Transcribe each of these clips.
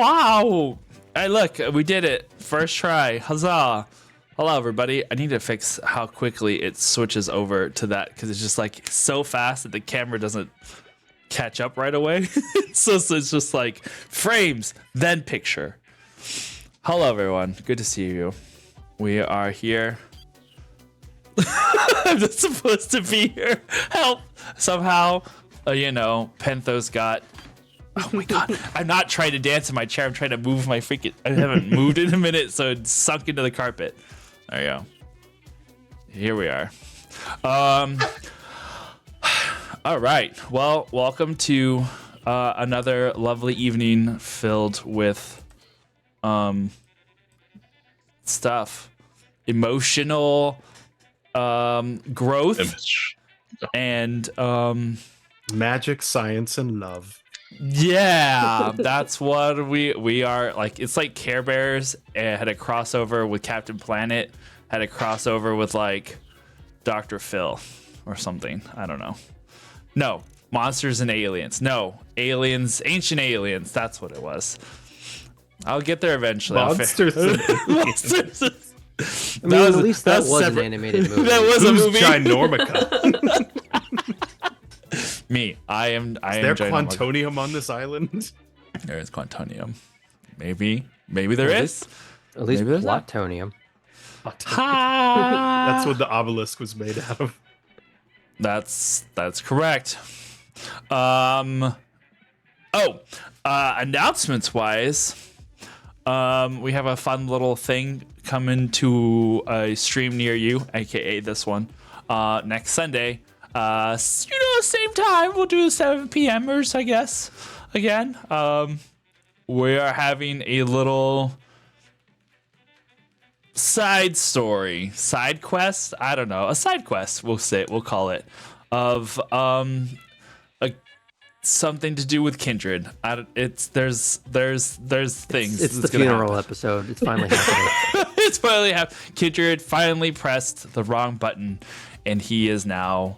wow! Hey, look, we did it. First try. Huzzah! Hello, everybody. I need to fix how quickly it switches over to that because it's just like so fast that the camera doesn't catch up right away. so it's just like frames, then picture. Hello, everyone. Good to see you. We are here. I'm not supposed to be here. Help! Somehow, Penthos got. Oh my god! I'm not trying to dance in my chair. I'm trying to move my freaking. I haven't moved in a minute, so it's sunk into the carpet. There you go. Here we are. All right. Well, welcome to another lovely evening filled with stuff, emotional growth, and magic, science, and love. Yeah, that's what we are. Like, it's like Care Bears had a crossover with Captain Planet, had a crossover with like Dr. Phil or something. I don't know. No, Monsters and Aliens. No, Aliens, Ancient Aliens. That's what it was. I'll get there eventually. Monsters and Aliens. I mean, at least that was an animated movie. That was a movie. Ginormica? Me. I am. Is there quantonium on this island? There is quantonium. Maybe there is. At least plutonium. That's what the obelisk was made out of. That's correct. Announcements wise, we have a fun little thing coming to a stream near you, aka this one, next Sunday. Same time. We'll do the 7 p.m.ers, I guess. Again, we are having a little side quest. I don't know, a side quest. We'll call it, of something to do with Kindred. There's things. It's the funeral episode. It's finally happening. It's finally happened. Kindred finally pressed the wrong button, and he is now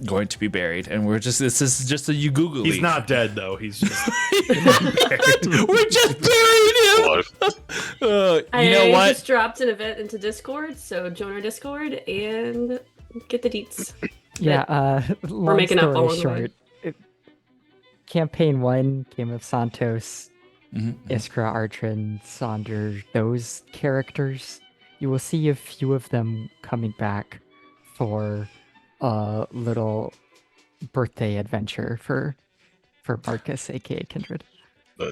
going to be buried. And this is just a you Google. He's not dead though. He's just buried. We're just burying him. I just dropped an event into Discord, so join our Discord and get the deets. Yeah, we're making up all short. Campaign 1, Game of Santos, Iskra, Artrin, Sonder, those characters, you will see a few of them coming back for a little birthday adventure for Marcus, aka Kindred.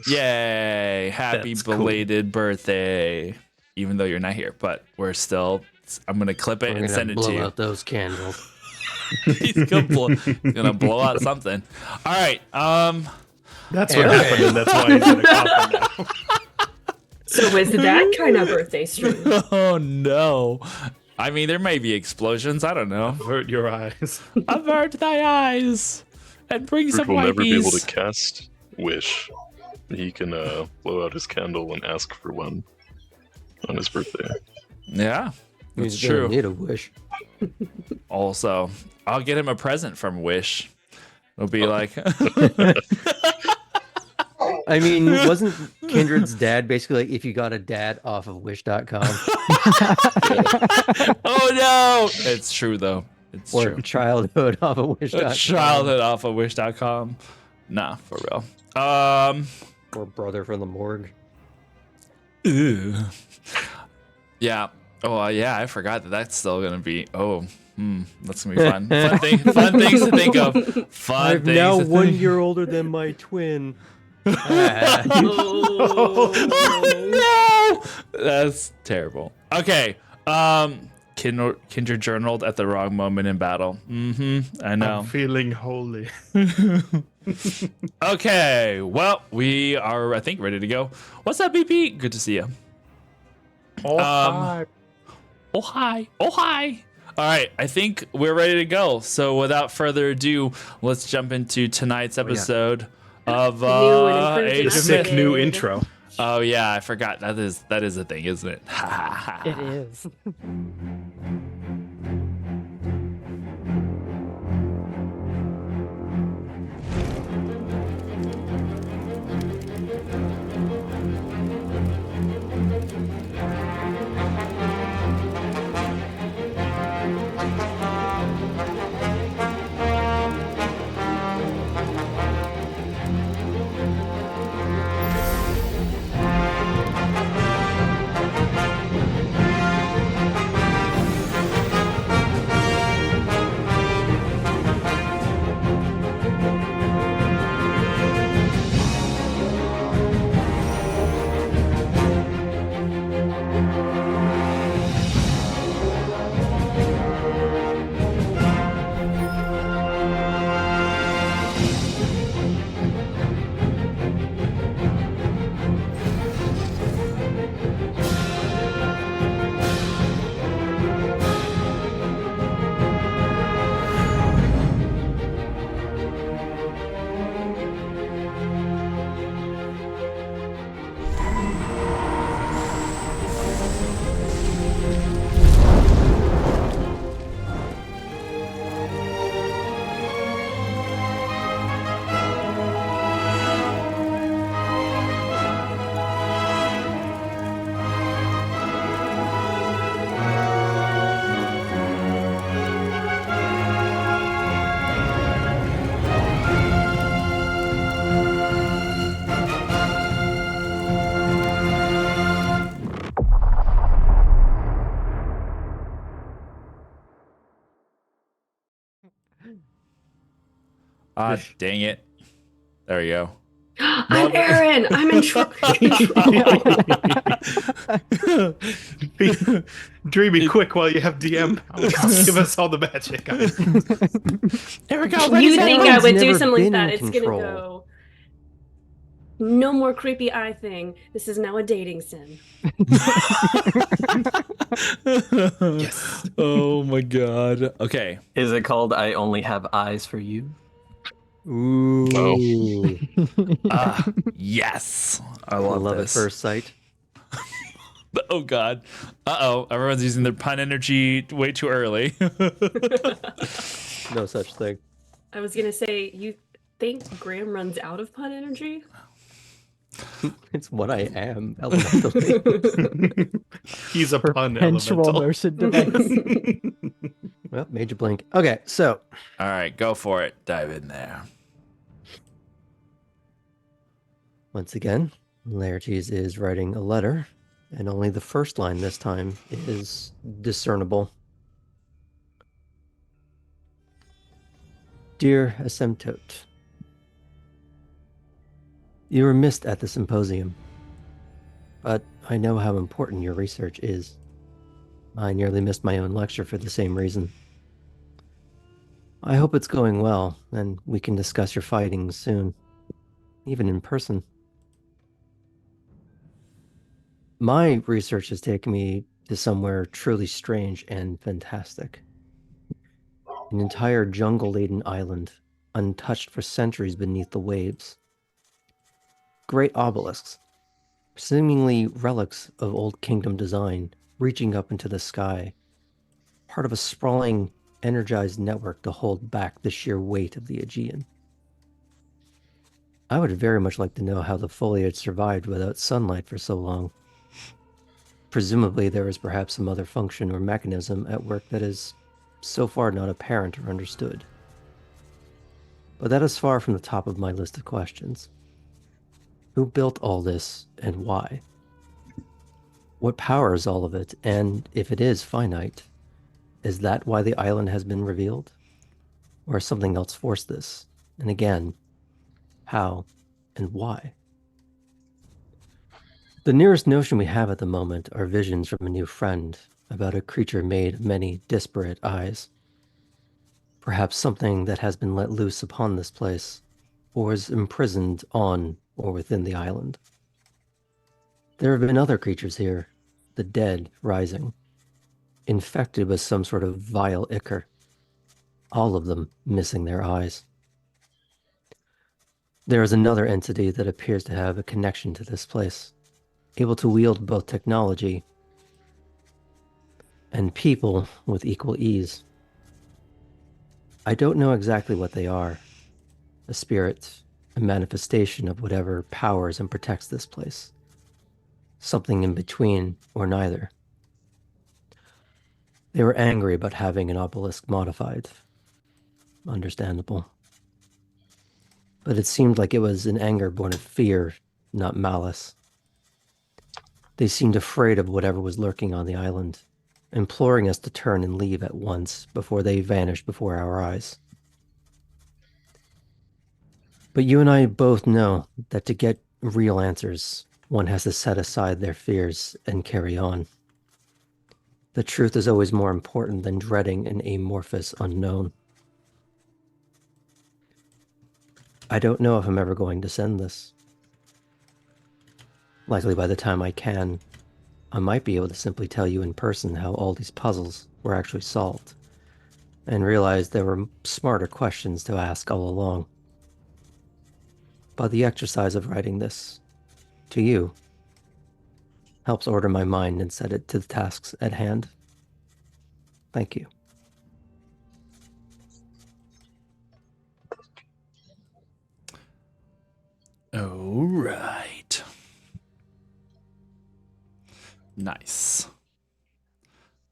Yay! Happy belated birthday! Even though you're not here, but we're still. I'm gonna clip it and send it to you. Blow out those candles. He's gonna blow out something. All right. That's what happened, and that's why he's in a coffin now. So is that kind of birthday stream? Oh no! I mean, there may be explosions. I don't know. Avert your eyes. Avert thy eyes, and bring some will wipes. never be able to cast Wish. He can blow out his candle and ask for one on his birthday. Yeah, that's He's true. gonna need a wish. Also, I'll get him a present from Wish. It'll be like. I mean, wasn't Kindred's dad basically like if you got a dad off of Wish.com? Oh no! It's true though. It's or true. childhood off of Wish.com. Childhood off of Wish.com. Nah, for real. Or brother from the morgue. Ew. Yeah. Oh yeah, I forgot that's still gonna be. That's gonna be fun. Fun things to think of. I'm now 1 year older than my twin. Oh, no! That's terrible. Okay. Kindred journaled at the wrong moment in battle. I know. I'm feeling holy. Okay. Well, we are, I think, ready to go. What's up, BP? Good to see you. Hi. Oh hi. All right, I think we're ready to go. So without further ado, let's jump into tonight's episode of Age of sick Myth. new intro. Oh yeah, I forgot. That is a thing, isn't it? It is. Ah, dang it. There we go. I'm Aaron. I'm in trouble. Dreamy, quick while you have DM powers. Give us all the magic, guys. Here we go. You think I Aaron's would do never something like been that? in It's gonna control. go. No more creepy eye thing. This is now a dating sim. Yes. Oh my god. Okay. Is it called I Only Have Eyes for You? Ooh. Yes. I Love love at this. first sight. Oh god. Uh-oh. Everyone's using their pun energy way too early. No such thing. I was gonna say, you think Graham runs out of pun energy? It's what I am, elementally. He's a pun Perpetual elemental. motion device. Well, major blink. Okay, so All right, go for it. Dive in there. once again, Laertes is writing a letter, and only the first line this time is discernible. Dear Asymptote, you were missed at the symposium, but I know how important your research is. I nearly missed my own lecture for the same reason. I hope it's going well, and we can discuss your findings soon, even in person. My research has taken me to somewhere truly strange and fantastic. An entire jungle-laden island, untouched for centuries beneath the waves. Great obelisks, seemingly relics of old kingdom design, reaching up into the sky, part of a sprawling, energized network to hold back the sheer weight of the Aegean. I would very much like to know how the foliage survived without sunlight for so long. Presumably there is perhaps some other function or mechanism at work that is so far not apparent or understood. But that is far from the top of my list of questions. Who built all this and why? What powers all of it, and if it is finite, is that why the island has been revealed? Or has something else forced this? And again, how and why? The nearest notion we have at the moment are visions from a new friend about a creature made of many disparate eyes. Perhaps something that has been let loose upon this place, or is imprisoned on or within the island. There have been other creatures here, the dead rising, infected with some sort of vile ichor, all of them missing their eyes. There is another entity that appears to have a connection to this place, able to wield both technology and people with equal ease. I don't know exactly what they are. A spirit, a manifestation of whatever powers and protects this place. Something in between, or neither. They were angry about having an obelisk modified. Understandable. But it seemed like it was an anger born of fear, not malice. They seemed afraid of whatever was lurking on the island, imploring us to turn and leave at once before they vanished before our eyes. But you and I both know that to get real answers, one has to set aside their fears and carry on. The truth is always more important than dreading an amorphous unknown. I don't know if I'm ever going to send this. Likely by the time I can, I might be able to simply tell you in person how all these puzzles were actually solved, and realize there were smarter questions to ask all along. But the exercise of writing this, to you, helps order my mind and set it to the tasks at hand. Thank you. All right. Nice.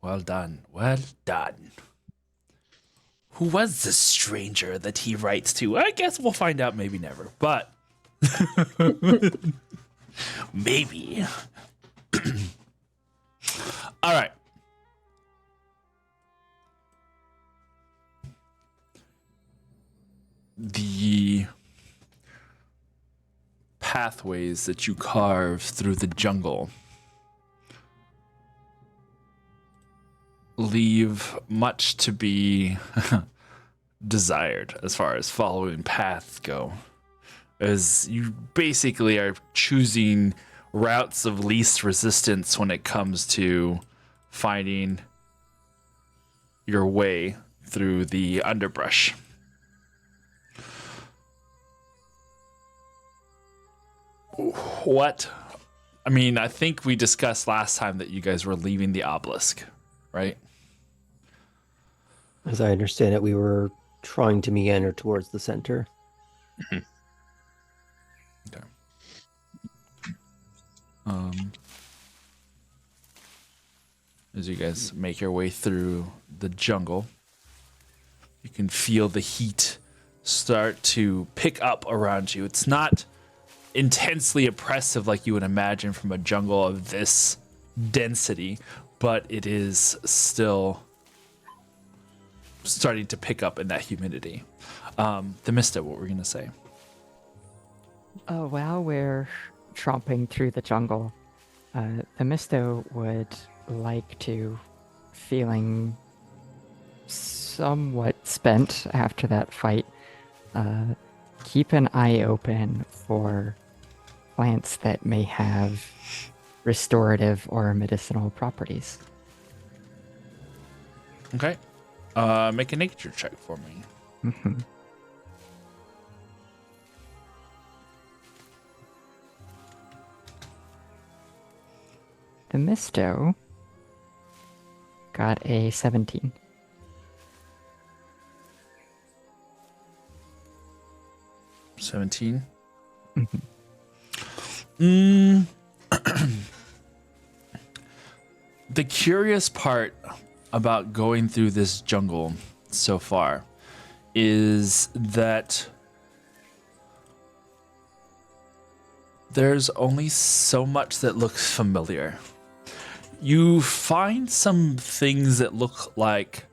Well done. Well done. Who was this stranger that he writes to? I guess we'll find out, maybe never. But maybe. All right. the pathways that you carve through the jungle leave much to be desired as far as following paths go, as you basically are choosing routes of least resistance when it comes to finding your way through the underbrush. I think we discussed last time that you guys were leaving the obelisk, right? As I understand it, we were trying to meander towards the center. Okay. As you guys make your way through the jungle, you can feel the heat start to pick up around you. It's not intensely oppressive like you would imagine from a jungle of this density, but it is still starting to pick up in that humidity. Themista, what were you going to say? While we're tromping through the jungle, Themisto would like to, feeling somewhat spent after that fight, keep an eye open for plants that may have restorative or medicinal properties. Okay. Make a nature check for me. Mm-hmm. Themisto got a 17. 17. The curious part about going through this jungle so far is that there's only so much that looks familiar. You find some things that look like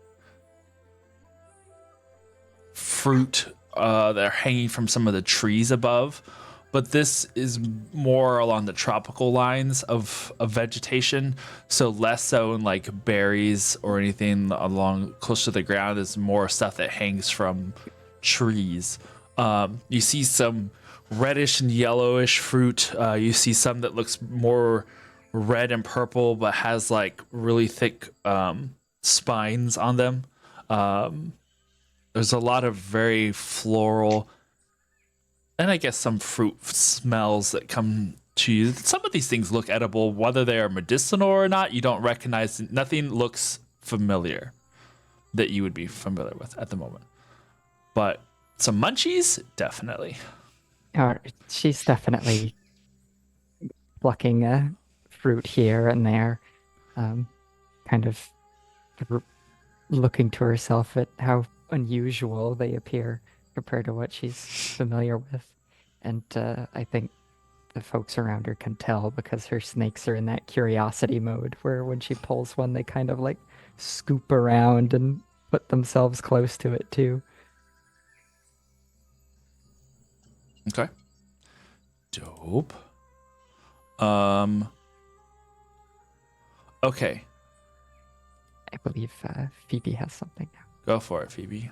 fruit that are hanging from some of the trees above, but this is more along the tropical lines of vegetation, so less so in like berries or anything along close to the ground. Is more stuff that hangs from trees. You see some reddish and yellowish fruit. You see some that looks more red and purple but has like really thick spines on them. There's a lot of very floral and I guess some fruit smells that come to you. Some of these things look edible, whether they are medicinal or not. You don't recognize. Nothing looks familiar that you would be familiar with at the moment. But some munchies, definitely. She's definitely plucking a fruit here and there, kind of looking to herself at how unusual they appear compared to what she's familiar with. And I think the folks around her can tell because her snakes are in that curiosity mode where when she pulls one, they kind of like scoop around and put themselves close to it too. Okay. Dope. Okay. I believe Phoebe has something now. Go for it, Phoebe.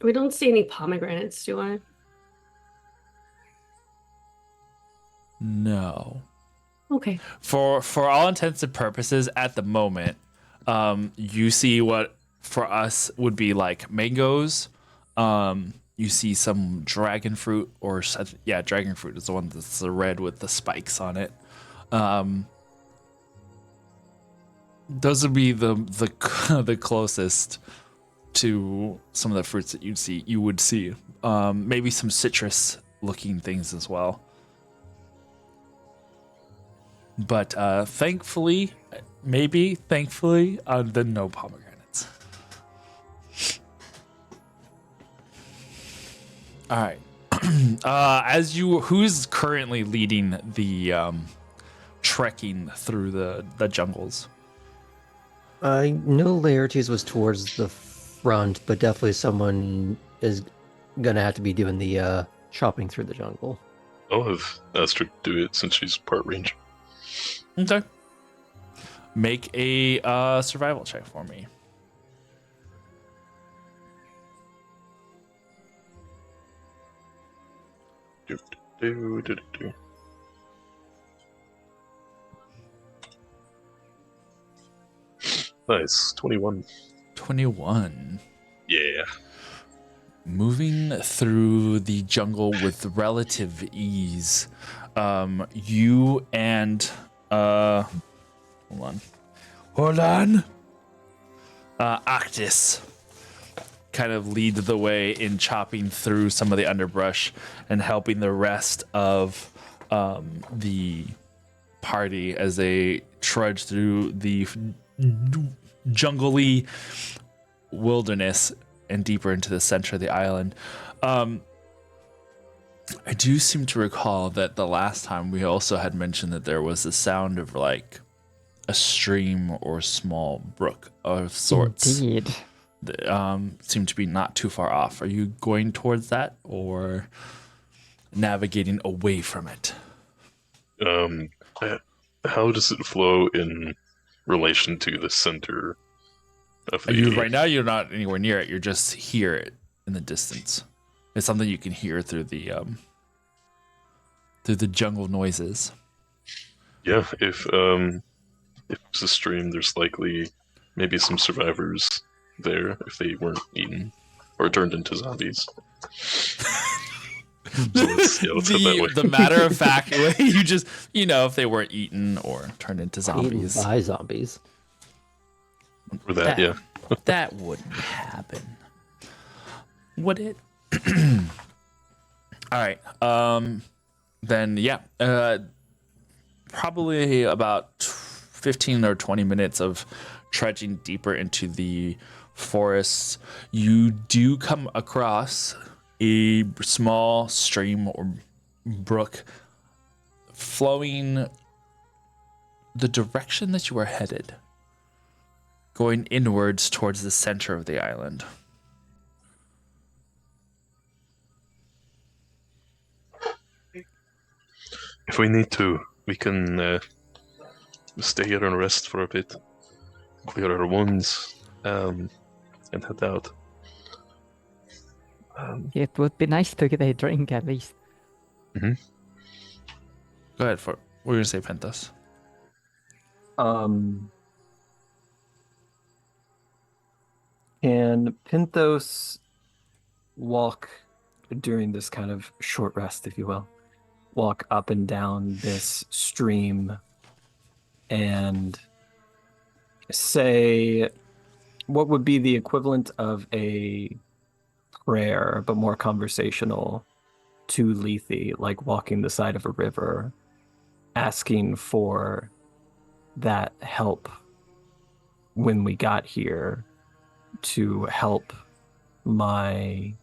We don't see any pomegranates, do I? No. Okay. For all intents and purposes, at the moment, you see what for us would be like mangoes. You see some dragon fruit, dragon fruit is the one that's the red with the spikes on it. Those would be the closest to some of the fruits that you would see. Maybe some citrus looking things as well. But thankfully, then no pomegranates. All right. Who's currently leading the trekking through the jungles? I know Laertes was towards the front, but definitely someone is gonna have to be doing the chopping through the jungle. I'll have Astrid do it since she's part range. Okay. Make a survival check for me. Do. Nice, 21. 21. Yeah. Moving through the jungle with relative ease. You and hold on. Octis kind of lead the way in chopping through some of the underbrush and helping the rest of the party as they trudge through the jungly wilderness and deeper into the center of the island. I do seem to recall that the last time we also had mentioned that there was the sound of like a stream or small brook of sorts. Indeed. Seem to be not too far off. Are you going towards that or navigating away from it? How does it flow in relation to the center of the... Right now you're not anywhere near it. You're just hear it in the distance. It's something you can hear through the jungle noises. Yeah, if it's a stream, there's likely maybe some survivors there if they weren't eaten or turned into zombies. Let's put that way. The matter of fact way, you just, if they weren't eaten or turned into zombies. Eaten by zombies. For that, yeah. That wouldn't happen. Would it? All right. Then, yeah. Probably about 15 or 20 minutes of trudging deeper into the forests. You do come across a small stream or brook flowing the direction that you are headed, going inwards towards the center of the island. If we need to, we can stay here and rest for a bit, clear our wounds, and head out. It would be nice to get a drink at least. Go ahead, we're going to say Pentas. Can Pinthos walk during this kind of short rest, if you will? Walk up and down this stream and say what would be the equivalent of a prayer, but more conversational, to Lethe, like walking the side of a river, asking for that help when we got here to help my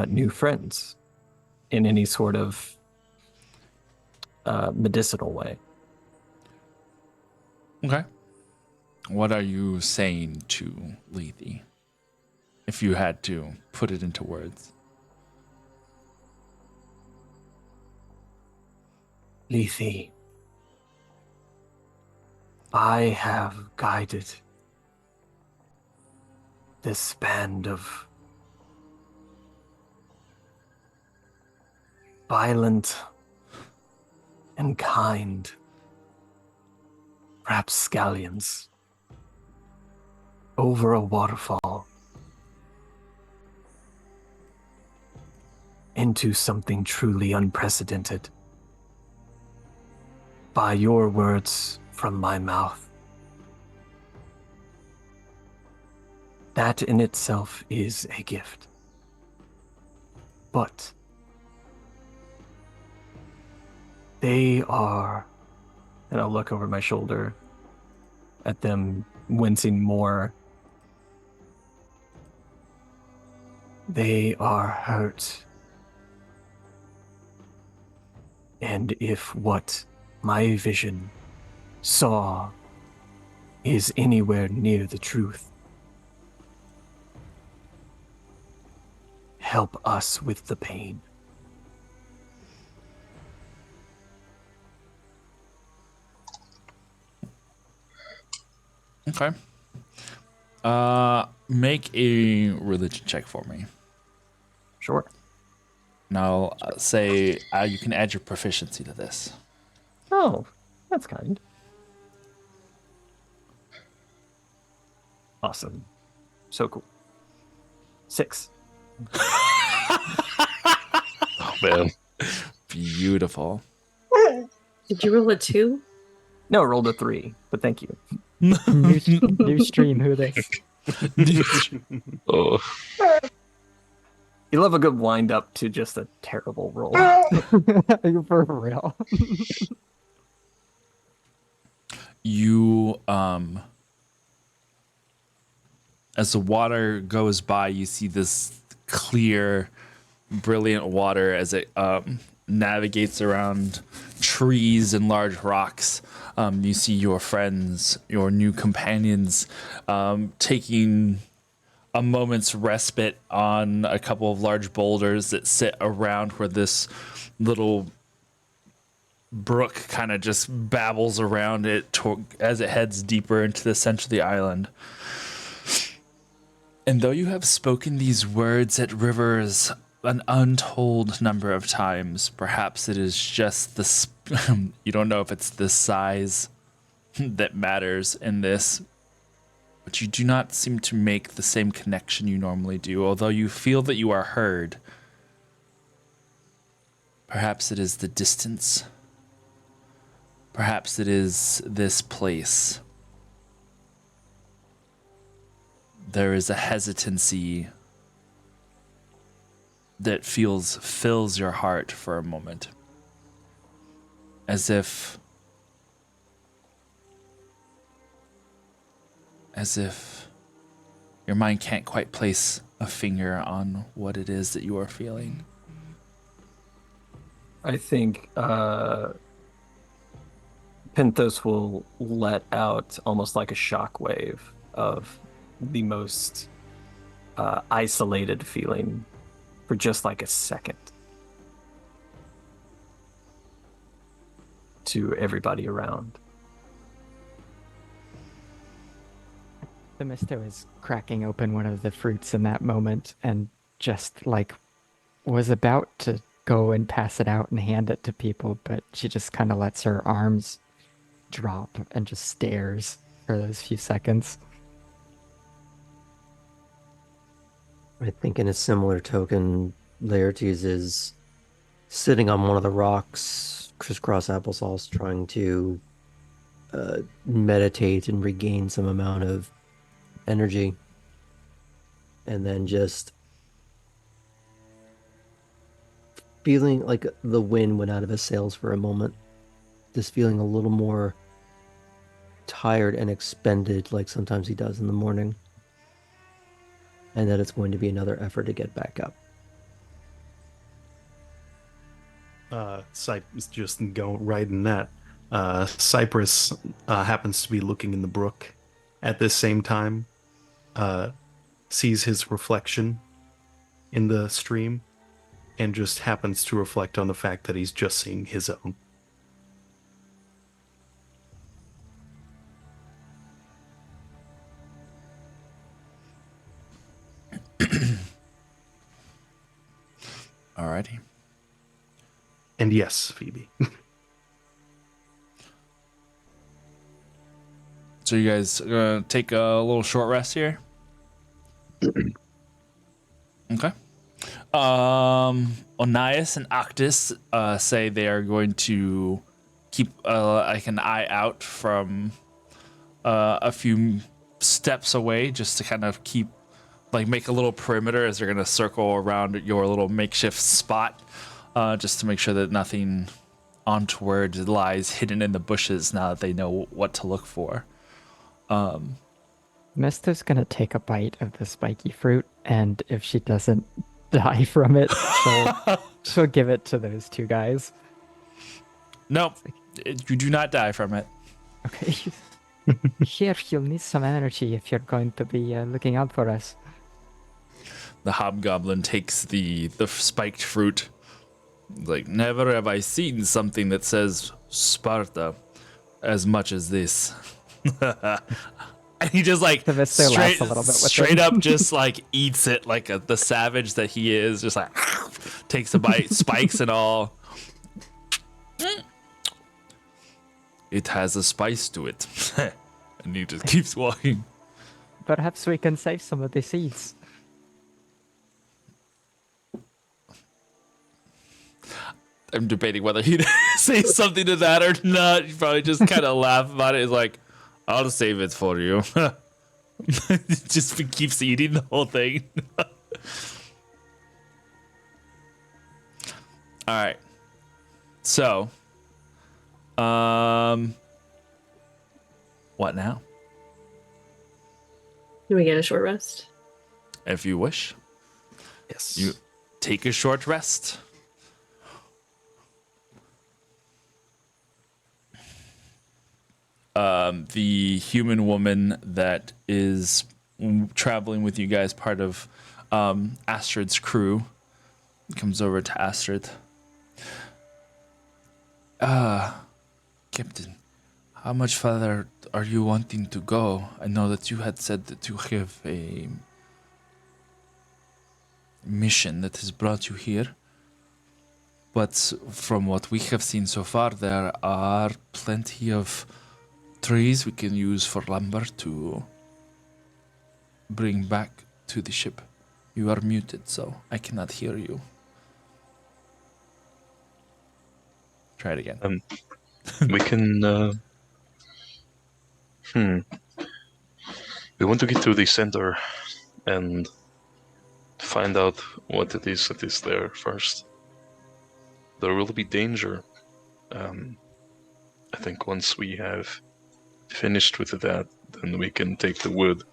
new friends in any sort of medicinal way. Okay. What are you saying to Lethe? If you had to put it into words. Lethe, I have guided this band of violent and kind rapscallions over a waterfall into something truly unprecedented. By your words from my mouth, that in itself is a gift. But they are, and I'll look over my shoulder at them, wincing more. They are hurt. And if what my vision saw is anywhere near the truth, help us with the pain. Okay. Make a religion check for me. Sure. Now, say you can add your proficiency to this. Oh, that's kind. Awesome. So cool. 6. Oh man. Beautiful. Did you roll a 2? No, I rolled a 3, but thank you. New stream, who this? Oh, You love a good wind up to just a terrible roll. For real. You as the water goes by, you see this clear, brilliant water as it navigates around trees and large rocks. You see your friends, your new companions, taking a moment's respite on a couple of large boulders that sit around where this little brook kind of just babbles around it as it heads deeper into the center of the island. And though you have spoken these words at rivers an untold number of times, perhaps it is just the you don't know if it's the size that matters in this, but you do not seem to make the same connection you normally do, although you feel that you are heard. Perhaps it is the distance. Perhaps it is this place. There is a hesitancy that fills your heart for a moment. As if your mind can't quite place a finger on what it is that you are feeling. I think Penthos will let out almost like a shockwave of the most isolated feeling for just like a second to everybody around. Themisto is cracking open one of the fruits in that moment and just like was about to go and pass it out and hand it to people, but she just kind of lets her arms drop and just stares for those few seconds. I think in a similar token, Laertes is sitting on one of the rocks, crisscross applesauce, trying to meditate and regain some amount of energy. And then just feeling like the wind went out of his sails for a moment. Just feeling a little more tired and expended like sometimes he does in the morning. And that it's going to be another effort to get back up. Just go right in that. Cypress happens to be looking in the brook at this same time, sees his reflection in the stream, and just happens to reflect on the fact that he's just seeing his own. Alrighty. And yes, Phoebe. So you guys gonna take a little short rest here? Okay. Onias and Octus say they are going to keep like an eye out from a few steps away, just to kind of keep make a little perimeter as they're gonna circle around your little makeshift spot, just to make sure that nothing untoward lies hidden in the bushes now that they know what to look for. Misto's gonna take a bite of the spiky fruit, and if she doesn't die from it, she'll give it to those two guys. Nope, you do not die from it. Okay. Here, you'll need some energy if you're going to be looking out for us. The hobgoblin takes the spiked fruit. Like, never have I seen something that says Sparta as much as this. And he just like The Visto laughs a little bit with straight it. up just like eats it like the savage that he is. Just like takes a bite, spikes and all. It has a spice to it. And he just keeps walking. Perhaps we can save some of the seeds. I'm debating whether he'd say something to that or not. He probably just kind of laugh about it. He's like, I'll save it for you. Just keeps eating the whole thing. All right. So, what now? Can we get a short rest? If you wish, Yes. you take a short rest. The human woman that is traveling with you guys, part of Astrid's crew, comes over to Astrid. Captain, how much further are you wanting to go? I know that you had said that you have a mission that has brought you here. But from what we have seen so far, there are plenty of trees we can use for lumber to bring back to the ship. You are muted, so I cannot hear you. Try it again. We can. We want to get to the center and find out what it is that is there first. There will be danger. I think once we have finished with that, then we can take the wood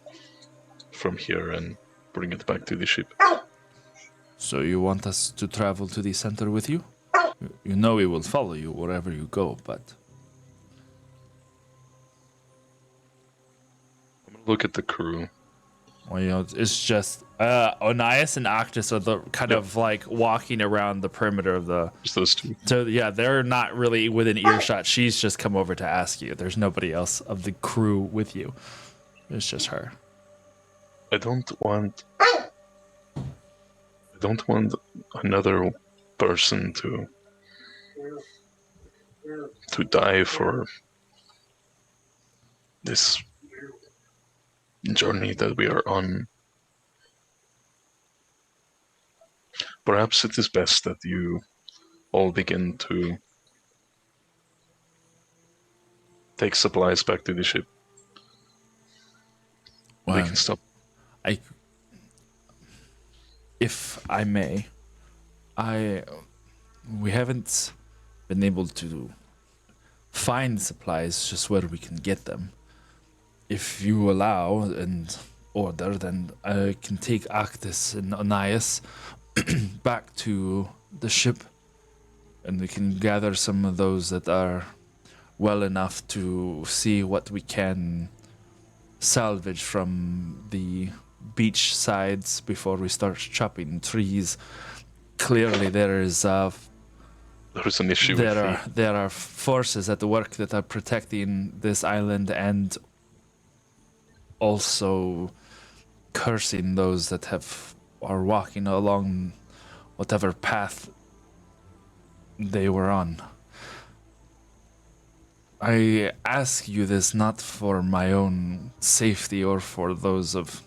from here and bring it back to the ship. So you want us to travel to the center with you? You know we will follow you wherever you go, but... I'm gonna look at the crew. Well, you know, it's just Onias and Octus are the kind of like walking around the perimeter of the. Just those two. So yeah, they're not really within earshot. She's just come over to ask you. There's nobody else of the crew with you. It's just her. I don't want another person to die for this journey that we are on. Perhaps it is best that you all begin to take supplies back to the ship. We Well, can stop. If I may, we haven't been able to find supplies just where we can get them. If you allow and order, then I can take Actus and Onias back to the ship, and we can gather some of those that are well enough to see what we can salvage from the beach sides before we start chopping trees. Clearly, there is There is an issue with there are forces at work that are protecting this island and also cursing those that are walking along whatever path they were on. I ask you this not for my own safety or for those of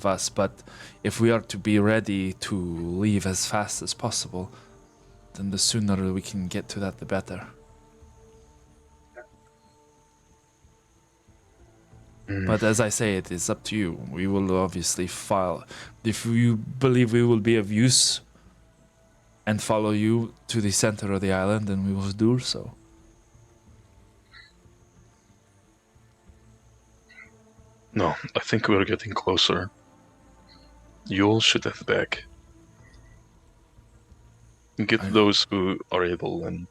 us, but if we are to be ready to leave as fast as possible, then the sooner we can get to that, the better. But as I say, it is up to you. We will obviously file. If you believe we will be of use and follow you to the center of the island, then we will do so. No, I think we're getting closer. You all should head back. Get those who are able and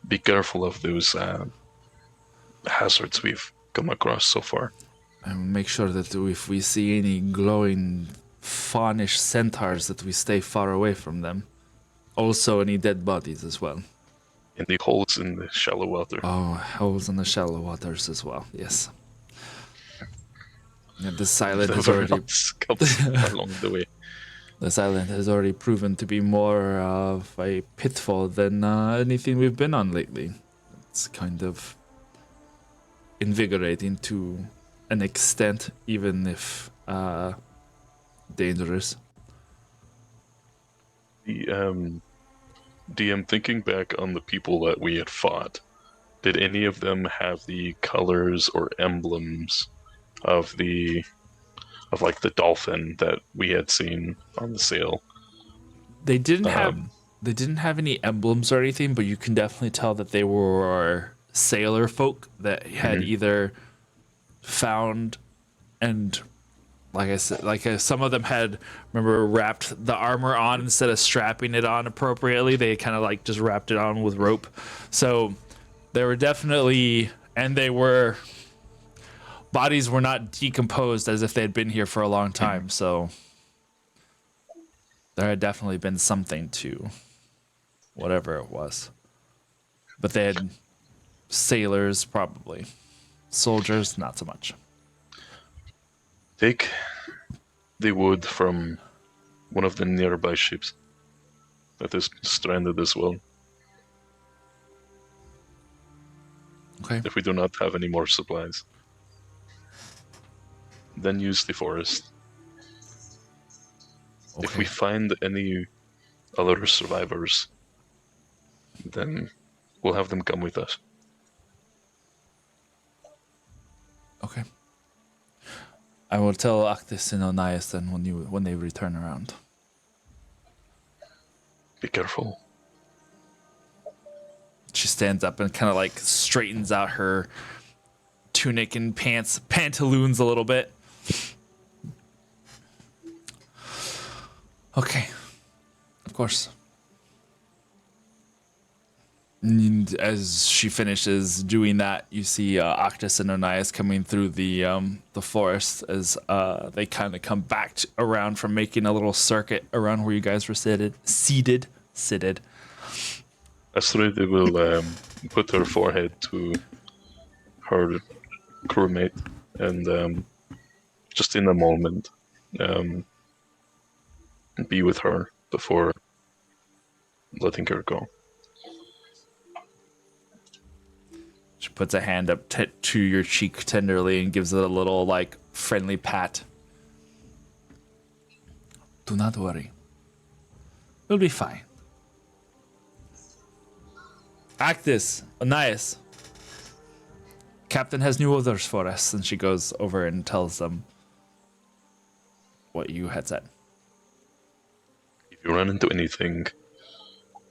be careful of those hazards we've come across so far. And make sure that if we see any glowing fawnish centaurs that we stay far away from them. Also, any dead bodies as well. In the holes in the shallow water. Oh, holes in the shallow waters as well. Yes. And this island has Whatever already else comes along the way. this island has already proven to be more of a pitfall than anything we've been on lately. It's kind of invigorating to an extent, even if dangerous. The DM, thinking back on the people that we had fought, did any of them have the colors or emblems of like the dolphin that we had seen on the sail? They didn't have any emblems or anything, but you can definitely tell that they were sailor folk that had either found and like I said, some of them had, remember, wrapped the armor on instead of strapping it on appropriately. They kind of like just wrapped it on with rope. So they were definitely, and bodies were not decomposed as if they had been here for a long time. So there had definitely been something to whatever it was. But they had sailors, probably. Soldiers, not so much. Take the wood from one of the nearby ships that is stranded as well. Okay. If we do not have any more supplies, then use the forest. Okay. If we find any other survivors, then we'll have them come with us. Okay. I will tell Actis and Onias then when they return around. Be careful. She stands up and kind of like straightens out her tunic and pantaloons a little bit. Okay. Of course. And as she finishes doing that, you see Octus and Onias coming through the forest as they kind of come back around from making a little circuit around where you guys were seated. Astrid will put her forehead to her crewmate and just in a moment be with her before letting her go. She puts a hand up to your cheek tenderly and gives it a little, like, friendly pat. Do not worry. We'll be fine. Actus, Onias. Captain has new orders for us. And she goes over and tells them what you had said. If you run into anything,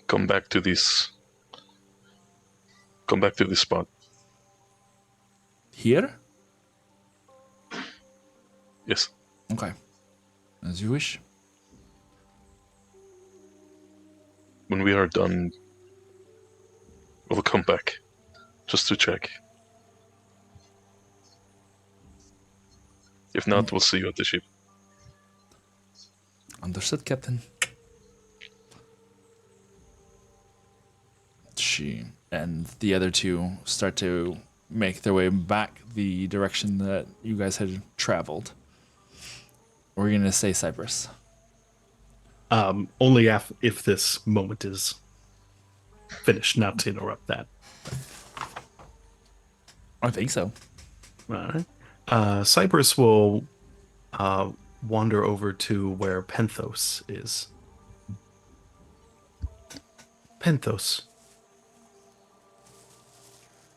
come back to this spot. Here? Yes. Okay. As you wish. When we are done, we'll come back just to check. If not, we'll see you at the ship. Understood, Captain. She and the other two start to make their way back the direction that you guys had traveled. We're going to say Cyprus. Only if this moment is finished, not to interrupt that. I think so. All right. Cyprus will wander over to where Penthos is. Penthos.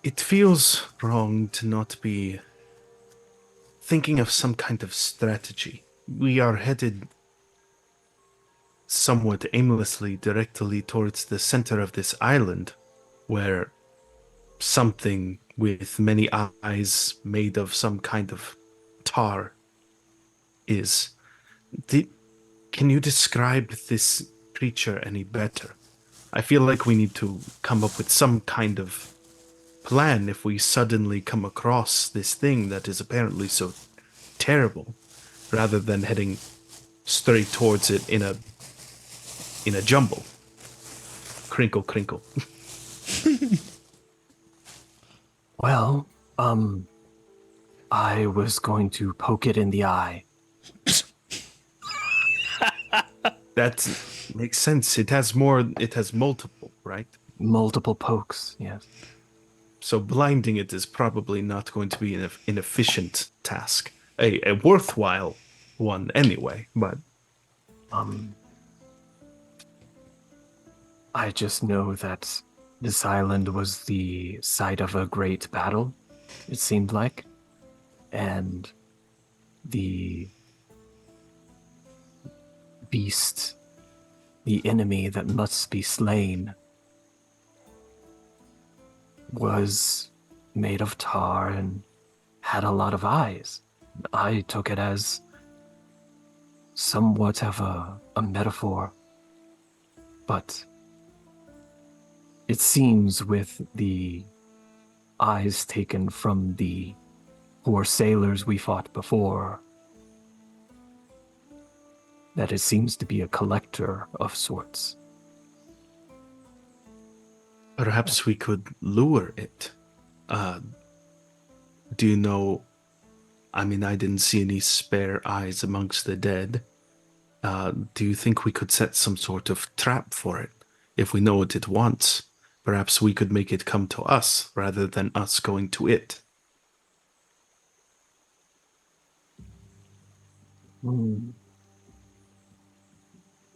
It feels wrong to not be thinking of some kind of strategy. We are headed somewhat aimlessly directly towards the center of this island, where something with many eyes made of some kind of tar is. Can you describe this creature any better? I feel like we need to come up with some kind of plan if we suddenly come across this thing that is apparently so terrible, rather than heading straight towards it in a jumble. Crinkle, crinkle. Well, I was going to poke it in the eye. That makes sense. It has multiple, right? Multiple pokes, yes. So blinding it is probably not going to be an efficient task. A worthwhile one anyway, but I just know that this island was the site of a great battle, it seemed like. And the beast, the enemy that must be slain, was made of tar and had a lot of eyes. I took it as somewhat of a metaphor, but it seems with the eyes taken from the poor sailors we fought before, that it seems to be a collector of sorts. perhaps we could lure it. Do you know? I mean, I didn't see any spare eyes amongst the dead. Do you think we could set some sort of trap for it? If we know what it wants, perhaps we could make it come to us rather than us going to it.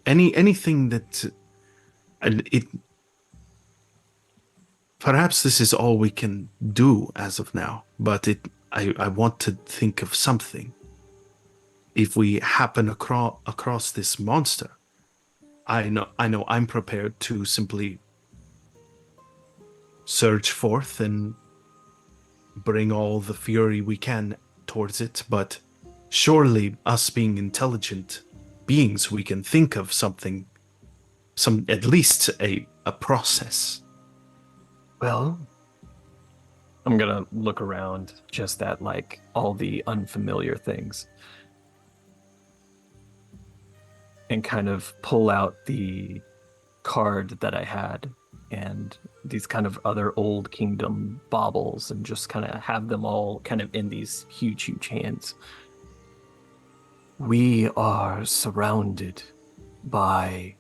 Anything that and it perhaps this is all we can do as of now, but I want to think of something. If we happen across this monster, I know I'm prepared to simply surge forth and bring all the fury we can towards it, but surely us being intelligent beings, we can think of something, at least a process. Well, I'm gonna look around just at like all the unfamiliar things and kind of pull out the card that I had and these kind of other old kingdom baubles and just kind of have them all kind of in these huge hands. We are surrounded by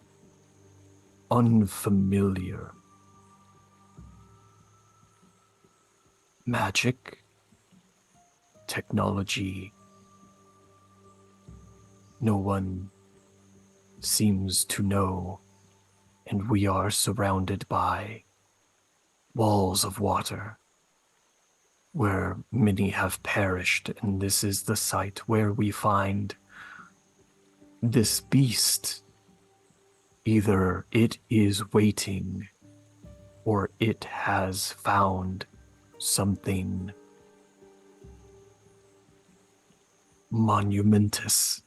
unfamiliar magic, technology. No one seems to know, and we are surrounded by walls of water where many have perished, and this is the site where we find this beast. Either it is waiting or it has found something monumentous,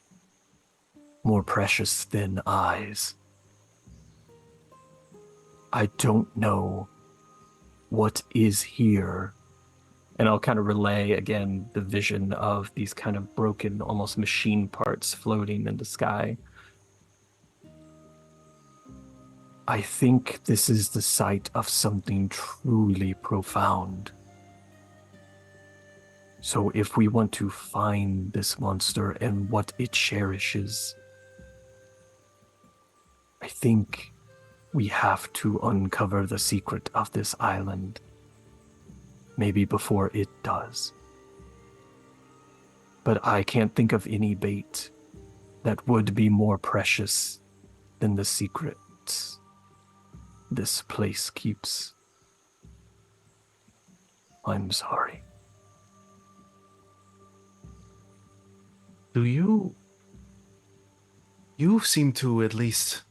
more precious than eyes. I don't know what is here. And I'll kind of relay again the vision of these kind of broken, almost machine parts floating in the sky. I think this is the site of something truly profound. So if we want to find this monster and what it cherishes, I think we have to uncover the secret of this island. Maybe before it does. But I can't think of any bait that would be more precious than the secrets this place keeps. I'm sorry. Do you seem to, at least,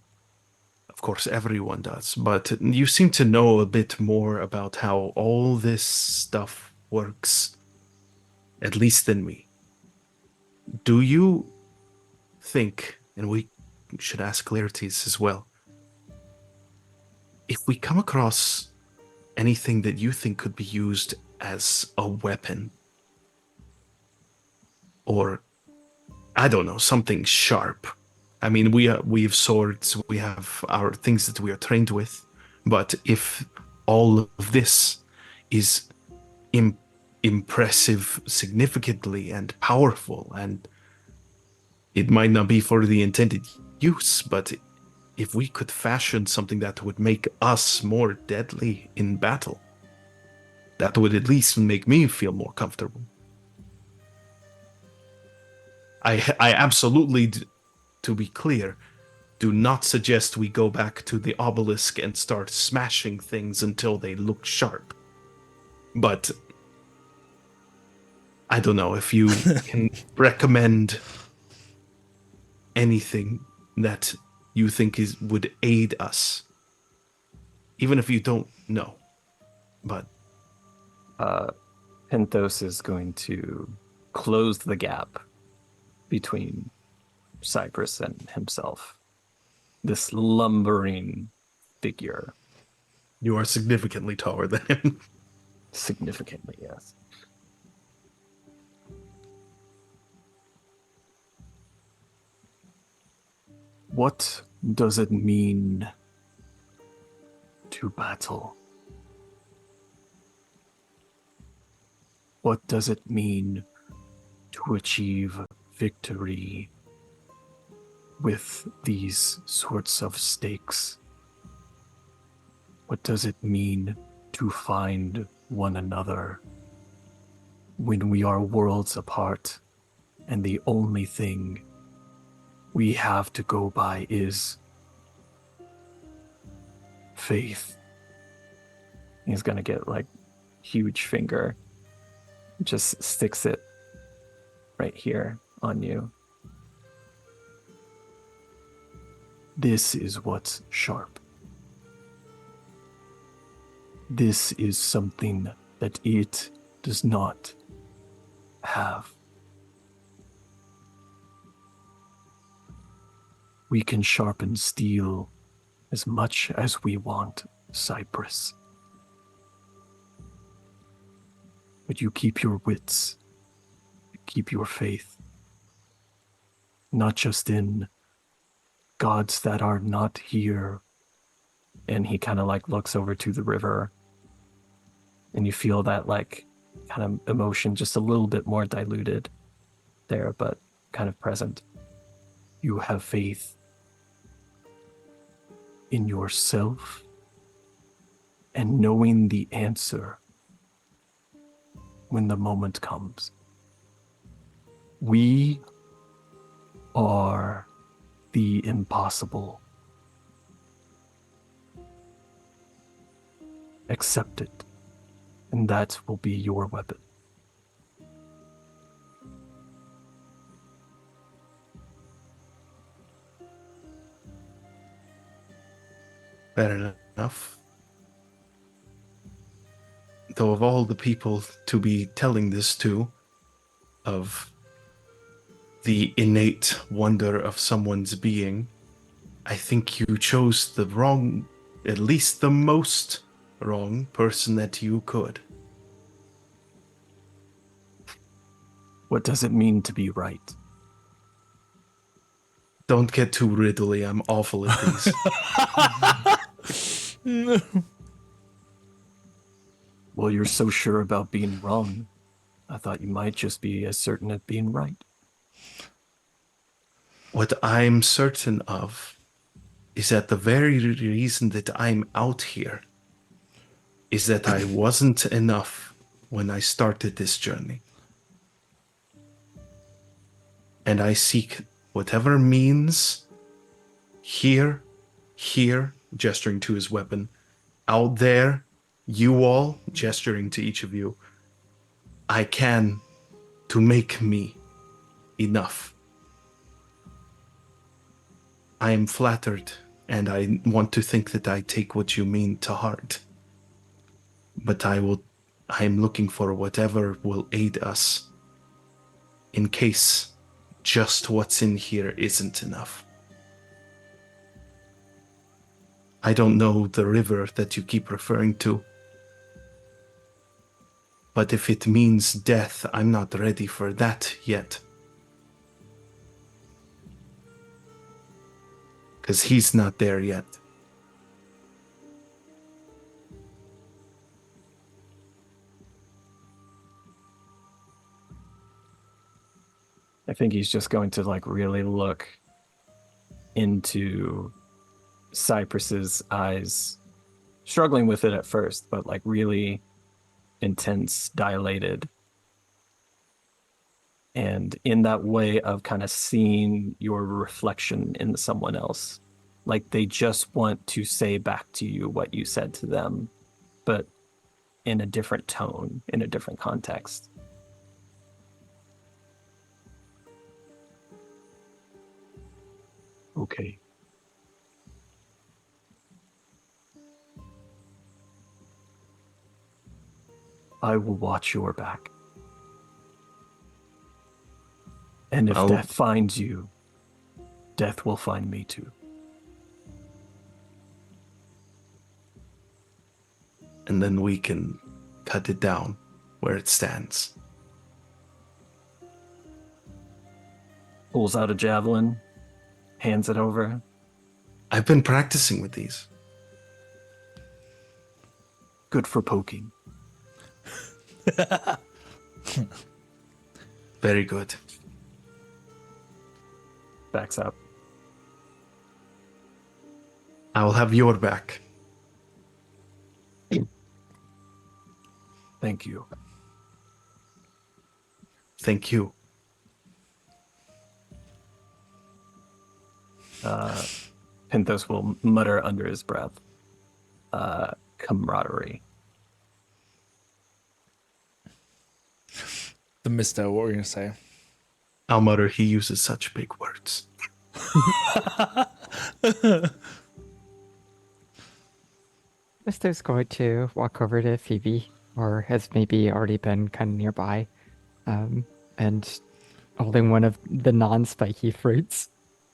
of course everyone does, but you seem to know a bit more about how all this stuff works, at least than me. Do you think, and we should ask Laertes as well, if we come across anything that you think could be used as a weapon, or, I don't know, something sharp, I mean, we have swords, we have our things that we are trained with, but if all of this is Im- impressive significantly and powerful, and it might not be for the intended use, but if we could fashion something that would make us more deadly in battle, that would at least make me feel more comfortable. I absolutely, to be clear, do not suggest we go back to the obelisk and start smashing things until they look sharp. But I don't know if you can recommend anything that you think would aid us, even if you don't know. But Penthos is going to close the gap between Cypress and himself. This lumbering figure. you are significantly taller than him. Significantly, yes. What does it mean to battle? What does it mean to achieve victory with these sorts of stakes? What does it mean to find one another when we are worlds apart and the only thing we have to go by is faith? He's gonna get like huge finger, just sticks it right here on you. This is what's sharp. This is something that it does not have. We can sharpen steel as much as we want, Cypress. But you keep your wits, you keep your faith, not just in gods that are not here. And he kind of like looks over to the river, and you feel that like kind of emotion just a little bit more diluted there, but kind of present. You have faith in yourself and knowing the answer when the moment comes. We are the impossible. Accept it, and that will be your weapon. Fair enough. Though of all the people to be telling this to, of the innate wonder of someone's being, I think you chose the wrong, at least the most wrong person that you could. What does it mean to be right? Don't get too riddly, I'm awful at these. Well, you're so sure about being wrong. I thought you might just be as certain of being right. What I'm certain of is that the very reason that I'm out here is that I wasn't enough when I started this journey. And I seek whatever means here, gesturing to his weapon, out there, you all, gesturing to each of you, I can to make me enough. I am flattered, and I want to think that I take what you mean to heart. But I am looking for whatever will aid us in case just what's in here isn't enough. I don't know the river that you keep referring to, but if it means death, I'm not ready for that yet. because he's not there yet. I think he's just going to like really look into Cypress's eyes, struggling with it at first, but like really intense, dilated. And in that way of kind of seeing your reflection in someone else, like they just want to say back to you what you said to them, but in a different tone, in a different context. Okay. I will watch your back. And if death finds you, death will find me too. And then we can cut it down where it stands. Pulls out a javelin, hands it over. I've been practicing with these. Good for poking. Very good. Backs up. I will have your back. Thank you. Thank you. Pinthos will mutter under his breath. Camaraderie. The Misto, what were you gonna say? I'll mutter, he uses such big words. Misto's going to walk over to Phoebe, or has maybe already been kind of nearby, and holding one of the non-spiky fruits,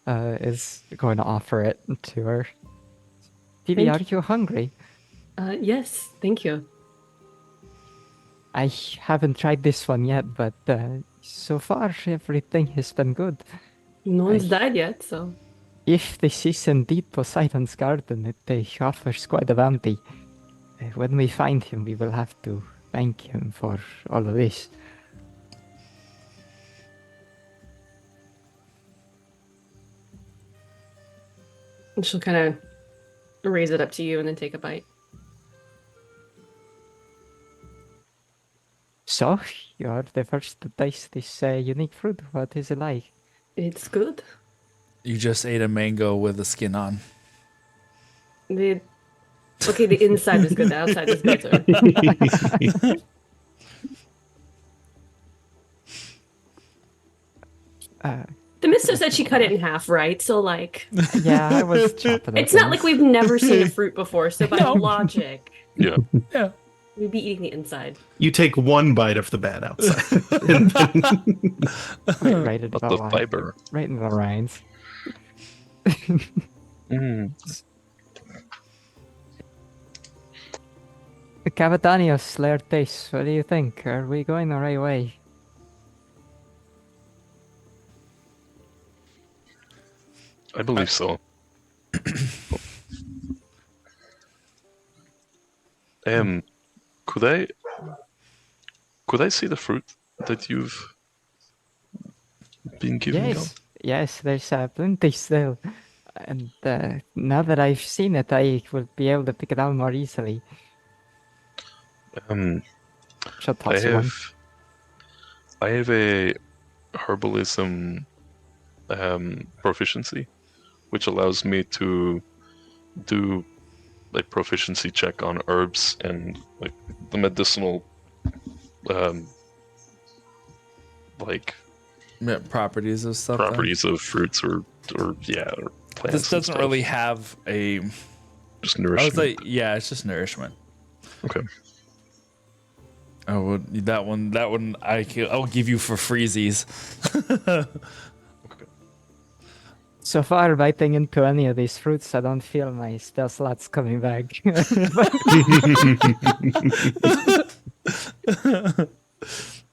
is going to offer it to her. Phoebe, are you hungry? Yes, thank you. I haven't tried this one yet, but so far everything has been good. No one's died yet, so. If this is indeed Poseidon's garden, it offers quite a bounty. When we find him, we will have to thank him for all of this. And she'll kind of raise it up to you and then take a bite. So, you're the first to taste this unique fruit. What is it like? It's good. You just ate a mango with the skin on. The inside is good, the outside is better. The mister said she cut it in half, right? So, like... Yeah, I was chopping It's not like we've never seen a fruit before, so by logic... Yeah. Yeah. We'd be eating the inside. You take one bite of the bad outside. Right, But the fiber. right in the rinds. Cavatanios, Laertes, what do you think? Are we going the right way? I believe so. Could I see the fruit that you've been giving out? Yes, there's plenty still. And now that I've seen it, I will be able to pick it out more easily. She'll toss you one. I have a herbalism proficiency, which allows me to do like proficiency check on herbs and like the medicinal like properties of stuff. properties of fruits or plants. This doesn't really have a. Just I nourishment. was like, yeah, it's just nourishment. Okay. Oh, well, that one, I'll give you for freezies. So far, biting into any of these fruits, I don't feel my spell slots coming back.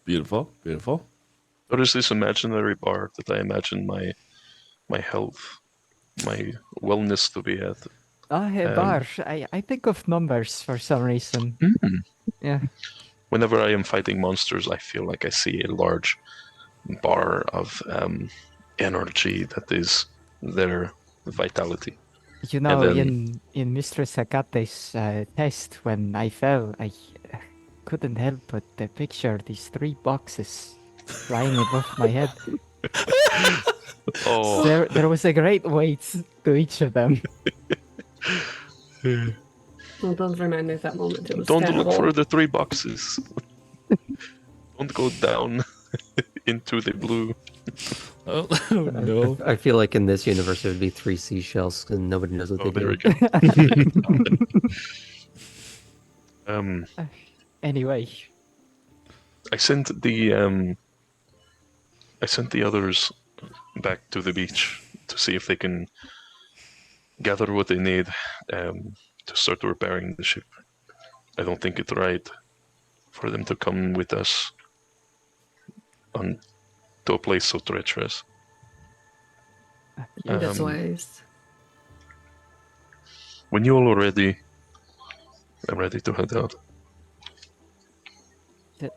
Beautiful, beautiful. What is this imaginary bar that I imagine my health my wellness to be at. Hey, Bar, I think of numbers for some reason. Yeah. Whenever I am fighting monsters, I feel like I see a large bar of energy that is their vitality. You know, then- in Mistress Agate's test, when I fell, I couldn't help but picture these 3 boxes flying above my head. Oh, There was a great weight to each of them. Well, don't remind me of that moment. It was don't terrible. look for the 3 boxes. Don't go down into the blue. Oh, no. I feel like in this universe it would be 3 seashells and nobody knows what Oh, they there do. we go. Anyway, I sent the others back to the beach to see if they can gather what they need to start repairing the ship. I don't think it's right for them to come with us to a place so treacherous. That's wise. When you all are ready, I'm ready to head out. is it,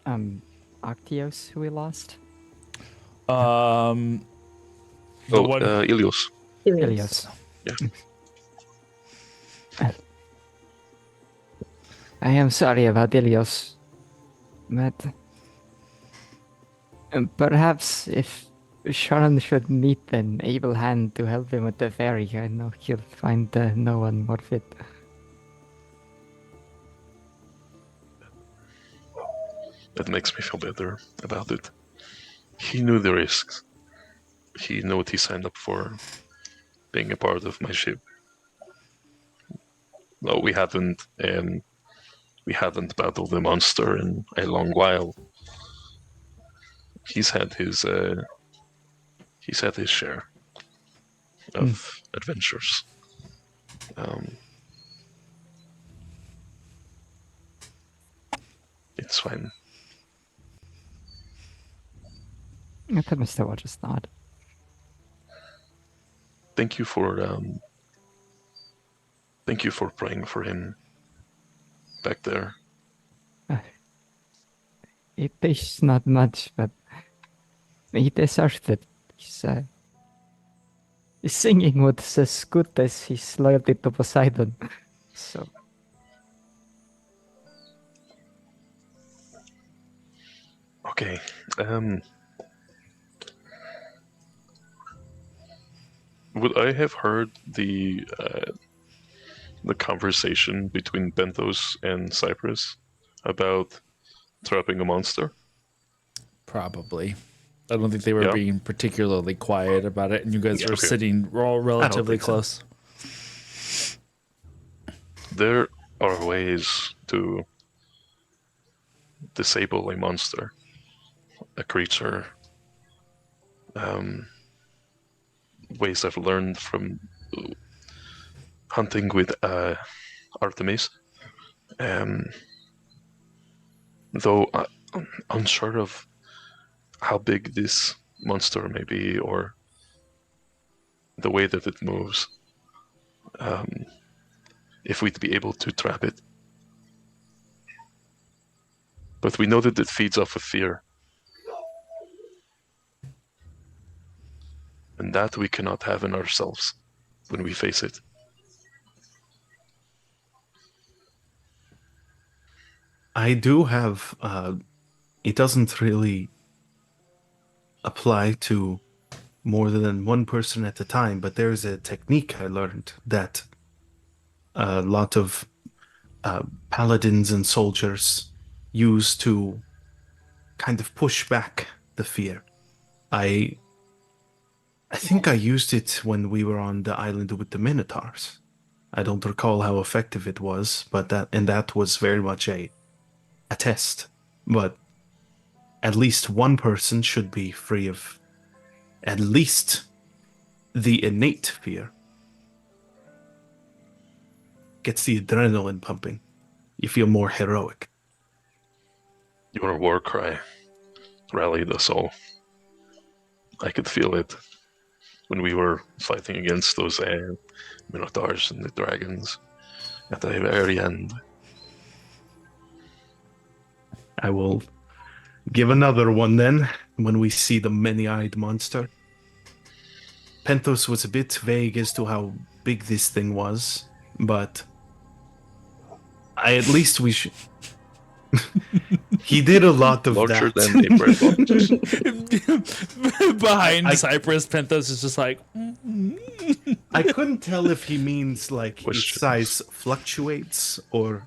Actios who we lost? The one. Ilios. Ilios. Yeah. I am sorry about Ilios, but perhaps if Sharon should meet an able hand to help him with the ferry, I know he'll find no one more fit. That makes me feel better about it. He knew the risks. He knew what he signed up for, being a part of my ship. No, we haven't battled the monster in a long while. He's had his share of adventures. It's fine. Mr. will just nod. Thank you for praying for him back there. It is not much, but he deserved it. His singing was as good as his loyalty to Poseidon. So, Okay. Would I have heard the conversation between Benthos and Cypress about trapping a monster? Probably. I don't think they were Yeah. being particularly quiet about it, and you guys were Okay. sitting all relatively think so. close. There are ways to disable a monster, a creature. Ways I've learned from hunting with Artemis. Though I'm unsure of how big this monster may be or the way that it moves. If we'd be able to trap it. But we know that it feeds off of fear. And that we cannot have in ourselves when we face it. I do have. It doesn't really apply to more than one person at a time, but there's a technique I learned that a lot of paladins and soldiers use to kind of push back the fear. I think I used it when we were on the island with the Minotaurs. I don't recall how effective it was, but that was very much a test. But at least one person should be free of at least the innate fear. Gets the adrenaline pumping. You feel more heroic. Your war cry rallied us all. I could feel it when we were fighting against those minotaurs and the dragons at the very end. I will give another one then when we see the many-eyed monster. Penthos was a bit vague as to how big this thing was, but at least we should. He did a lot of Larger that. than a bread box. Behind Cypress, Penthos is just like, I couldn't tell if he means like its Questions. size fluctuates or.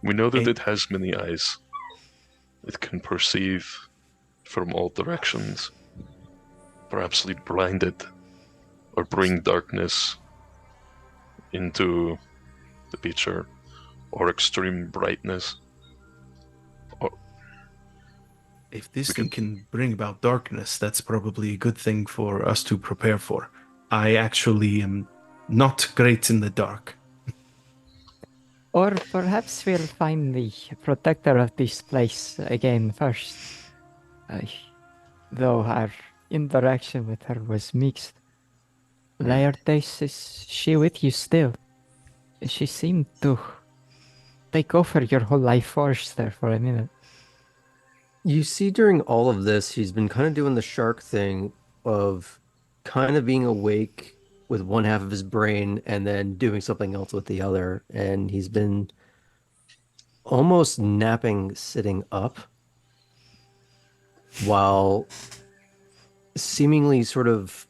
We know that it has many eyes. It can perceive from all directions, perhaps lead blinded, or bring darkness into the picture, or extreme brightness. If this thing can bring about darkness, that's probably a good thing for us to prepare for. I actually am not great in the dark. Or perhaps we'll find the protector of this place again first. Though our interaction with her was mixed. Laertes, is she with you still? She seemed to take over your whole life force there for a minute. You see, during all of this, he's been kind of doing the shark thing of kind of being awake with one half of his brain and then doing something else with the other. And he's been almost napping sitting up while seemingly sort of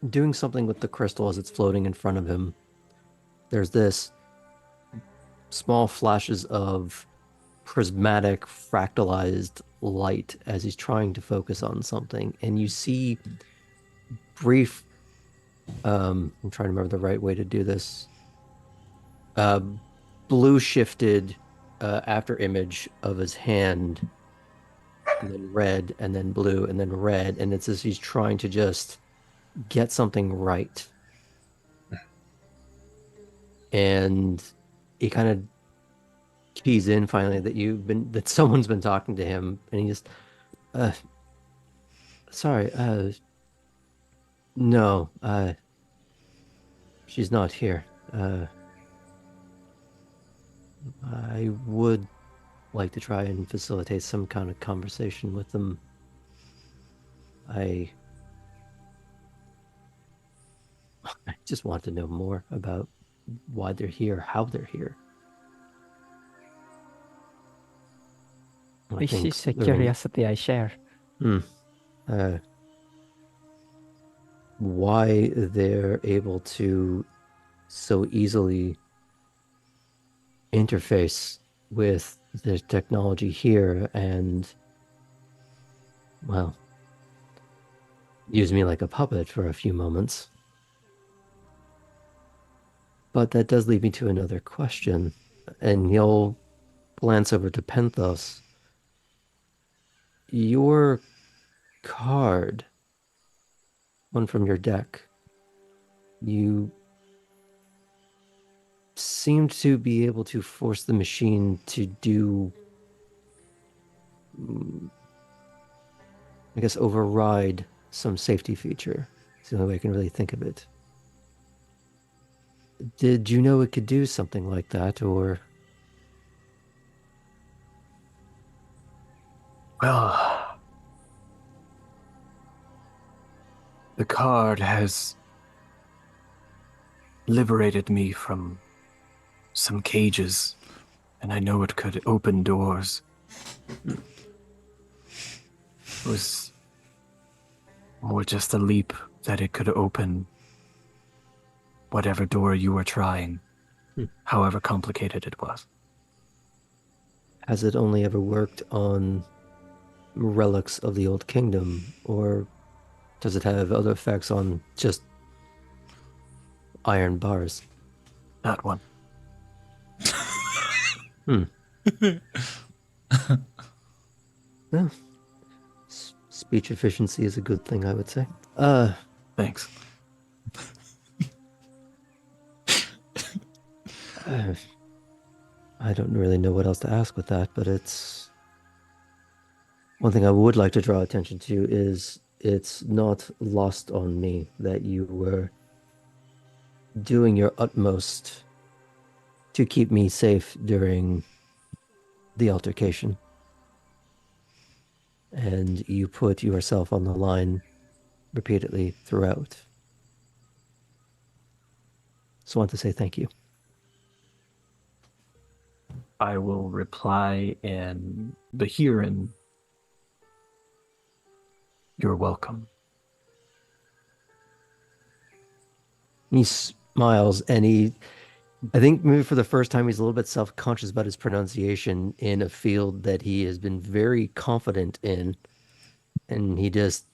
doing something with the crystal as it's floating in front of him. There's this small flashes of prismatic fractalized light as he's trying to focus on something, and you see brief I'm trying to remember the right way to do this, blue shifted after image of his hand, and then red, and then blue, and then red, and it's as he's trying to just get something right. And he kind of keys in finally that someone's been talking to him, and he just sorry, no, she's not here. I would like to try and facilitate some kind of conversation with them. I just want to know more about why they're here, how they're here. This is a curiosity I share. Why they're able to so easily interface with the technology here and, well, use me like a puppet for a few moments. But that does lead me to another question, and he'll glance over to Penthos. Your card, one from your deck, you seemed to be able to force the machine to do, I guess, override some safety feature. It's the only way I can really think of it. Did you know it could do something like that, or? Well, the card has liberated me from some cages, and I know it could open doors. It was more just a leap that it could open whatever door you were trying, however complicated it was. Has it only ever worked on relics of the Old Kingdom, or does it have other effects on just iron bars? That one. Yeah. Speech efficiency is a good thing, I would say. Thanks. I don't really know what else to ask with that, but it's One thing I would like to draw attention to is it's not lost on me that you were doing your utmost to keep me safe during the altercation. And you put yourself on the line repeatedly throughout. Just want to say thank you. I will reply in Bahiran. You're welcome. He smiles and I think maybe for the first time, he's a little bit self-conscious about his pronunciation in a field that he has been very confident in. And he just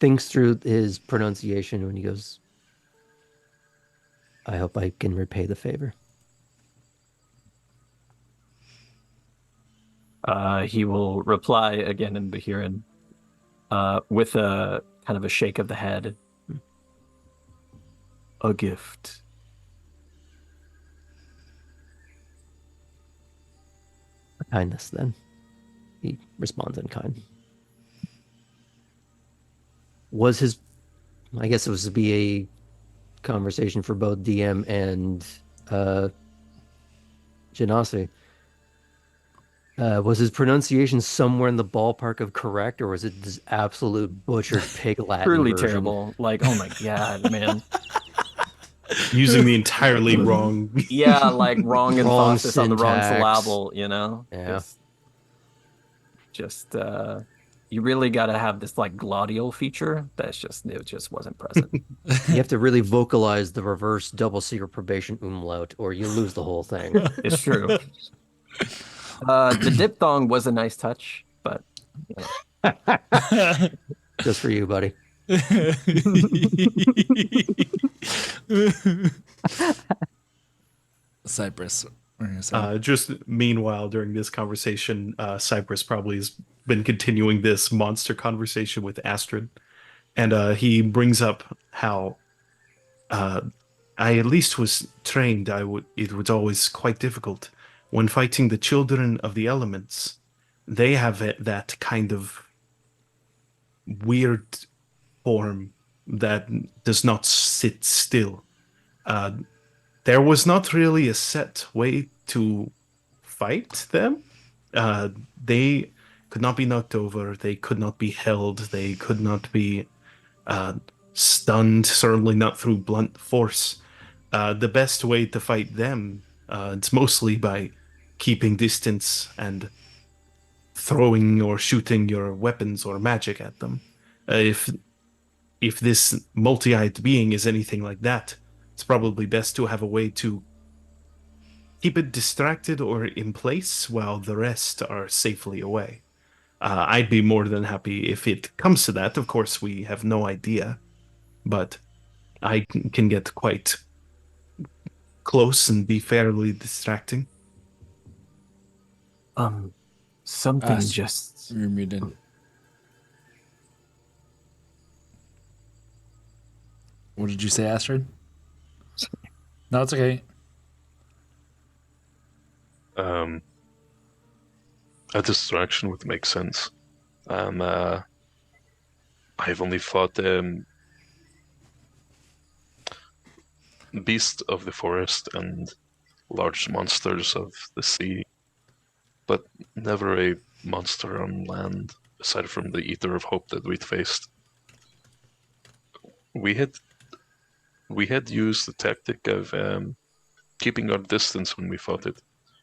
thinks through his pronunciation when he goes, I hope I can repay the favor. He will reply again in Bahiran with a kind of a shake of the head. A gift. Kindness, then. He responds in kind. I guess it was to be a conversation for both DM and Genasi. Was his pronunciation somewhere in the ballpark of correct, or was it this absolute butchered pig Latin Truly version? terrible. Like, oh my God, man. Using the entirely wrong. Yeah, like wrong Wrong emphasis on the wrong syntax. syllable, Yeah. Just you really got to have this like glottal feature. It just wasn't present. You have to really vocalize the reverse double secret probation umlaut, or you lose the whole thing. It's true. The diphthong was a nice touch, but Just for you, buddy. Cypress. Just meanwhile, during this conversation, Cypress probably has been continuing this monster conversation with Astrid, and he brings up how I at least was trained. It was always quite difficult when fighting the children of the elements. They have that kind of weird form that does not sit still. There was not really a set way to fight them. They could not be knocked over. They could not be held. They could not be stunned, certainly not through blunt force. The best way to fight them, it's mostly by keeping distance and throwing or shooting your weapons or magic at them. If this multi-eyed being is anything like that, it's probably best to have a way to keep it distracted or in place while the rest are safely away. I'd be more than happy if it comes to that. Of course, we have no idea, but I can get quite close and be fairly distracting. Something just You're muted. What did you say, Astrid? No, it's okay. A distraction would make sense. I've only fought beasts of the forest and large monsters of the sea, but never a monster on land, aside from the Eater of Hope that we'd faced. We had used the tactic of keeping our distance when we fought it.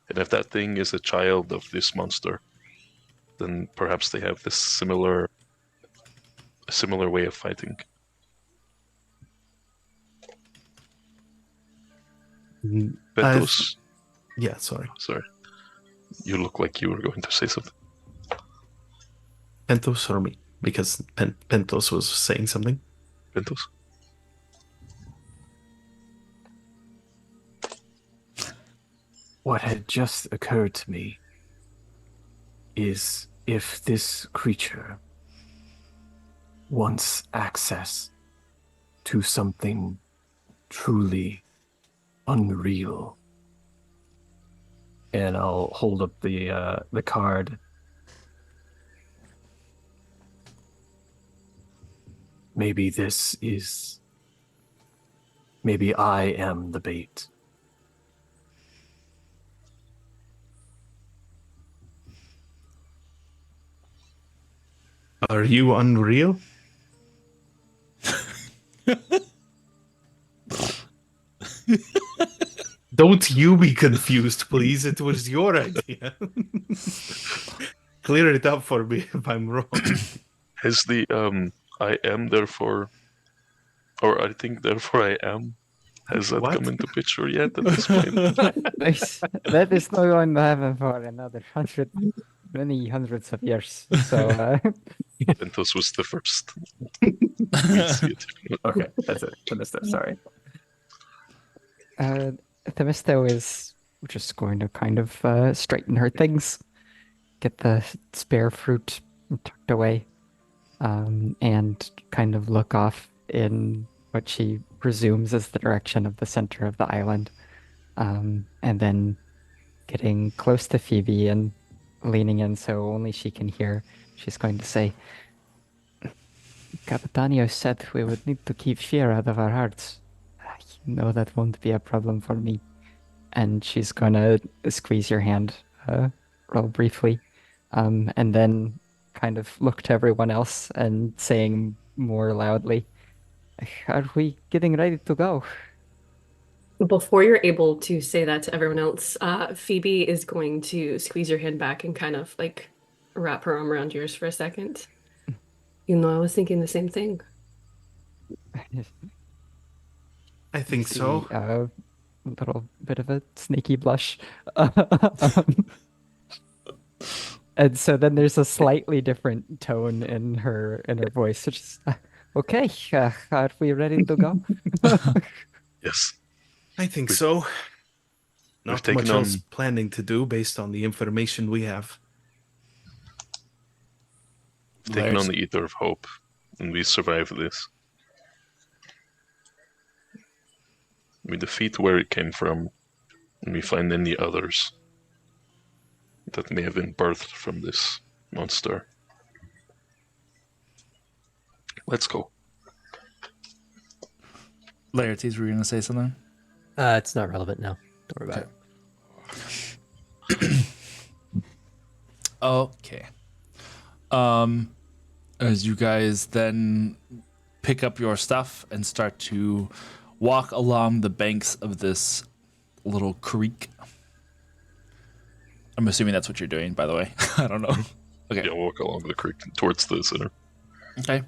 And if that thing is a child of this monster, then perhaps they have this similar way of fighting. Pentos. Yeah, sorry. Sorry. You look like you were going to say something. Pentos or me? Because Pentos was saying something. Pentos. What had just occurred to me is if this creature wants access to something truly unreal, and I'll hold up the card. Maybe this is. Maybe I am the bait. Are you unreal? Don't you be confused, please. It was your idea. Clear it up for me if I'm wrong. Has the I am therefore, or I think therefore I am, has that What? come into picture yet at this point? That is not going to happen for another many hundreds of years. So Ventus was the first. We see it. Okay, that's it. Understood. Sorry. Themisto is just going to kind of straighten her things, get the spare fruit tucked away, and kind of look off in what she presumes is the direction of the center of the island. And then getting close to Phoebe and leaning in so only she can hear, she's going to say, Capitanio said we would need to keep fear out of our hearts. You know that won't be a problem for me. And she's gonna squeeze your hand real briefly, and then kind of look to everyone else and saying more loudly, are we getting ready to go? Before you're able to say that to everyone else, Phoebe is going to squeeze your hand back and kind of like wrap her arm around yours for a second. You know, I was thinking the same thing. I think See, so. a little bit of a sneaky blush. And so then there's a slightly different tone in her voice. So just, okay, are we ready to go? Yes. I think so. Not taken much else on- planning to do based on the information we have. Taking on the ether of hope, and we survive this. We defeat where it came from, and we find any others that may have been birthed from this monster. Let's go. Laertes, were you going to say something? It's not relevant now. Don't worry about it. Okay. As you guys then pick up your stuff and start to walk along the banks of this little creek. I'm assuming that's what you're doing, by the way. I don't know. Okay. Yeah, walk along the creek towards the center. Okay.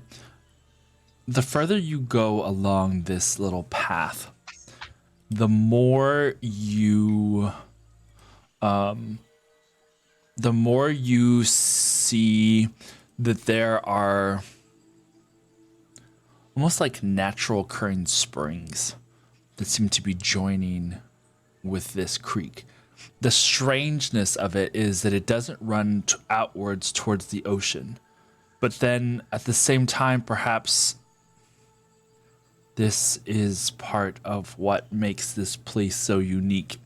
The further you go along this little path, the more you see that there are almost like natural occurring springs that seem to be joining with this creek. The strangeness of it is that it doesn't run outwards towards the ocean, but then at the same time, perhaps this is part of what makes this place so unique,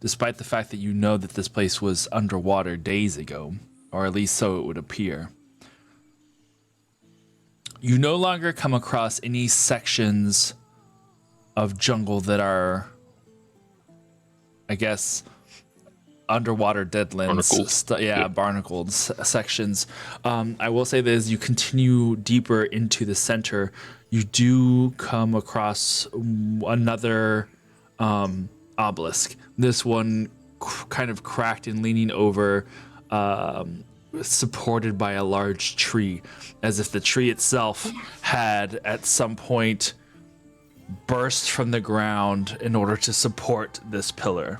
despite the fact that you know that this place was underwater days ago, or at least so it would appear. You no longer come across any sections of jungle that are, I guess, underwater deadlands. Barnacled. Barnacled sections. I will say that as you continue deeper into the center, you do come across another obelisk. This one kind of cracked and leaning over, supported by a large tree, as if the tree itself had at some point burst from the ground in order to support this pillar.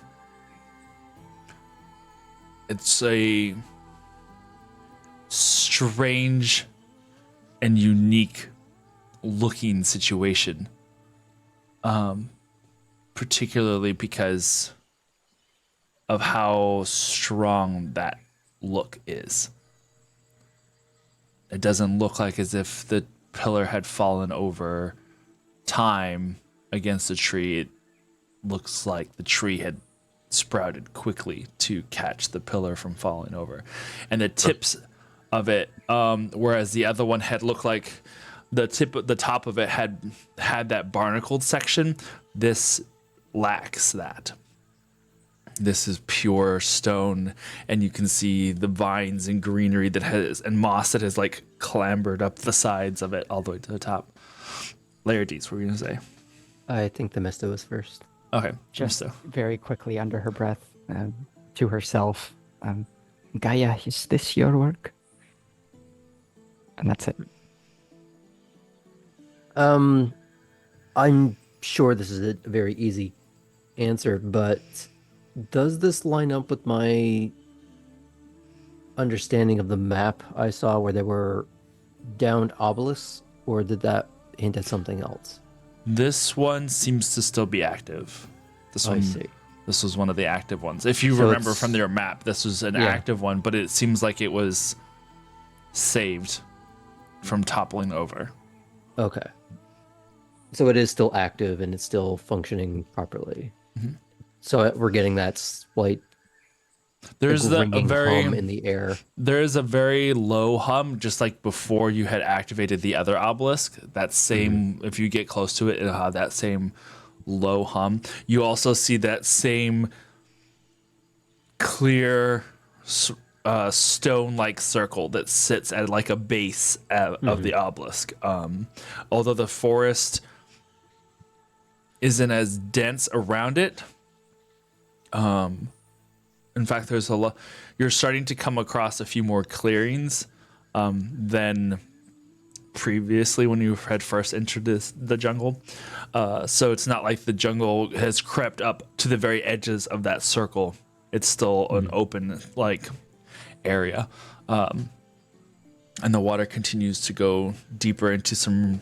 It's a strange and unique looking situation, particularly because of how strong that look is. It doesn't look like as if the pillar had fallen over time against the tree. It looks like the tree had sprouted quickly to catch the pillar from falling over. And the tips of it, whereas the other one had looked like the top of it had that barnacled section. This lacks that. This is pure stone, and you can see the vines and greenery and moss that has like clambered up the sides of it all the way to the top. Laertes, what were you gonna say? I think the Misto was first. Okay, Just so very quickly under her breath to herself, Gaia, is this your work? And that's it. I'm sure this is a very easy answer, but does this line up with my understanding of the map I saw where there were downed obelisks, or did that hint at something else? this one seems to still be active. This I one, see. this was one of the active ones. If you So remember it's- from your map, this was an Yeah. active one, but it seems like it was saved from toppling over. Okay. So it is still active and it's still functioning properly. Mhm. So we're getting that slight There's a ringing very hum in the air. there is a very low hum, just like before you had activated the other obelisk. That same, if you get close to it, it'll have that same low hum. You also see that same clear stone-like circle that sits at like a base of the obelisk. Although the forest isn't as dense around it. In fact, there's a lot. You're starting to come across a few more clearings than previously when you had first entered the jungle. So it's not like the jungle has crept up to the very edges of that circle. It's still an open like area, and the water continues to go deeper into some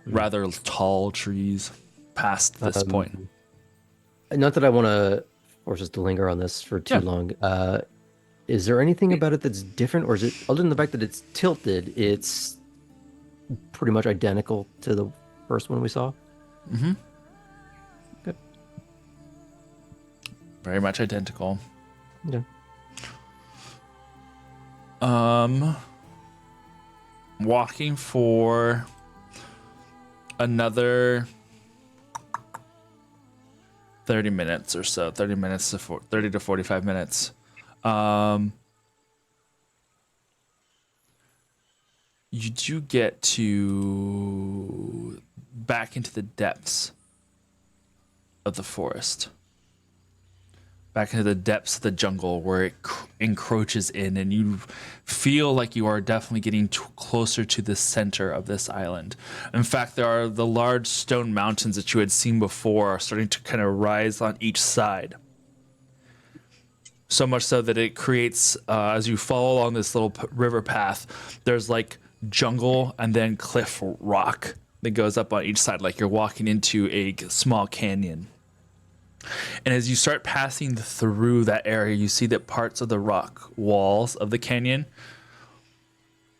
rather tall trees past this point. Not that I want to force us to linger on this for too Yeah. long. Is there anything about it that's different, or is it, other than the fact that it's tilted, it's pretty much identical to the first one we saw? Very much identical. Yeah. Walking for another 30 minutes or so, 30 minutes to 30 to 45 minutes. You do get to back into the depths of the forest. Back into the depths of the jungle where it encroaches in, and you feel like you are definitely getting closer to the center of this island. In fact, there are the large stone mountains that you had seen before are starting to kind of rise on each side. So much so that it creates, as you follow along this little river path, there's like jungle and then cliff rock that goes up on each side, like you're walking into a small canyon. And as you start passing through that area, you see that parts of the rock walls of the canyon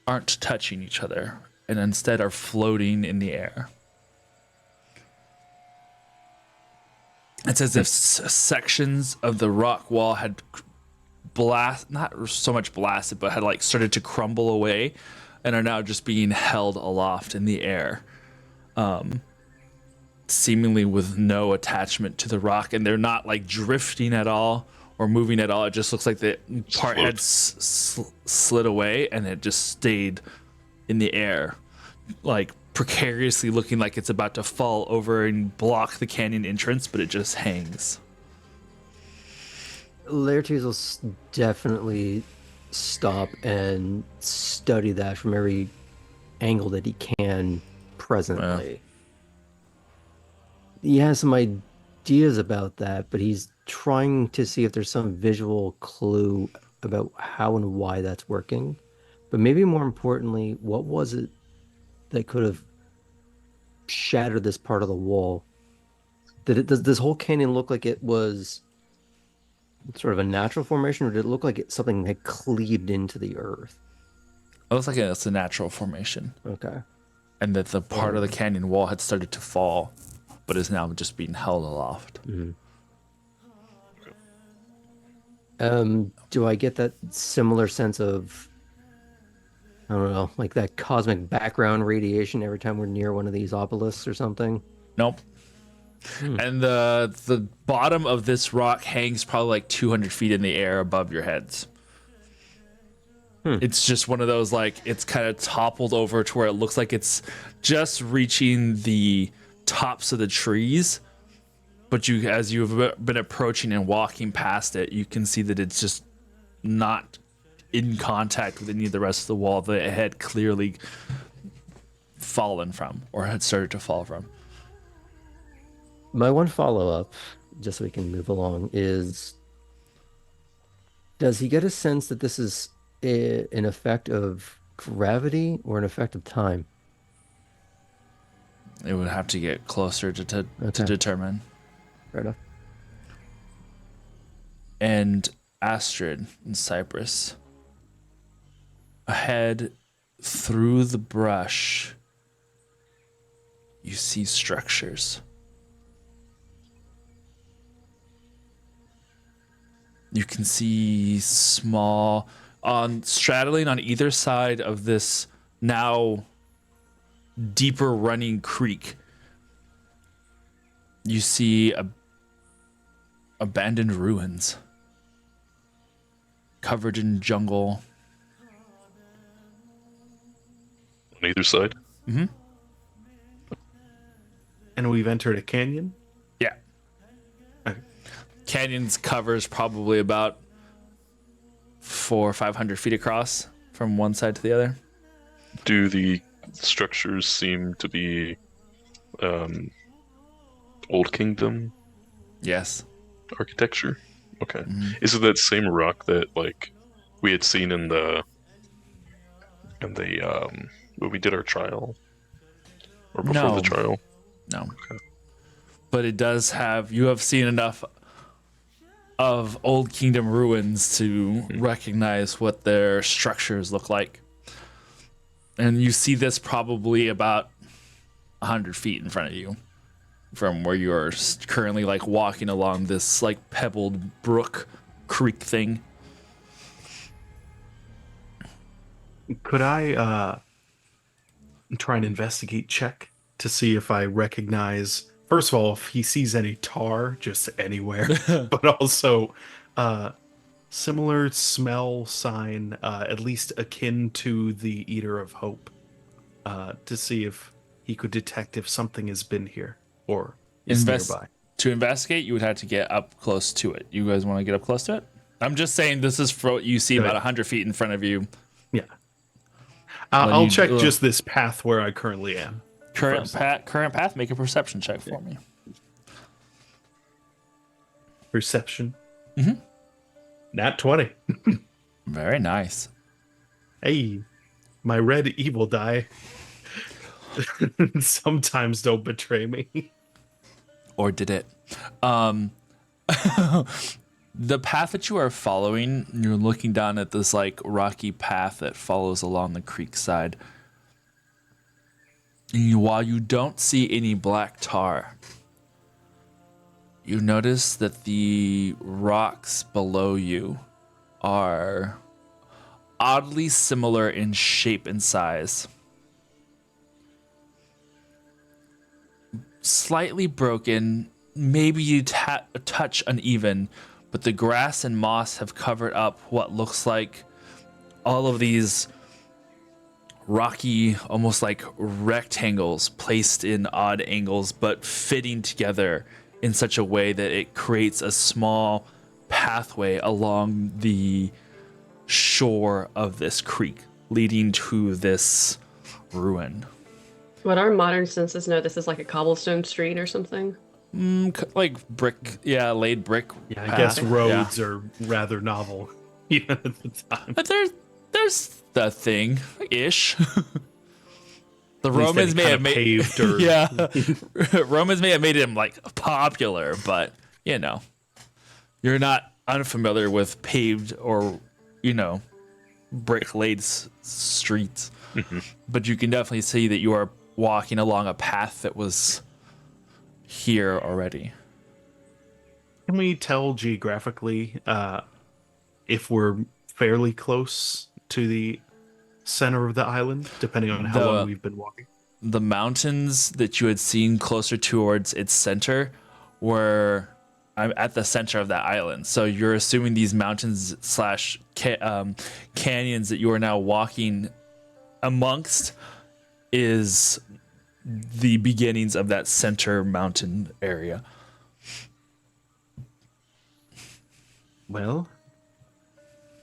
aren't touching each other and instead are floating in the air. It's as if sections of the rock wall had not so much blasted, but had like started to crumble away and are now just being held aloft in the air. Seemingly with no attachment to the rock, and they're not like drifting at all or moving at all. It just looks like the part had slid away and it just stayed in the air, like precariously looking like it's about to fall over and block the canyon entrance, but it just hangs. Laertes will definitely stop and study that from every angle that he can presently. He has some ideas about that, but he's trying to see if there's some visual clue about how and why that's working. But maybe more importantly, what was it that could have shattered this part of the wall? Does this whole canyon look like it was sort of a natural formation, or did it look like something had cleaved into the earth? It looks like it's a natural formation, Okay. and that the part of the canyon wall had started to fall, but is now just being held aloft. Do I get that similar sense of I don't know, like that cosmic background radiation every time we're near one of these obelisks or something. Nope. Hmm. And the bottom of this rock hangs probably like 200 feet in the air above your heads. It's just one of those, like, it's kind of toppled over to where it looks like it's just reaching the tops of the trees. But you, as you've been approaching and walking past it, you can see that it's just not in contact with any of the rest of the wall that it had clearly fallen from or had started to fall from. My one follow-up, just so we can move along, is does he get a sense that this is an effect of gravity or an effect of time? It would have to get closer to Okay. determine. Fair enough. And Astrid and Cypress, ahead through the brush, you see structures. You can see small, straddling on either side of this now deeper running creek. You see abandoned ruins covered in jungle. On either side? And we've entered a canyon. Yeah. Okay. Canyon's covers probably about 400 or 500 feet across from one side to the other. Do the structures seem to be Old Kingdom Yes. architecture? Okay. Is it that same rock that like we had seen in the when we did our trial? Or before No. the trial? No. Okay. But it does have, you have seen enough of Old Kingdom ruins to recognize what their structures look like. And you see this probably about 100 feet in front of you from where you are currently like walking along this like pebbled brook creek thing. Could I try and investigate check to see if I recognize, first of all, if he sees any tar just anywhere, but also similar smell sign, at least akin to the Eater of Hope, to see if he could detect if something has been here or is nearby. To investigate, you would have to get up close to it. You guys want to get up close to it? I'm just saying this is for what you see about 100 feet in front of you. Yeah. When I'll you- check just this path where I currently am. Current path, make a perception check for me. Perception. Mm-hmm. Nat 20. Very nice. Hey, my red evil die sometimes don't betray me. Or did it? The path that you are following, you're looking down at this like rocky path that follows along the creek side. And while you don't see any black tar, you notice that the rocks below you are oddly similar in shape and size. Slightly broken, maybe a touch uneven, but the grass and moss have covered up what looks like all of these rocky, almost like rectangles placed in odd angles, but fitting together in such a way that it creates a small pathway along the shore of this creek, leading to this ruin. Would our modern senses know this is like a cobblestone street or something? Like brick, laid brick. Yeah, I path. guess Yeah. roads are rather novel even at the time. But there's the thing ish. The At least Romans any may kind have of made paved or yeah. Romans may have made him like popular, but you know, you're not unfamiliar with paved or brick laid streets. But you can definitely see that you are walking along a path that was here already. Can we tell geographically if we're fairly close to the center of the island, depending on how long we've been walking? The mountains that you had seen closer towards its center were at the center of that island. So you're assuming these mountains slash canyons that you are now walking amongst is the beginnings of that center mountain area. Well,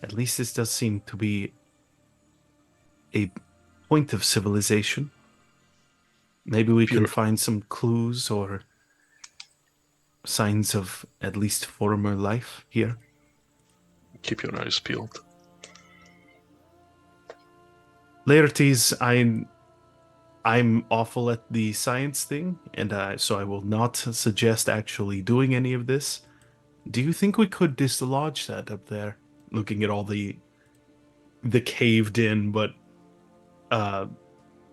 at least this does seem to be a point of civilization. Maybe we can find some clues or signs of at least former life here. Keep your eyes peeled. Laertes, I'm awful at the science thing, and so I will not suggest actually doing any of this. Do you think we could dislodge that up there? Looking at all the caved in but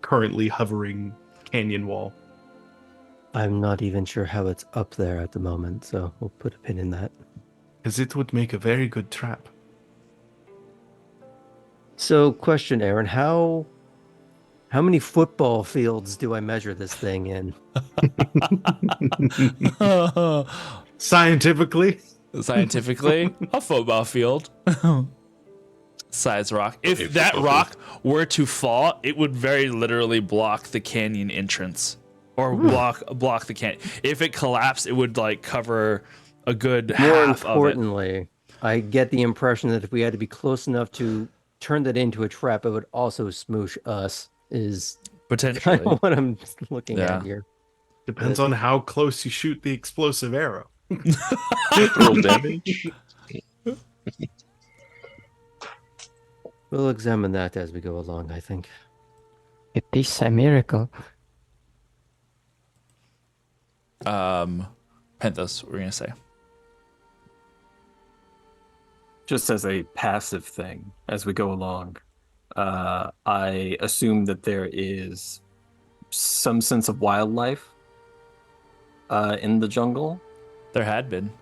currently hovering canyon wall. I'm not even sure how it's up there at the moment, so we'll put a pin in that. Because it would make a very good trap. So, question, Aaron, how many football fields do I measure this thing in? Scientifically, a football field. Size rock. If that rock were to fall, it would very literally block the canyon entrance, or block the canyon. If it collapsed, it would like cover a good More half of it. importantly, I get the impression that if we had to be close enough to turn that into a trap, it would also smoosh us. Is Potentially kind of what I'm looking at here. depends on how close you shoot the explosive arrow. Roll damage. We'll examine that as we go along, I think. It is a miracle. Penthos, what were you gonna say? Just as a passive thing as we go along, I assume that there is some sense of wildlife in the jungle. There had been.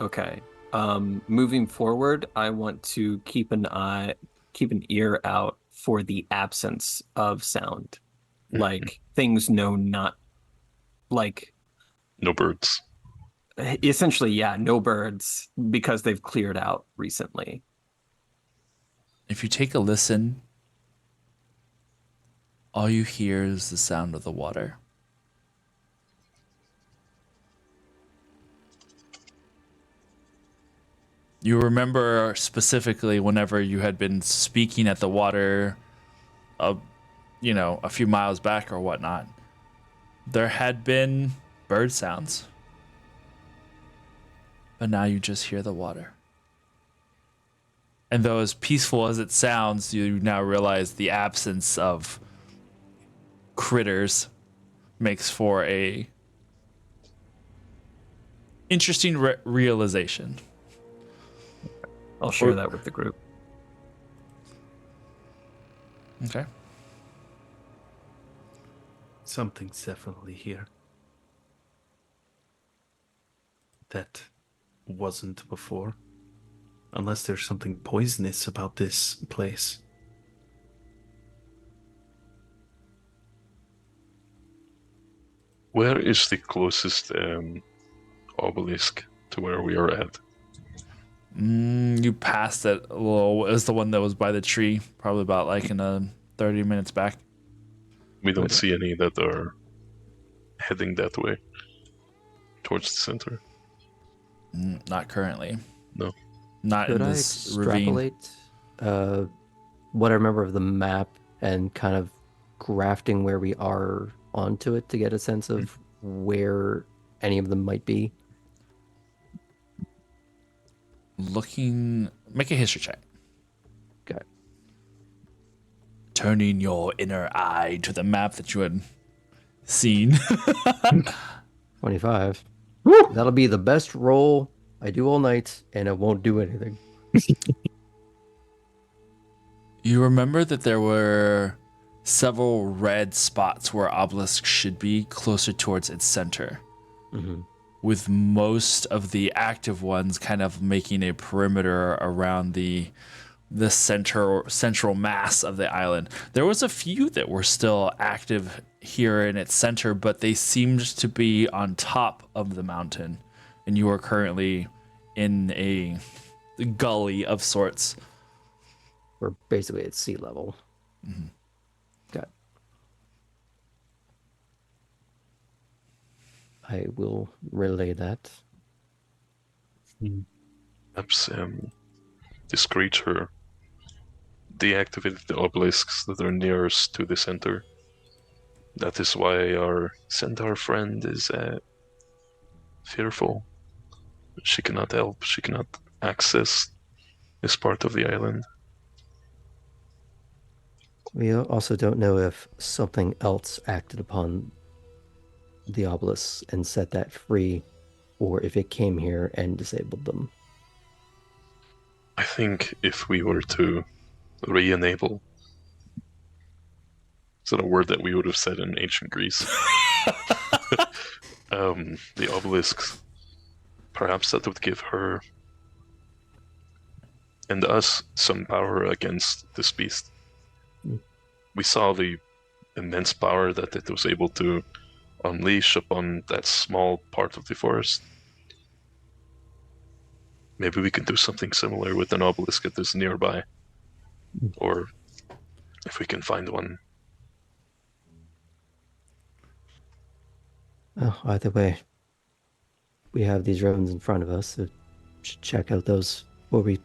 Okay. Moving forward, I want to keep an ear out for the absence of sound. Like things not like No birds. essentially, yeah, no birds because they've cleared out recently. If you take a listen, all you hear is the sound of the water. You remember specifically whenever you had been speaking at the water, a few miles back or whatnot, there had been bird sounds. But now you just hear the water. And though as peaceful as it sounds, you now realize the absence of critters makes for a interesting realization. I'll share that with the group. Okay. Something's definitely here. That wasn't before. Unless there's something poisonous about this place. Where is the closest obelisk to where we are at? You passed it a little. It was the one that was by the tree, probably about like in 30 minutes back. We don't see any that are heading that way, towards the center. Not currently. No. Not Could in I this ravine. extrapolate what I remember of the map and kind of grafting where we are onto it to get a sense of where any of them might be? Make a history check. Okay. Turning your inner eye to the map that you had seen. 25. That'll be the best roll I do all night, and it won't do anything. You remember that there were several red spots where obelisks should be closer towards its center. Mm-hmm. With most of the active ones kind of making a perimeter around the the central mass of the island. There was a few that were still active here in its center, but they seemed to be on top of the mountain, and you are currently in a gully of sorts. We're basically at sea level. Mm-hmm. Got. I will relay that. Perhaps this creature deactivated the obelisks that are nearest to the center. That is why our centaur friend is fearful. She cannot help. She cannot access this part of the island. We also don't know if something else acted upon the obelisks and set that free, or if it came here and disabled them. I think if we were to re-enable, is that a word that we would have said in ancient Greece? The obelisks, perhaps that would give her and us some power against this beast. We saw the immense power that it was able to unleash upon that small part of the forest. Maybe we can do something similar with an obelisk that is nearby. Or if we can find one. Oh, either way, we have these ruins in front of us, so should check out those before we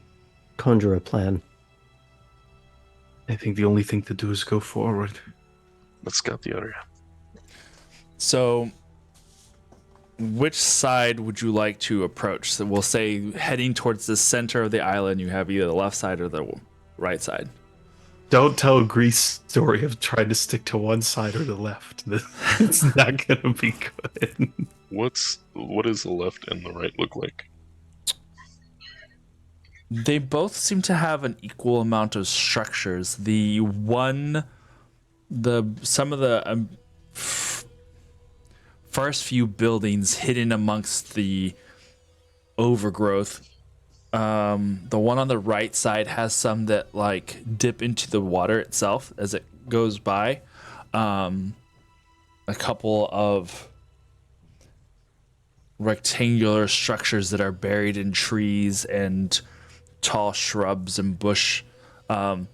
conjure a plan. I think the only thing to do is go forward. Let's scout the area. So, which side would you like to approach? So we'll say heading towards the center of the island, you have either the left side or the right side. Don't tell Greece story of trying to stick to one side or the left. It's not gonna be good. What does the left and the right look like? They both seem to have an equal amount of structures. Some of the first few buildings hidden amongst the overgrowth. The one on the right side has some that like dip into the water itself as it goes by. A couple of rectangular structures that are buried in trees and tall shrubs and bush. And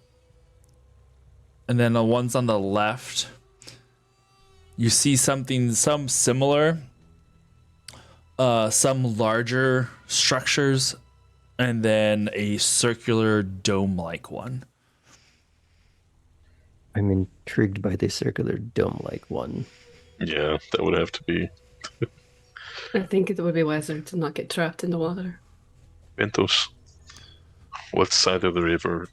then the ones on the left, you see some similar, some larger structures, and then a circular dome-like one. I'm intrigued by the circular dome-like one. Yeah, that would have to be. I think it would be wiser to not get trapped in the water. Ventos, what side of the river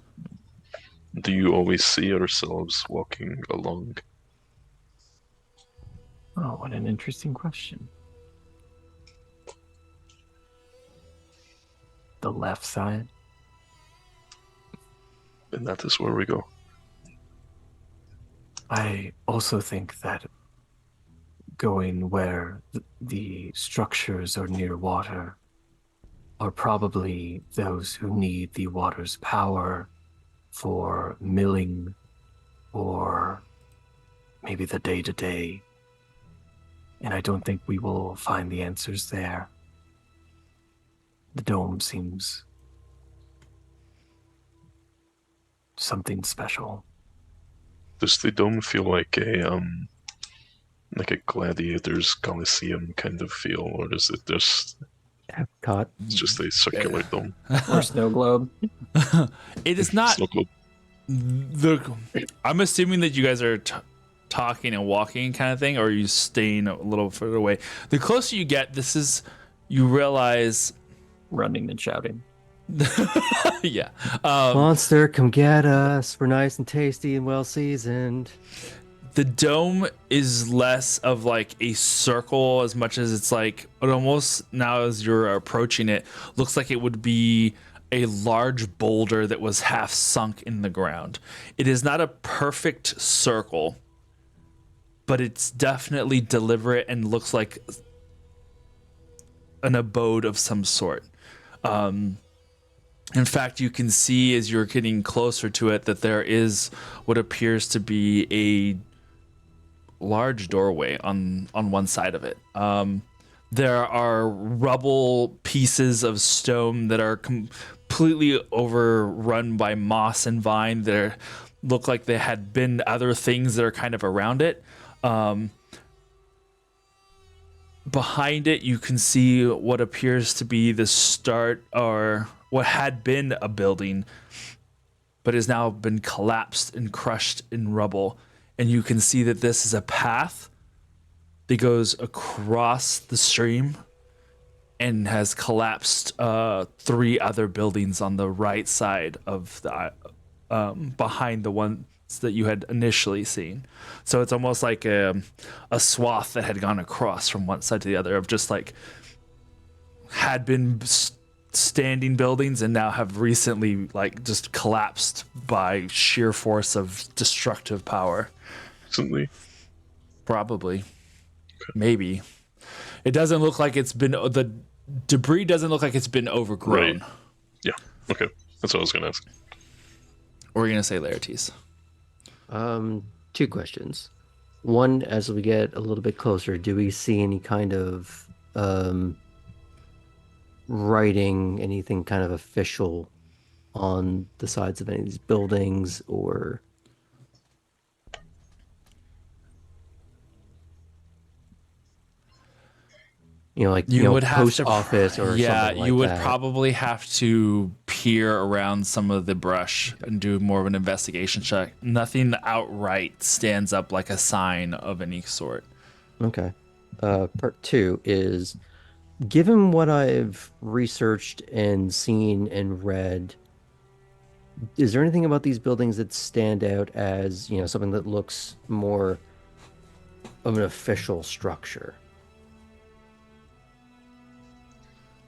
do you always see yourselves walking along? Oh, what an interesting question. The left side. And that is where we go. I also think that going where the structures are near water are probably those who need the water's power for milling or maybe the day-to-day. And I don't think we will find the answers there. The dome seems something special. Does the dome feel like a gladiator's coliseum kind of feel, or is it just Epcot. it's just a circular dome? Or snow globe. It is not Snow globe. I'm assuming that you guys are talking and walking kind of thing, or are you staying a little further away? The closer you get, you realize Running and shouting. yeah. Monster, come get us. We're nice and tasty and well seasoned. The dome is less of like a circle as much as it's like, it almost, now as you're approaching it, looks like it would be a large boulder that was half sunk in the ground. It is not a perfect circle, but it's definitely deliberate and looks like an abode of some sort. In fact, you can see as you're getting closer to it that there is what appears to be a large doorway on one side of it. There are rubble pieces of stone that are completely overrun by moss and vine that look like they had been other things that are kind of around it. Behind it, you can see what appears to be the start, or what had been a building, but has now been collapsed and crushed in rubble. And you can see that this is a path that goes across the stream and has collapsed 3 other buildings on the right side of the behind the ones that you had initially seen. So it's almost like a swath that had gone across from one side to the other of just like had been standing buildings and now have recently like just collapsed by sheer force of destructive power. Recently? Probably. Maybe. It doesn't look like it's been, the debris doesn't look like it's been overgrown. Right. Yeah. Okay. That's what I was going to ask. What were you going to say, Laertes? 2 questions. One, as we get a little bit closer, do we see any kind of writing, anything kind of official on the sides of any of these buildings, or like would have post to, office or something like you would that? probably have to peer around some of the brush and do more of an investigation check. Nothing outright stands up like a sign of any sort. Okay. Part 2 is, given what I've researched and seen and read, is there anything about these buildings that stand out as, something that looks more of an official structure?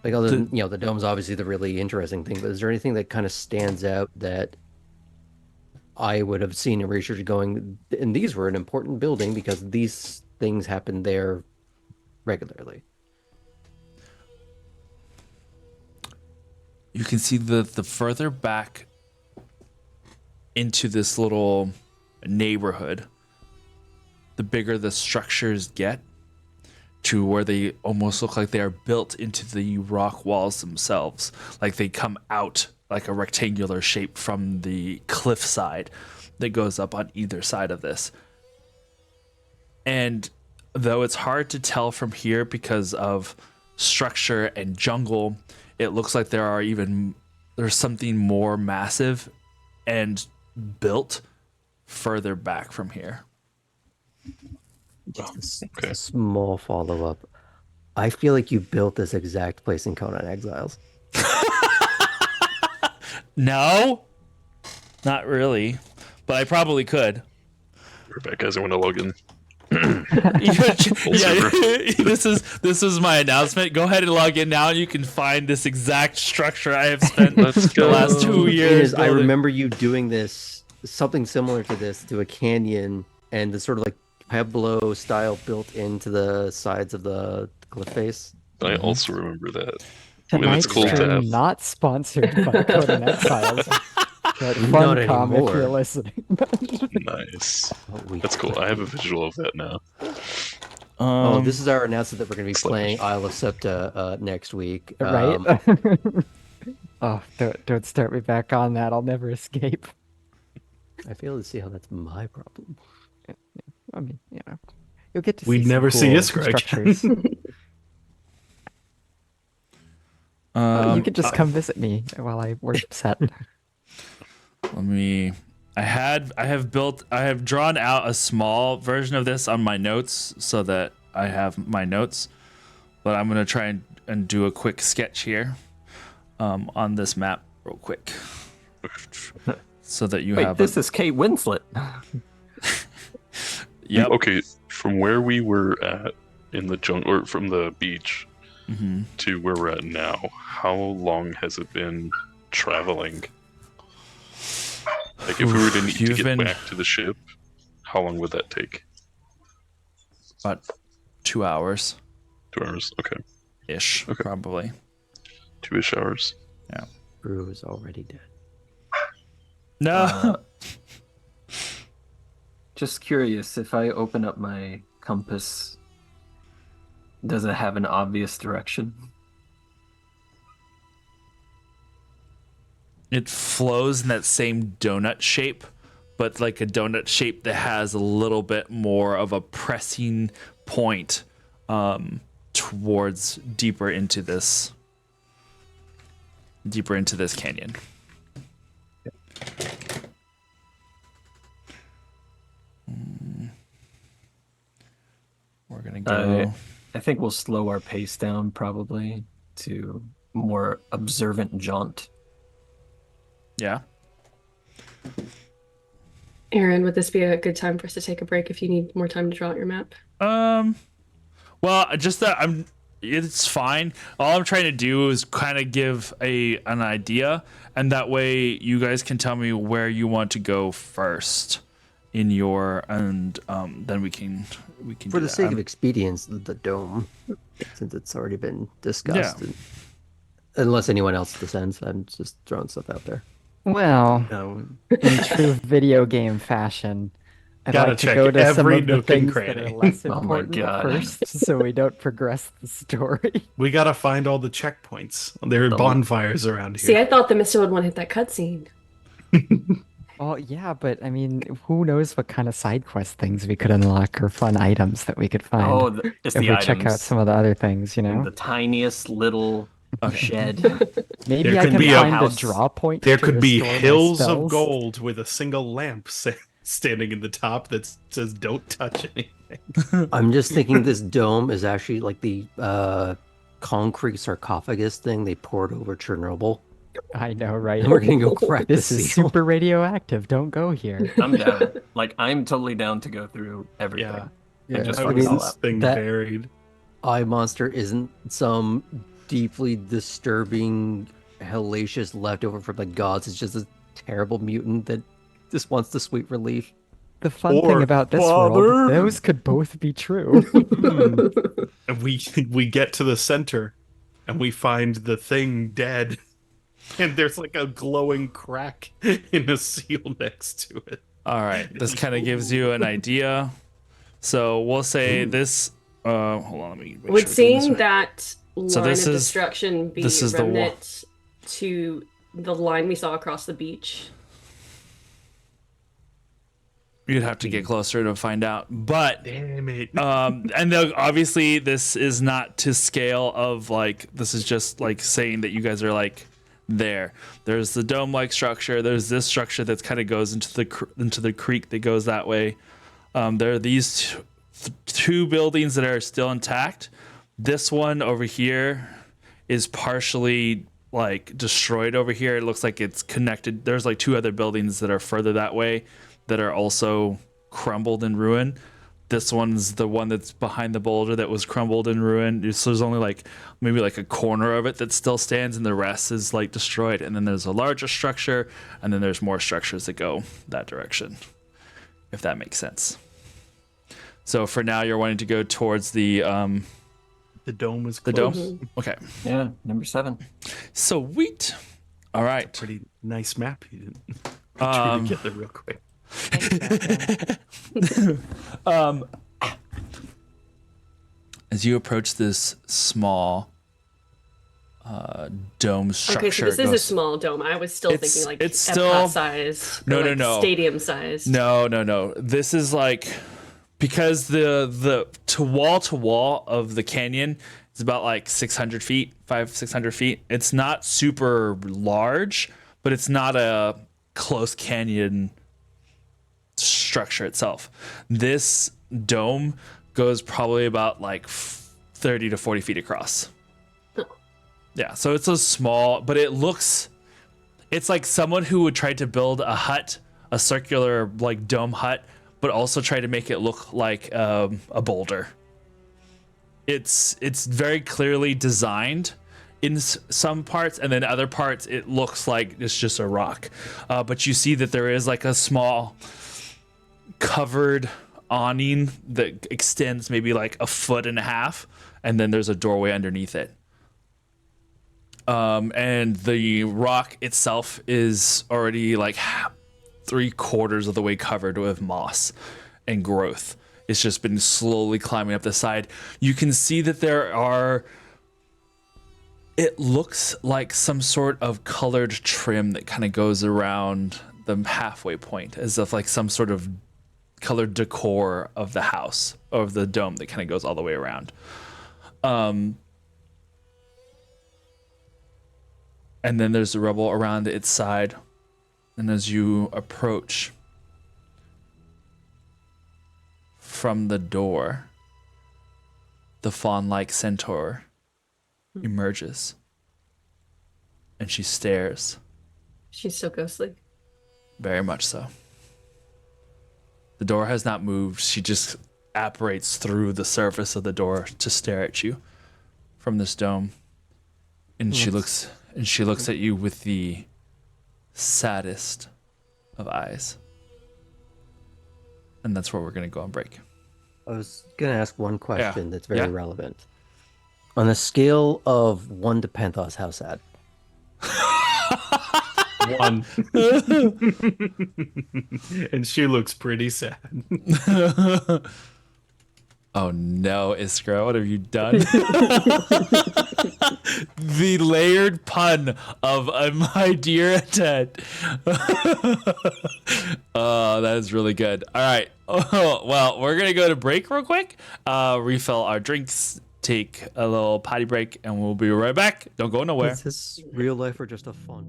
Like, other than, the dome's obviously the really interesting thing, but is there anything that kind of stands out that I would have seen in research going, and these were an important building because these things happen there regularly? You can see the further back into this little neighborhood, the bigger the structures get, to where they almost look like they are built into the rock walls themselves. Like they come out like a rectangular shape from the cliffside that goes up on either side of this. And though it's hard to tell from here because of structure and jungle, it looks like there's something more massive and built further back from here. Just okay. a small follow-up. I feel like you built this exact place in Conan Exiles. No, not really, but I probably could. We're back, guys. I want to log in. This is my announcement. Go ahead and log in now, and you can find this exact structure I have spent the last 2 years. I remember you doing this, something similar to this, to a canyon, and the sort of like Pueblo style built into the sides of the cliff face. I also remember that. And Tonight's it's cool to stream have. not sponsored by Conan Exiles. But Not Funcom if anymore. you're listening. Nice. That's cool. I have a visual of that now. This is our announcement that we're going to be playing Isle of Septa next week. Right? Oh, don't start me back on that. I'll never escape. I fail to see how that's my problem. I mean, you'll get to see We'd some never see cool us, Greg. structures. You could just come visit me while I work set. I have drawn out a small version of this on my notes so that I have my notes, but I'm going to try and do a quick sketch here on this map real quick so that you have This is Kate Winslet. Yep. Okay, from where we were at in the jungle, or from the beach to where we're at now, how long has it been traveling? Like, if we were to need to get back to the ship, how long would that take? About 2 hours 2 hours, okay. ish, Okay. probably. 2-ish hours. Yeah. crew is already dead. No. Just curious, if I open up my compass, does it have an obvious direction? It flows in that same donut shape, but like a donut shape that has a little bit more of a pressing point towards deeper into this canyon. We're gonna go. I think we'll slow our pace down probably to more observant jaunt. Yeah. Aaron, would this be a good time for us to take a break if you need more time to draw out your map? Well, just that it's fine. All I'm trying to do is kind of give an idea, and that way you guys can tell me where you want to go first in your, and then we can For do the that. sake of expedience, the dome, since it's already been discussed, Yeah. and unless anyone else descends, I'm just throwing stuff out there. Well, No, in true video game fashion, I'd Gotta like to check go to some every of the nook and things that are cranny. less Oh my important God. first, so we don't progress the story. we gotta find all the checkpoints. There are Oh. bonfires around See, here. I thought the Mister would want to hit that cutscene. Well, yeah, but I mean, who knows what kind of side quest things we could unlock or fun items that we could find Oh, it's if the we check out items some of the other things, you in know? the tiniest little shed. Maybe There I could can be a find the house. draw point. There to could be restore my hills of spells. gold with a single lamp standing in the top that says "Don't touch anything." I'm just thinking this dome is actually like the concrete sarcophagus thing they poured over Chernobyl. I know, right? And we're gonna go crack This the is seal. super radioactive. Don't go here. I'm down. Like, I'm totally down to go through everything. Yeah, And just I fuck mean, it all this up. thing That- buried. Eye monster isn't some deeply disturbing, hellacious leftover from the gods. It's just a terrible mutant that just wants the sweet relief. The fun Or thing about this Father. world, those could both be true. And we get to the center, and we find the thing dead, and there's like a glowing crack in a seal next to it. All right, this kind of gives you an idea. So we'll say this. Hold on, let me. Make Would sure we're doing this seeing right. that line So this of is- destruction be this is the wa- remnant to the line we saw across the beach? You'd have to get closer to find out, but Damn it! and obviously this is not to scale of like, this is just like saying that you guys are like there. There's the dome-like structure. There's this structure that kind of goes into the creek that goes that way. There are these two buildings that are still intact. This one over here is partially like destroyed over here. It looks like it's connected. There's like two other buildings that are further that way that are also crumbled and ruined. This one's the one that's behind the boulder that was crumbled and ruined. So there's only like maybe like a corner of it that still stands, and the rest is like destroyed. And then there's a larger structure, and then there's more structures that go that direction, if that makes sense. So for now, you're wanting to go towards the The dome is the close. dome. Okay, Yeah, number 7. sweet. All right. Pretty nice map. You didn't put it together real quick. As you approach this small dome structure, Okay, so this it is a goes- small dome. I was still It's- thinking like it's Epcot still- size. No, or, no, like, no. Stadium size. No. This is like, because the to wall of the canyon is about like 600 feet, 600 feet. It's not super large, but it's not a close canyon structure itself. This dome goes probably about like 30 to 40 feet across. Yeah, so it's a small, but it's like someone who would try to build a hut, a circular like dome hut, but also try to make it look like a boulder. It's very clearly designed in some parts, and then other parts it looks like it's just a rock. But you see that there is like a small covered awning that extends maybe like a foot and a half, and then there's a doorway underneath it. And the rock itself is already like 3/4 of the way covered with moss and growth. It's just been slowly climbing up the side. You can see that there are, it looks like some sort of colored trim that kind of goes around the halfway point, as if like some sort of colored decor of the house, of the dome that kind of goes all the way around. And then there's the rubble around its side. And as you approach from the door, the fawn-like centaur emerges. And she stares. She's so ghostly. Very much so. The door has not moved. She just apparates through the surface of the door to stare at you from this dome. And she looks at you with the saddest of eyes. And that's where we're going to go on break. I was going to ask one question that's very Yeah. relevant. On a scale of 1 to Penthos, how sad? 1. And she looks pretty sad. Oh no, Iskra, what have you done? The layered pun of my dear Ted. Oh, that is really good. All right. Oh, well, we're going to go to break real quick, refill our drinks, take a little potty break, and we'll be right back. Don't go nowhere. Is this real life or just a fun?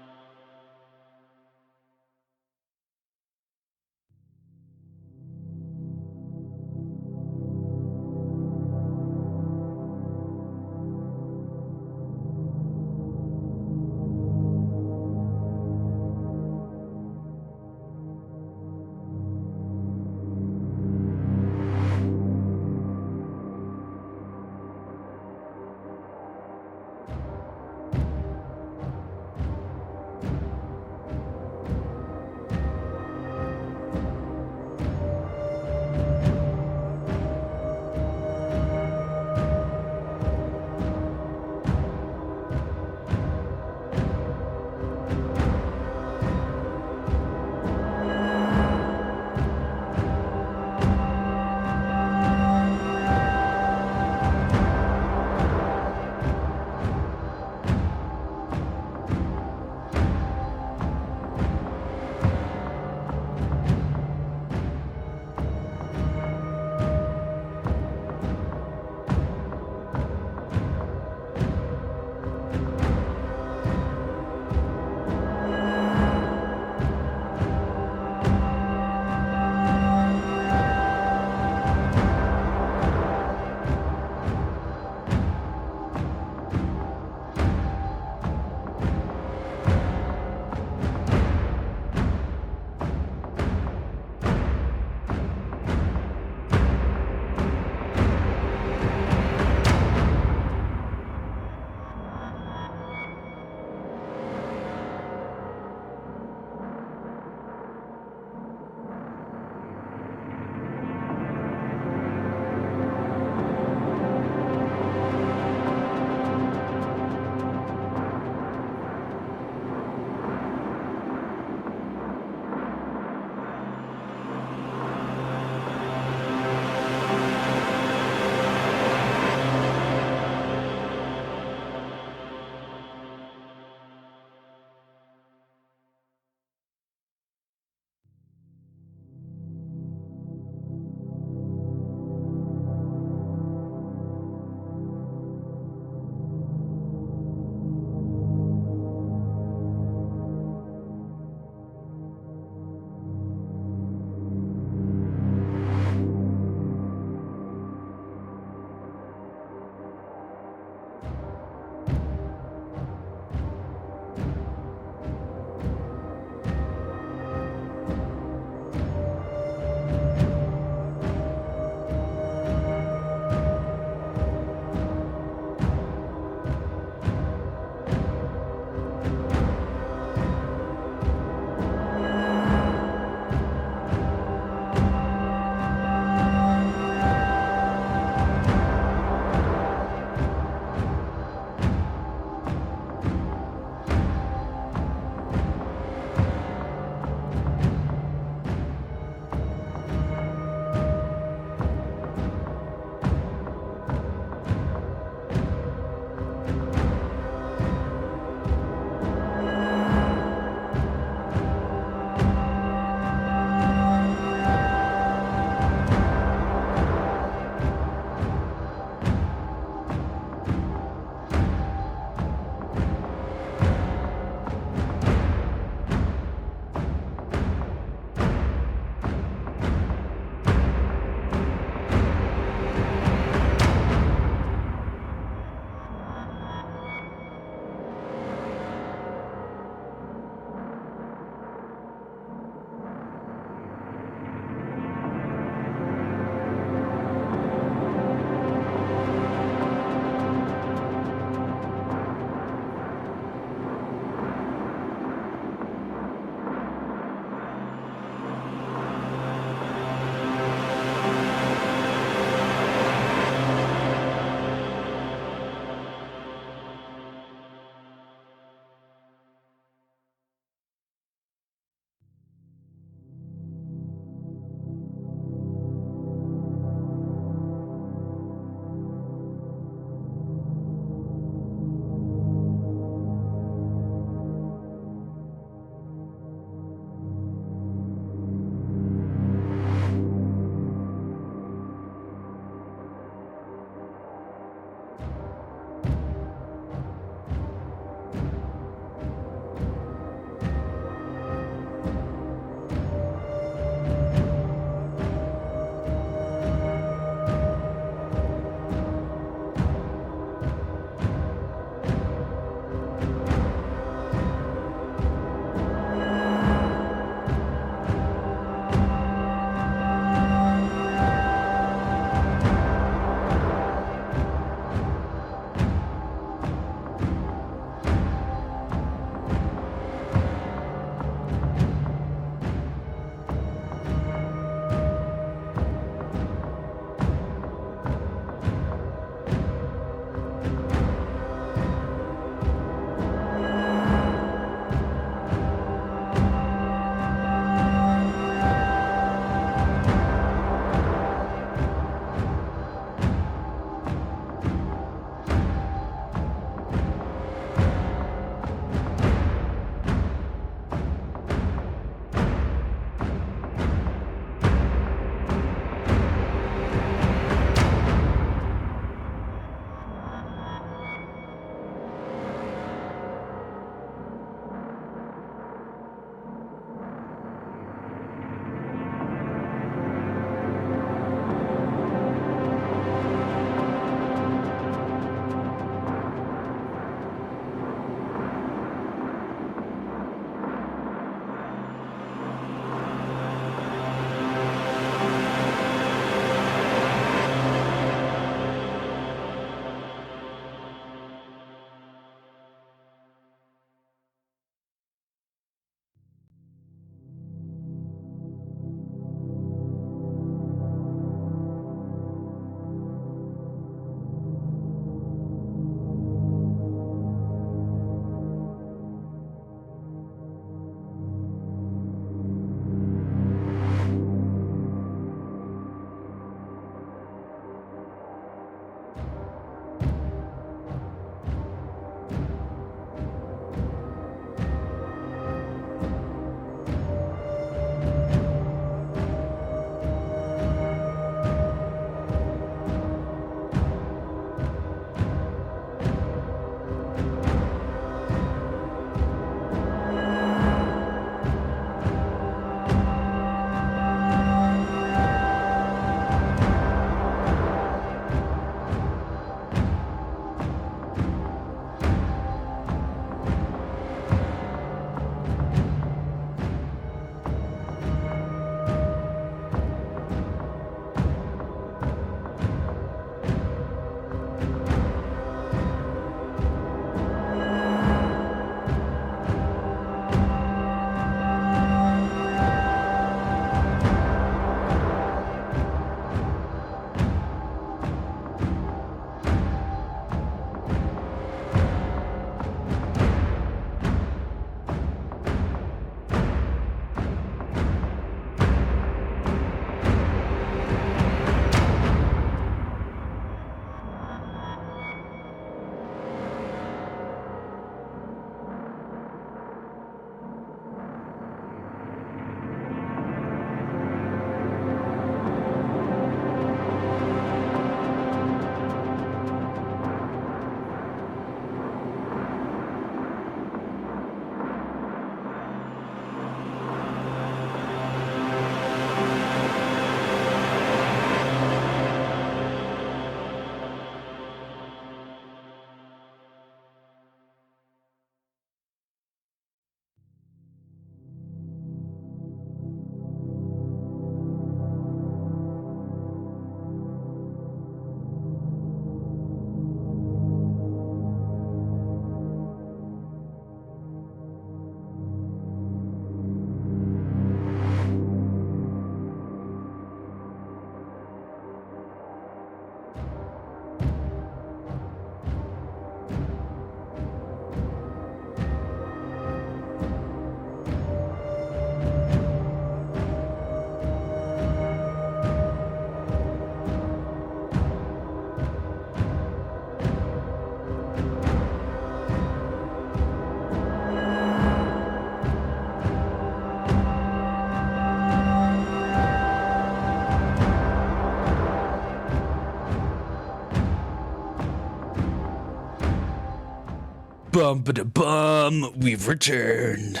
Bum ba bum, we've returned.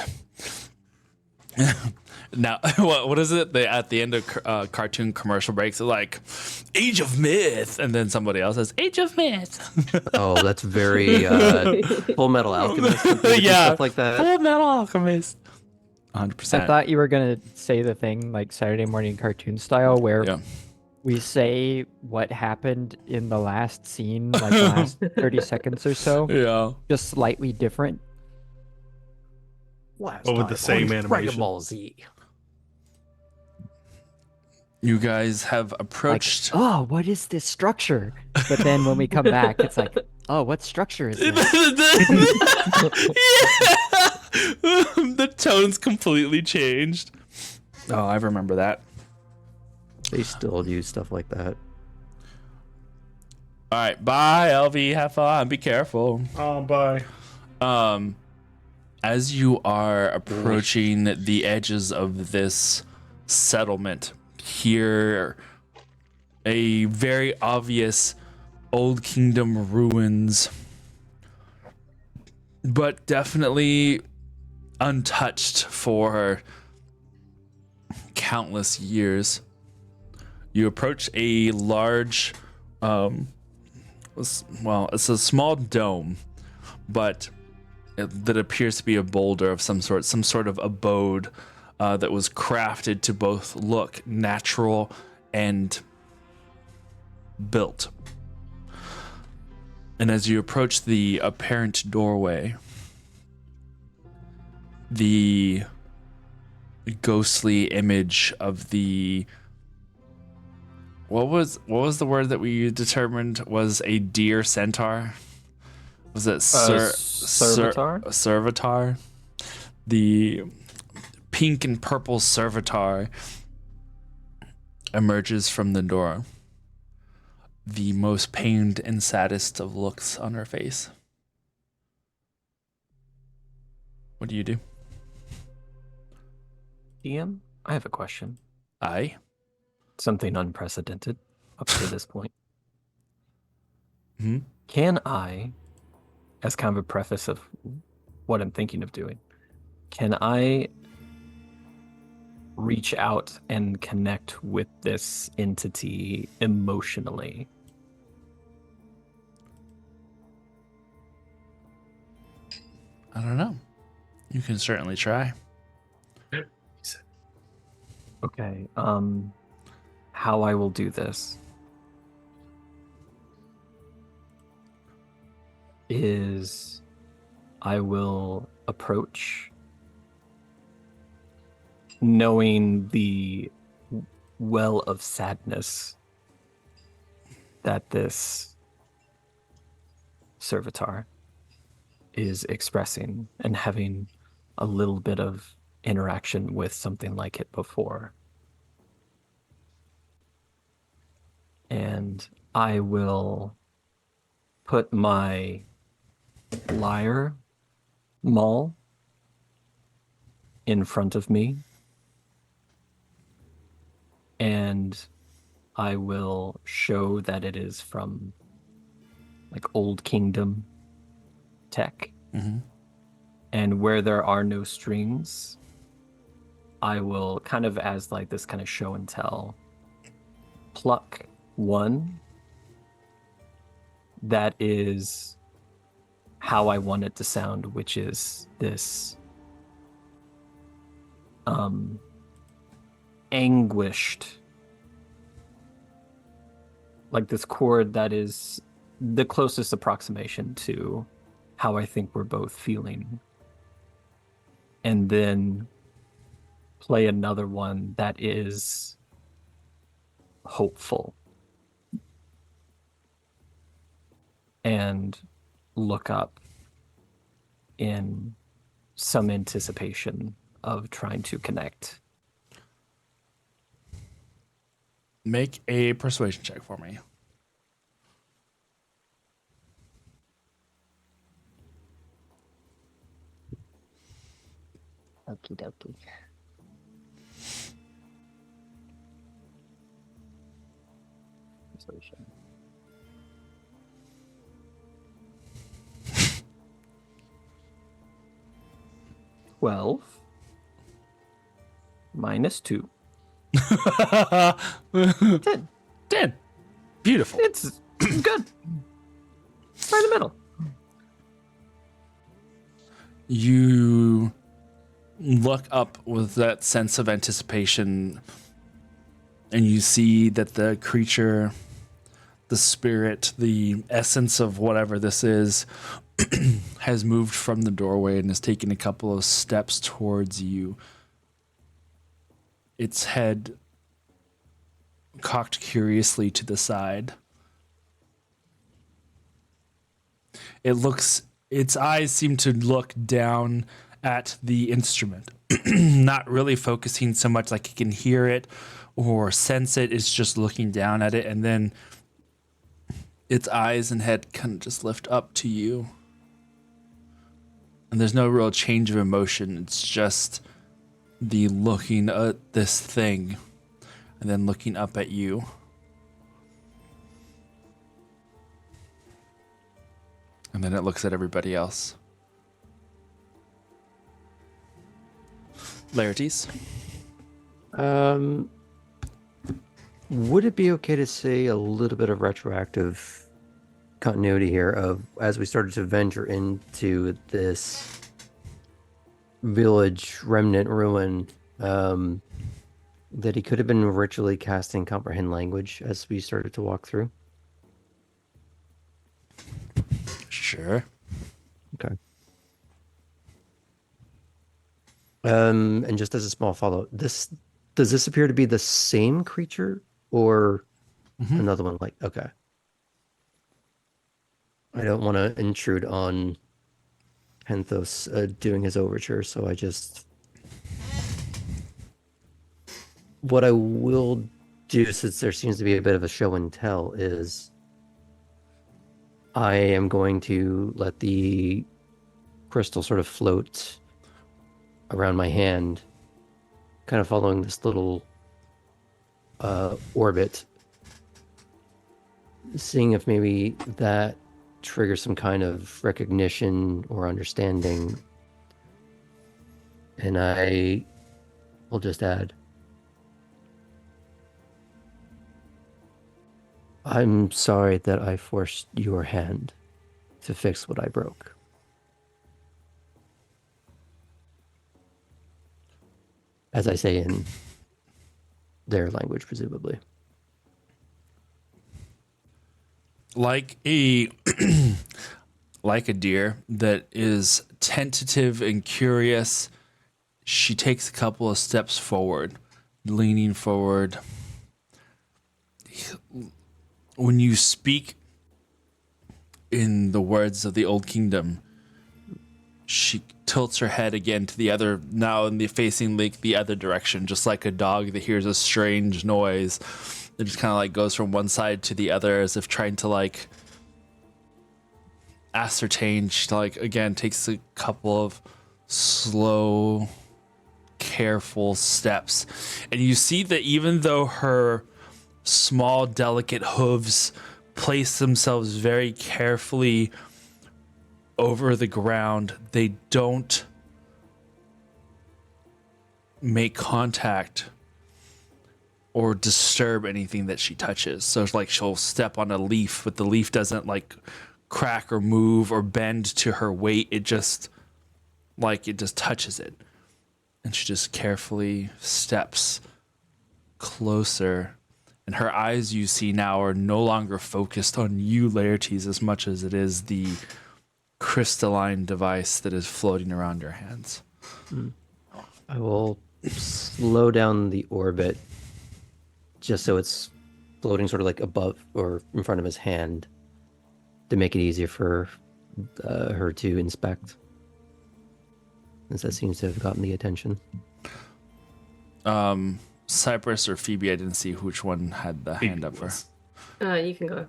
Now, what is it? They at the end of cartoon commercial breaks, they're like, "Age of Myth," and then somebody else says, "Age of Myth." Oh, that's very Full Metal Alchemist. Don't they do Yeah, stuff like that. Full Metal Alchemist. I 100%. thought you were gonna say the thing like Saturday morning cartoon style where Yeah. we say what happened in the last scene, like the last 30 seconds or so, Yeah. just slightly different. Last But with the time same on Dragon animation. Ball Z. You guys have Like, approached. oh, what is this structure? But then when we come back, it's like, oh, what structure is this? The tone's completely changed. Oh, I remember that. They still use stuff like that. All right, bye, LV. Have fun. Be careful. Oh, bye. As you are approaching the edges of this settlement, here a very obvious Old Kingdom ruins, but definitely untouched for countless years. You approach a large, it's a small dome, but that appears to be a boulder of some sort of abode that was crafted to both look natural and built. And as you approach the apparent doorway, the ghostly image of the what was the word that we determined was a deer centaur? Was it Servitor? Servitor? The pink and purple servitor emerges from the door. The most pained and saddest of looks on her face. What do you do? DM, I have a question. Aye. Something unprecedented up to this point. Hmm? Can I, as kind of a preface of what I'm thinking of doing, can I reach out and connect with this entity emotionally? I don't know. You can certainly try. Okay, how I will do this is I will approach knowing the well of sadness that this servitor is expressing and having a little bit of interaction with something like it before. And I will put my lyre maul in front of me, and I will show that it is from like Old Kingdom tech. Mm-hmm. And where there are no strings, I will kind of, as like this kind of show and tell, pluck one that is how I want it to sound, which is this anguished, like this chord that is the closest approximation to how I think we're both feeling. And then play another one that is hopeful. And look up in some anticipation of trying to connect. Make a persuasion check for me. Okie dokie. 12 minus 2. 10. 10. Beautiful. It's good. Right in the middle. You look up with that sense of anticipation, and you see that the creature, the spirit, the essence of whatever this is, has moved from the doorway and has taken a couple of steps towards you. Its head cocked curiously to the side. Its eyes seem to look down at the instrument, not really focusing so much like it can hear it or sense it. It's just looking down at it, and then its eyes and head kind of just lift up to you. And there's no real change of emotion. It's just the looking at this thing and then looking up at you. And then it looks at everybody else. Larities? Would it be okay to say a little bit of retroactive continuity here of as we started to venture into this village remnant ruin, that he could have been ritually casting comprehend language as we started to walk through? Sure. Okay. And just as a small follow, does this appear to be the same creature or another one? Like, okay. I don't want to intrude on Penthos doing his overture, so I just... What I will do, since there seems to be a bit of a show and tell, is I am going to let the crystal sort of float around my hand, kind of following this little orbit, seeing if maybe that triggers some kind of recognition or understanding. And I will just add, I'm sorry that I forced your hand to fix what I broke. As I say in their language, presumably. Like a like a deer that is tentative and curious, she takes a couple of steps forward, leaning forward. When you speak in the words of the Old Kingdom, she tilts her head again to the other, now in the facing like the other direction, just like a dog that hears a strange noise. It just kind of like goes from one side to the other as if trying to like ascertain. She like again takes a couple of slow, careful steps. And you see that even though her small, delicate hooves place themselves very carefully over the ground, they don't make contact or disturb anything that she touches. So it's like she'll step on a leaf, but the leaf doesn't like crack or move or bend to her weight. It just touches it. And she just carefully steps closer. And her eyes, you see now, are no longer focused on you, Laertes, as much as it is the crystalline device that is floating around your hands. I will slow down the orbit just so it's floating sort of like above or in front of his hand to make it easier for her to inspect, since that seems to have gotten the attention. Cypress or Phoebe, I didn't see which one had the hand up for. You can go.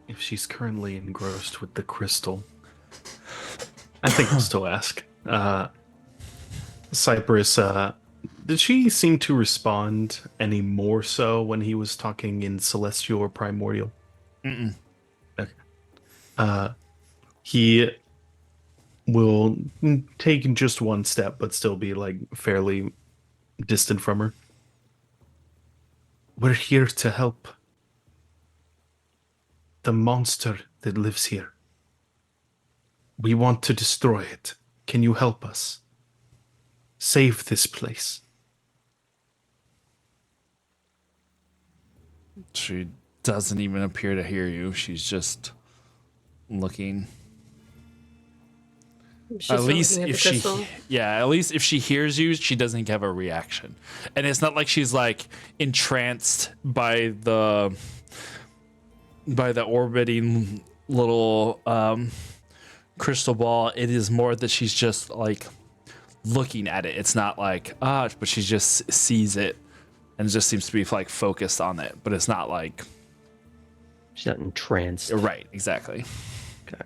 If she's currently engrossed with the crystal, I think I'll still ask. Cypress, did she seem to respond any more so when he was talking in Celestial or Primordial? Mm-mm. Okay. He will take just one step, but still be like fairly distant from her. We're here to help the monster that lives here. We want to destroy it. Can you help us? Save this place. She doesn't even appear to hear you. She's just looking. She's At still least looking at if the she, crystal. yeah, at least if she hears you, she doesn't have a reaction. And it's not like she's like entranced by the orbiting little crystal ball. It is more that she's just like looking at it. It's not like but she just sees it and just seems to be like focused on it. But it's not like She's not entranced. right, exactly. Okay.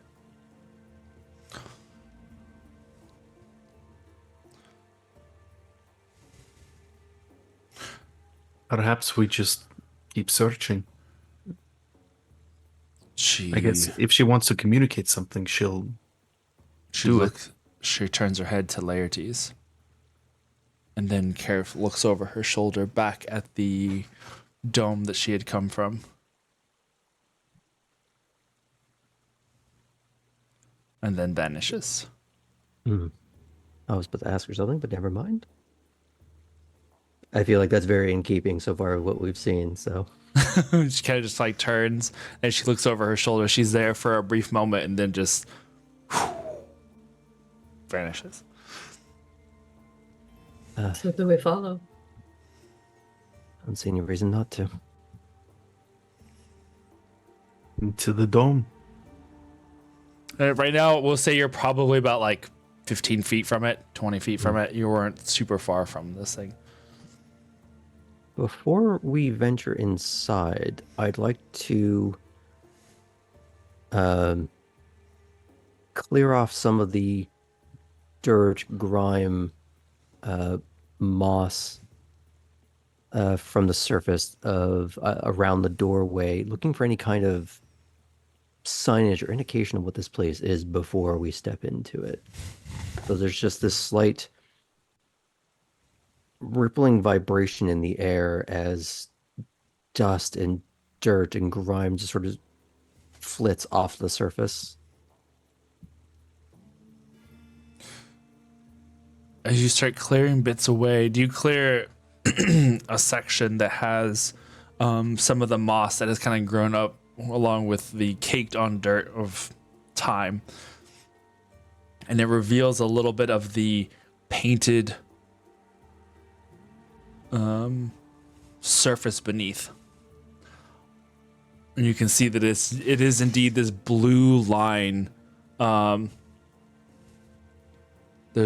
Perhaps we just keep searching. She, I guess if she wants to communicate something, she'll do it. She turns her head to Laertes, and then looks over her shoulder back at the dome that she had come from. And then vanishes. I was about to ask her something, but never mind. I feel like that's very in keeping so far with what we've seen, so. She kind of just like turns and she looks over her shoulder. She's there for a brief moment and then just vanishes. So do we follow? I don't see any reason not to. Into the dome. Right now, we'll say you're probably about like 15 feet from it, 20 feet from it. You weren't super far from this thing. Before we venture inside, I'd like to clear off some of the dirt, grime, moss from the surface of around the doorway, looking for any kind of signage or indication of what this place is before we step into it. So there's just this slight rippling vibration in the air as dust and dirt and grime just sort of flits off the surface. As you start clearing bits away, do you clear a section that has some of the moss that has kind of grown up along with the caked on dirt of time? And it reveals a little bit of the painted surface beneath. And you can see that it is indeed this blue line. There's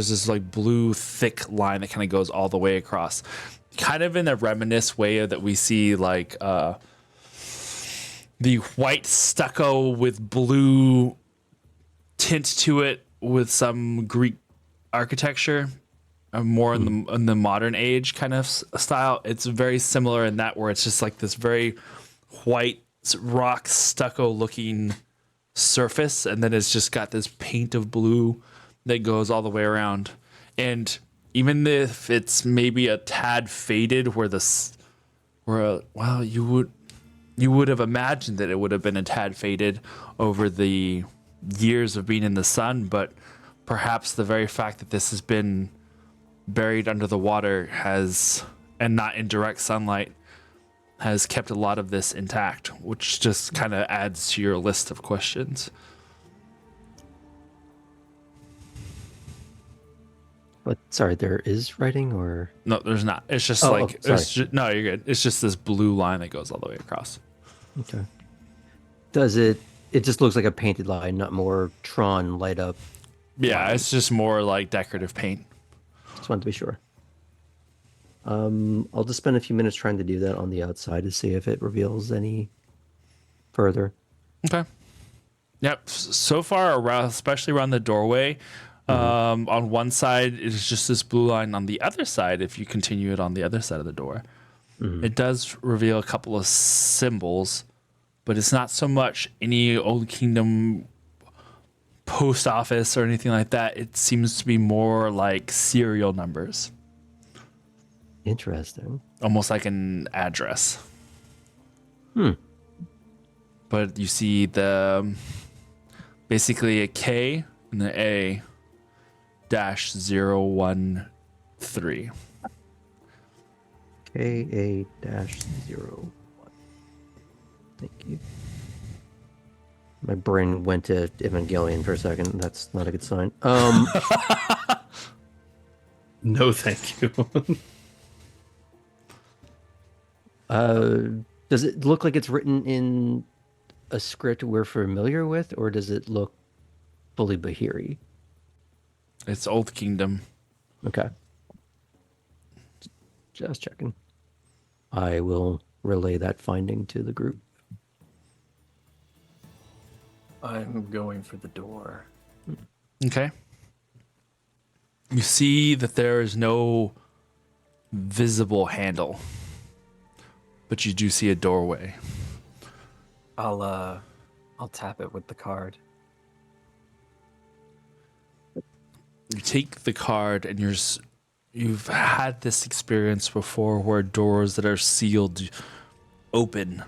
this like blue thick line that kind of goes all the way across, kind of in the reminiscent way that we see like the white stucco with blue tint to it with some Greek architecture, more in the modern age kind of style. It's very similar in that, where it's just like this very white rock stucco looking surface, and then it's just got this paint of blue that goes all the way around. And even if it's maybe a tad faded, you would have imagined that it would have been a tad faded over the years of being in the sun, but perhaps the very fact that this has been buried under the water and not in direct sunlight, has kept a lot of this intact, which just kind of adds to your list of questions. But sorry, there is writing, or No, there's not. It's just sorry. no, you're good. It's just this blue line that goes all the way across. okay. Does it? It just looks like a painted line, not more Tron light up. Yeah, it's just more like decorative paint. Just wanted to be sure. I'll just spend a few minutes trying to do that on the outside to see if it reveals any further. Okay. Yep. So far, especially around the doorway, on one side is just this blue line. On the other side, if you continue it on the other side of the door, it does reveal a couple of symbols, but it's not so much any Old Kingdom post office or anything like that. It seems to be more like serial numbers, Interesting. almost like an address. But you see the basically a K and an A -013. KA-01. Thank you. My brain went to Evangelion for a second. That's not a good sign. No, thank you. Does it look like it's written in a script we're familiar with, or does it look fully Bahiri? It's Old Kingdom. Okay. Just checking. I will relay that finding to the group. I'm going for the door. Okay. You see that there is no visible handle, but you do see a doorway. I'll tap it with the card. You take the card, and you've had this experience before where doors that are sealed open.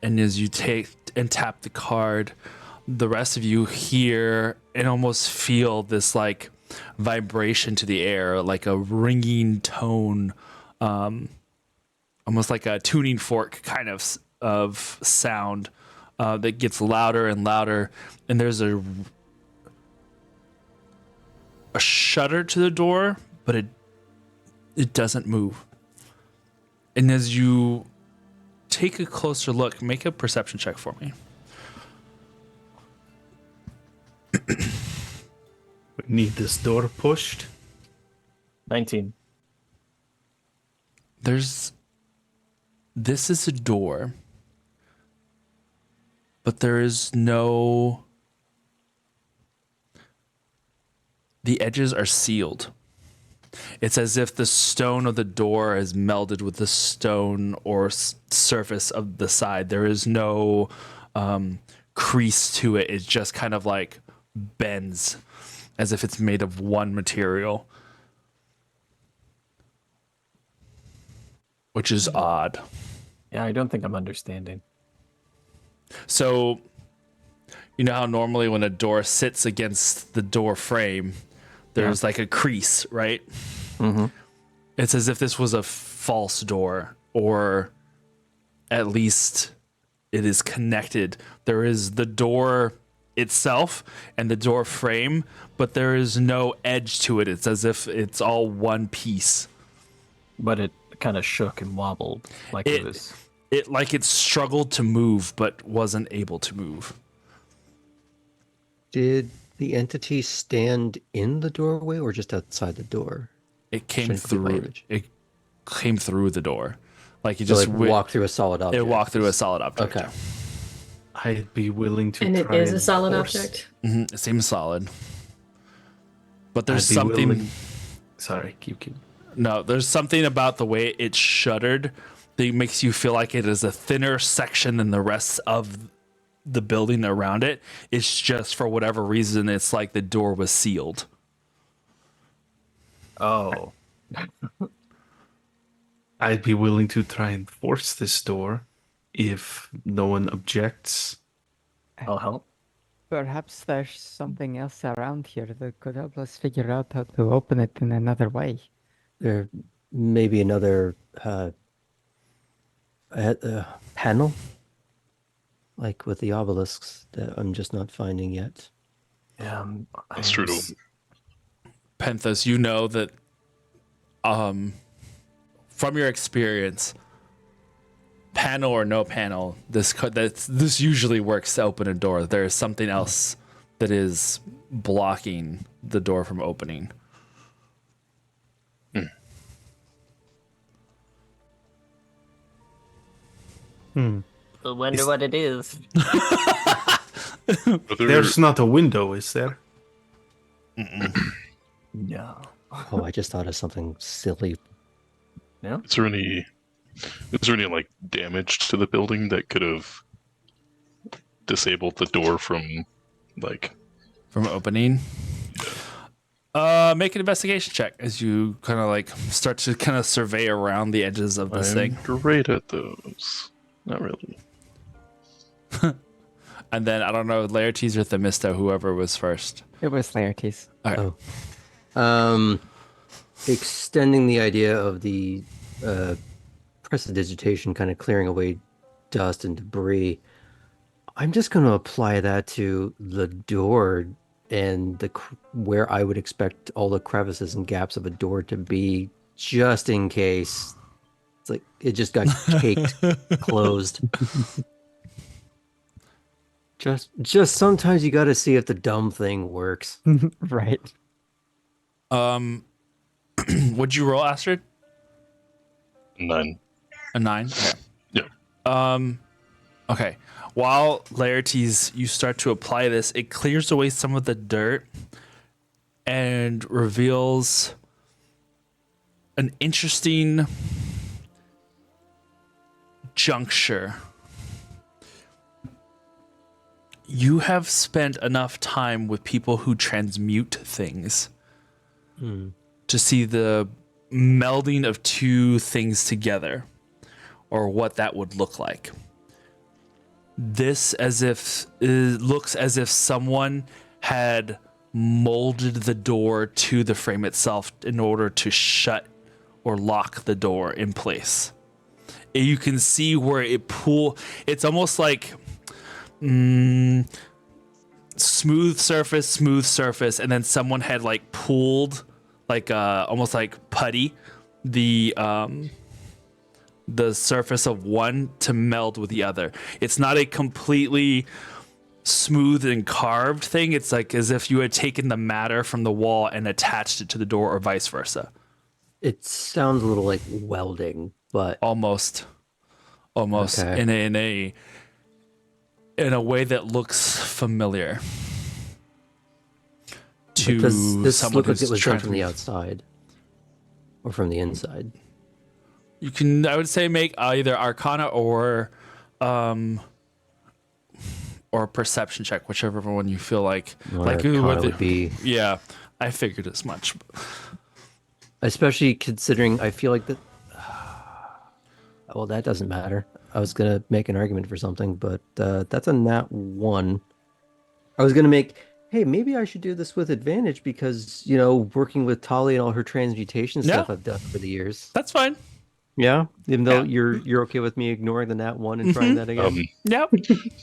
And as you take and tap the card, the rest of you hear and almost feel this like vibration to the air, like a ringing tone, almost like a tuning fork kind of sound that gets louder and louder. And there's a shutter to the door, but it doesn't move. And as you take a closer look, make a perception check for me. We need this door pushed. 19. This is a door, but there is no, the edges are sealed. It's as if the stone of the door is melded with the stone or surface of the side. There is no crease to it. It just kind of like bends as if it's made of one material, which is odd. Yeah, I don't think I'm understanding. So, you know how normally when a door sits against the door frame, there's like a crease, right? Mm-hmm. It's as if this was a false door, or at least it is connected. There is the door itself and the door frame, but there is no edge to it. It's as if it's all one piece. But it kind of shook and wobbled like it was. It struggled to move but wasn't able to move. Did the entity stand in the doorway or just outside the door? It came Shouldn't be my through. image. It came through the door, like it So just it walked through a solid object. It walked through a solid object. Okay. I'd be willing to And it try is a and solid force- object. It seems solid, but there's I'd be something. willing- Sorry, keep. No, there's something about the way it shuttered that makes you feel like it is a thinner section than the rest of the building around it. It's just for whatever reason, it's like the door was sealed. Oh. I'd be willing to try and force this door if no one objects. I'll help. Perhaps there's something else around here that could help us figure out how to open it in another way. There may be another panel, like with the obelisks, that I'm just not finding yet. Yeah, That's true. Penthos, you know that from your experience, panel or no panel, this usually works to open a door. There is something else that is blocking the door from opening. I wonder what it is. There's not a window, is there? No. Oh, I just thought of something silly. No? Is there any like damage to the building that could have disable the door from, like, from opening. Make an investigation check as you kind of like start to kind of survey around the edges of this I'm thing. great at those. Not really. And then I don't know, Laertes or Themisto, whoever was first. It was Laertes. Okay. Oh. Extending the idea of the prestidigitation kind of clearing away dust and debris, I'm just going to apply that to the door and where I would expect all the crevices and gaps of a door to be, just in case. It's like it just got caked closed. Just sometimes you got to see if the dumb thing works. Right. Would you roll, Astrid? 9. A 9? Yeah. Okay. While Laertes, you start to apply this, it clears away some of the dirt and reveals an interesting juncture. You have spent enough time with people who transmute things to see the melding of two things together, or what that would look like. This looks as if someone had molded the door to the frame itself in order to shut or lock the door in place. You can see where it's almost like smooth surface, and then someone had like pulled like almost like putty the surface of one to meld with the other. It's not a completely smooth and carved thing. It's like as if you had taken the matter from the wall and attached it to the door, or vice versa. It sounds a little like welding, but Almost Okay. in a way that looks familiar to does this someone look like who's it was trying done from to- the outside or from the inside? You can, I would say, make either Arcana or perception check, whichever one you feel like. Arcana would be, Yeah, I figured as much. especially considering I feel like that. Well, that doesn't matter. I was gonna make an argument for something, but that's a nat 1. I was gonna make, hey, maybe I should do this with advantage because working with Tali and all her transmutation stuff I've done over the years. That's fine. Yeah, even though Yeah. you're okay with me ignoring the nat 1 and trying that again. Yep.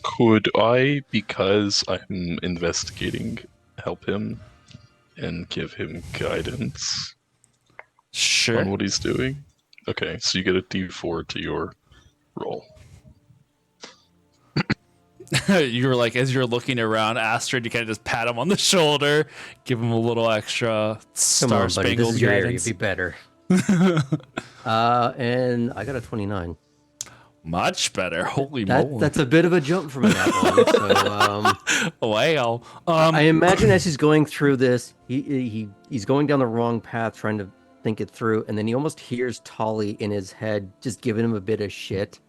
Could I, because I'm investigating, help him and give him guidance Sure. on what he's doing? Okay, so you get a D4 to your roll. You were like, as you're looking around, Astrid, you kind of just pat him on the shoulder, give him a little extra Come Star on, buddy, this Spangled is your area. guidance. Be better. And I got a 29. Much better. Holy moly. That's a bit of a jump from a nat 1. So Wow. I imagine as he's going through this, he's going down the wrong path, trying to think it through, and then he almost hears Tali in his head, just giving him a bit of shit.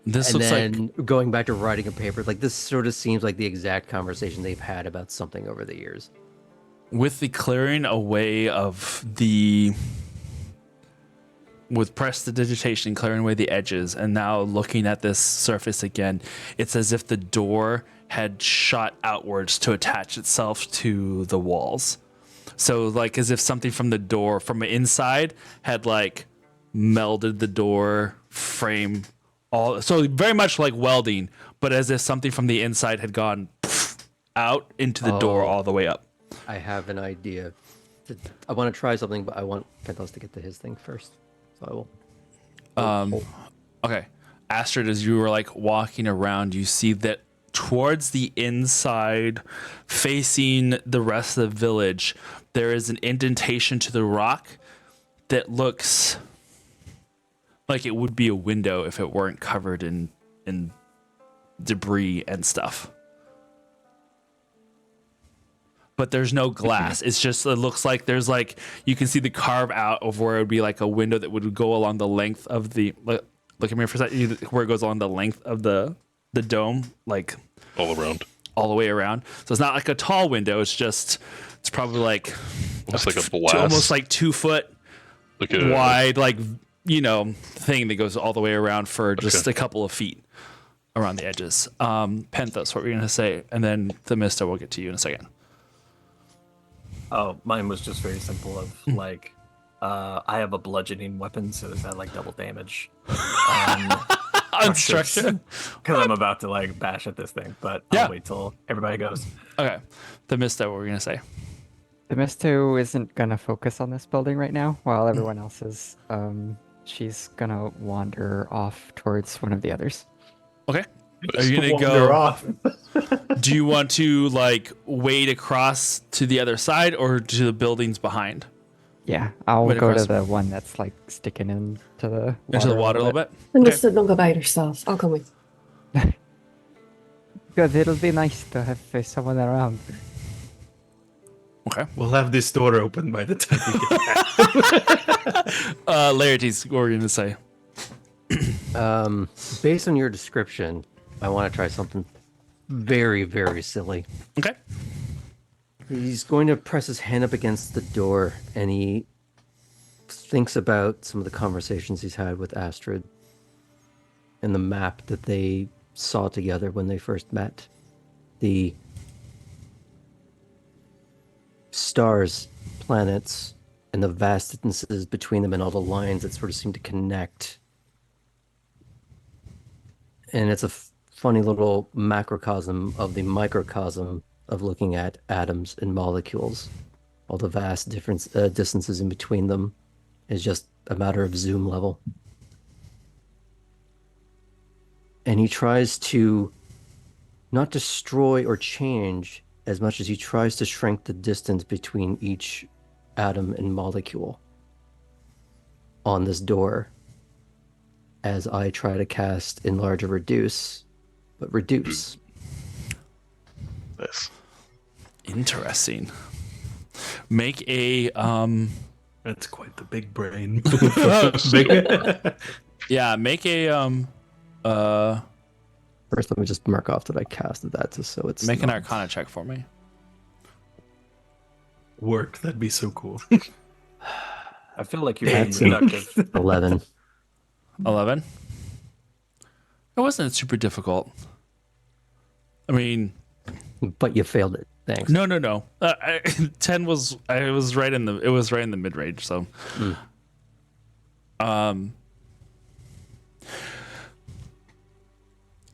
This And looks then like going back to writing a paper, like this sort of seems like the exact conversation they've had about something over the years. with the clearing away of with prestidigitation clearing away the edges, and now looking at this surface again, it's as if the door had shot outwards to attach itself to the walls. So like as if something from the door from inside had like melded the door frame so very much like welding, but as if something from the inside had gone out into the door all the way up. I have an idea. I want to try something, but I want Pentos to get to his thing first. So I will. Okay. Astrid, as you were like walking around, you see that towards the inside, facing the rest of the village, there is an indentation to the rock that looks like it would be a window if it weren't covered in debris and stuff. But there's no glass. It's just, it looks like there's like, you can see the carve out of where it would be like a window that would go along the length of the, look at me for a second, where it goes along the length of the the dome, like all around. all the way around. So it's not like a tall window. It's probably like Almost like a blast. almost like 2 foot Like a wide, like, thing that goes all the way around for just a couple of feet around the edges. Penthos, what were you going to say? And then the Mister will get to you in a second. Oh, mine was just very simple of like, I have a bludgeoning weapon, so that like double damage. Unstructured. Because I'm about to like bash at this thing, but I'll wait till everybody goes. Okay. The Mister, what were you going to say? The Misto isn't gonna focus on this building right now, while everyone else is. She's gonna wander off towards one of the others. Okay. Are you going to Wander go? off. Do you want to like wade across to the other side or to the buildings behind? Yeah, I'll Wait go across- to the one that's like sticking into the Into the water a little bit? And Okay. Mister, don't go by yourselves. I'll come with you. Good, it'll be nice to have someone around. Okay. We'll have this door open by the time we get back. Laertes, what were you going to say? Based on your description, I want to try something very, very silly. Okay. He's going to press his hand up against the door, and he thinks about some of the conversations he's had with Astrid and the map that they saw together when they first met. The stars, planets, and the vast distances between them and all the lines that sort of seem to connect. And it's a funny little macrocosm of the microcosm of looking at atoms and molecules. All the vast distances in between them is just a matter of zoom level. And he tries to not destroy or change as much as he tries to shrink the distance between each atom and molecule on this door as I try to cast enlarge or reduce, but reduce. Nice. Interesting. Make a That's quite the big brain. make a First, let me just mark off that I casted that just so it's make an not- Arcana check for me. Work. That'd be so cool. I feel like you're being That's reductive. 11. 11. It wasn't super difficult. I mean, But you failed it. Thanks. no. 10 was it was right in the mid range. So,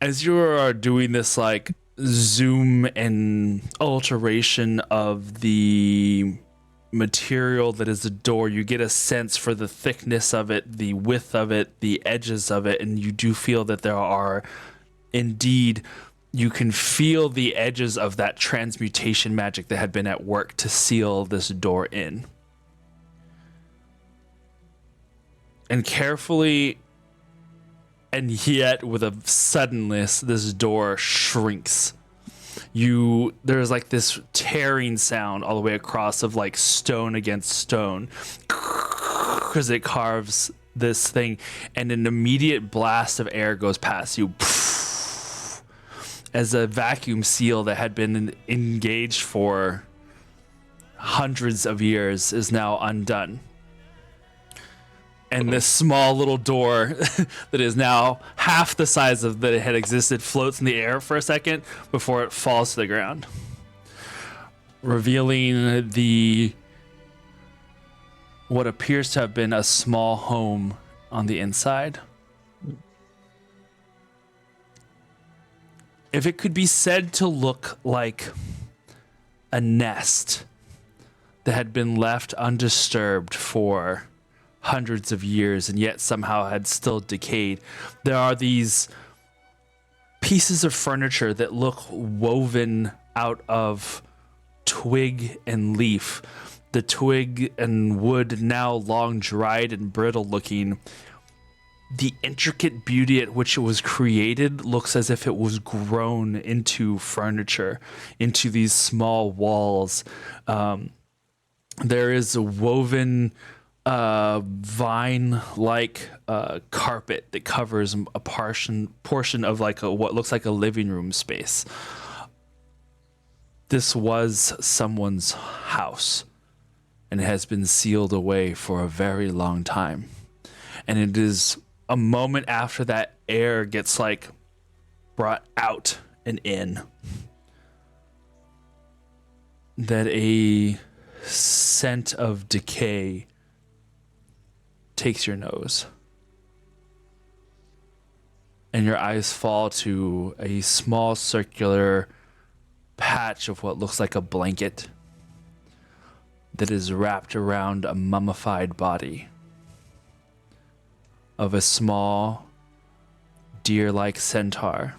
as you are doing this like zoom and alteration of the material that is the door, you get a sense for the thickness of it, the width of it, the edges of it, and you do feel that there are indeed, you can feel the edges of that transmutation magic that had been at work to seal this door in. And carefully, and yet with a suddenness, this door shrinks. There's like this tearing sound all the way across of like stone against stone because it carves this thing, and an immediate blast of air goes past you as a vacuum seal that had been engaged for hundreds of years is now undone. And this small little door that is now half the size of that it had existed floats in the air for a second before it falls to the ground, revealing what appears to have been a small home on the inside. If it could be said to look like a nest that had been left undisturbed for hundreds of years and yet somehow had still decayed, there are these pieces of furniture that look woven out of twig and leaf. The twig and wood now long dried and brittle looking. The intricate beauty at which it was created looks as if it was grown into furniture, into these small walls. There is a woven vine-like carpet that covers a portion of like what looks like a living room space. This was someone's house, and it has been sealed away for a very long time. And it is a moment after that air gets like brought out and in that a scent of decay takes your nose. And your eyes fall to a small circular patch of what looks like a blanket that is wrapped around a mummified body of a small deer-like centaur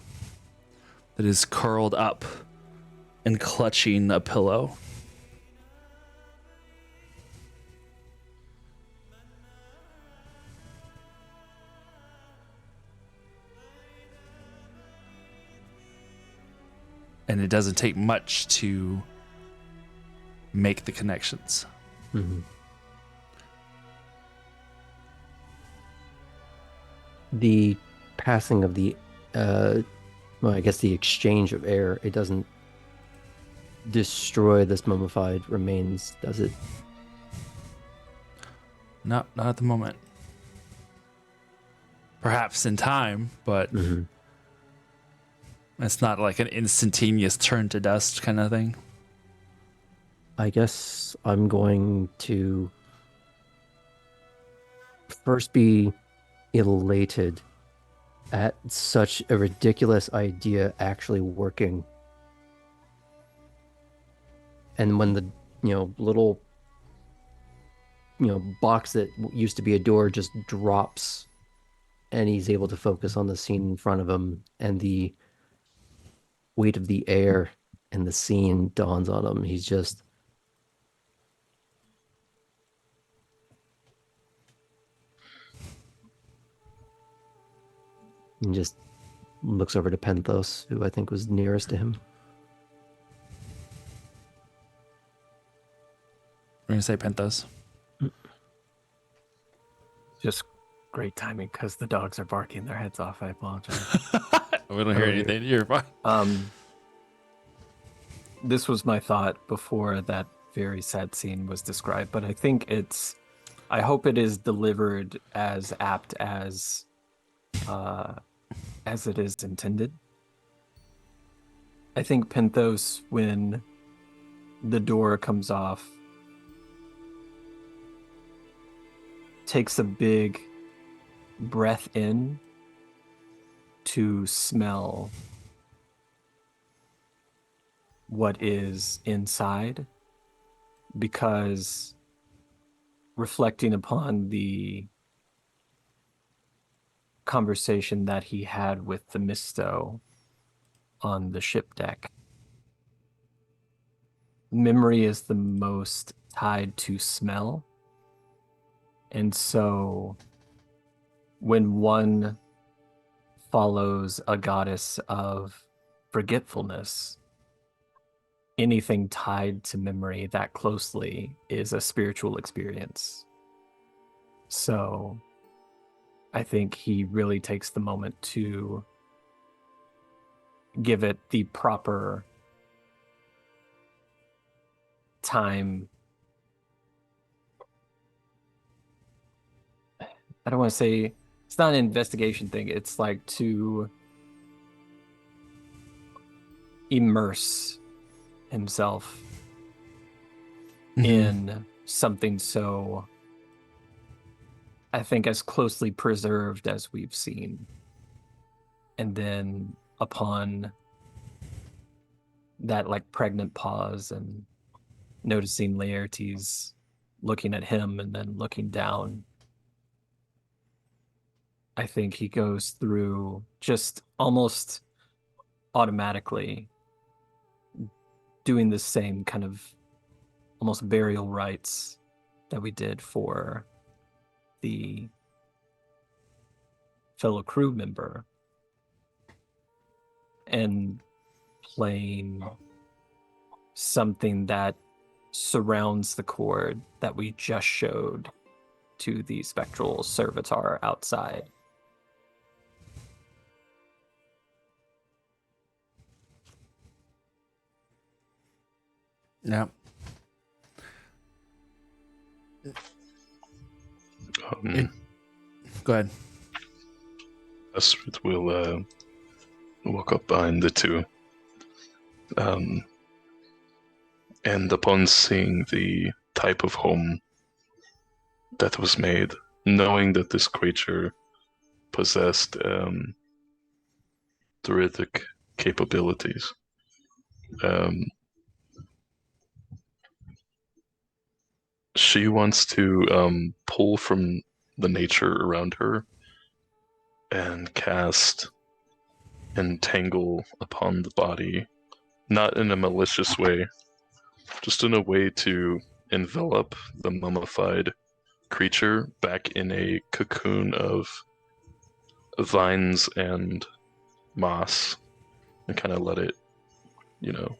that is curled up and clutching a pillow. And it doesn't take much to make the connections. Mm-hmm. The passing of the, well, I guess the exchange of air, it doesn't destroy this mummified remains, does it? Not at the moment. Perhaps in time, but it's not like an instantaneous turn to dust kind of thing. I guess I'm going to first be elated at such a ridiculous idea actually working. And when the, little, box that used to be a door just drops and he's able to focus on the scene in front of him and the weight of the air and the scene dawns on him, he's just and just looks over to Penthos, who I think was nearest to him. We're going to say Penthos. Just great timing because the dogs are barking their heads off. I apologize. We don't hear anything. You're fine. This was my thought before that very sad scene was described, but I hope it is delivered as apt as it is intended. I think Penthos, when the door comes off, takes a big breath in to smell what is inside, because reflecting upon the conversation that he had with the Misto on the ship deck, memory is the most tied to smell. And so when one follows a goddess of forgetfulness, anything tied to memory that closely is a spiritual experience. So I think he really takes the moment to give it the proper time. I don't want to say it's not an investigation thing. It's like to immerse himself in something so, I think, as closely preserved as we've seen. And then upon that like pregnant pause and noticing Laertes looking at him and then looking down, I think he goes through just almost automatically doing the same kind of almost burial rites that we did for the fellow crew member, and playing something that surrounds the chord that we just showed to the spectral servitor outside. Yeah. Go ahead. Astrid will walk up behind the two. And upon seeing the type of home that was made, knowing that this creature possessed druidic capabilities, she wants to pull from the nature around her and cast Entangle upon the body, not in a malicious way, just in a way to envelop the mummified creature back in a cocoon of vines and moss and kind of let it,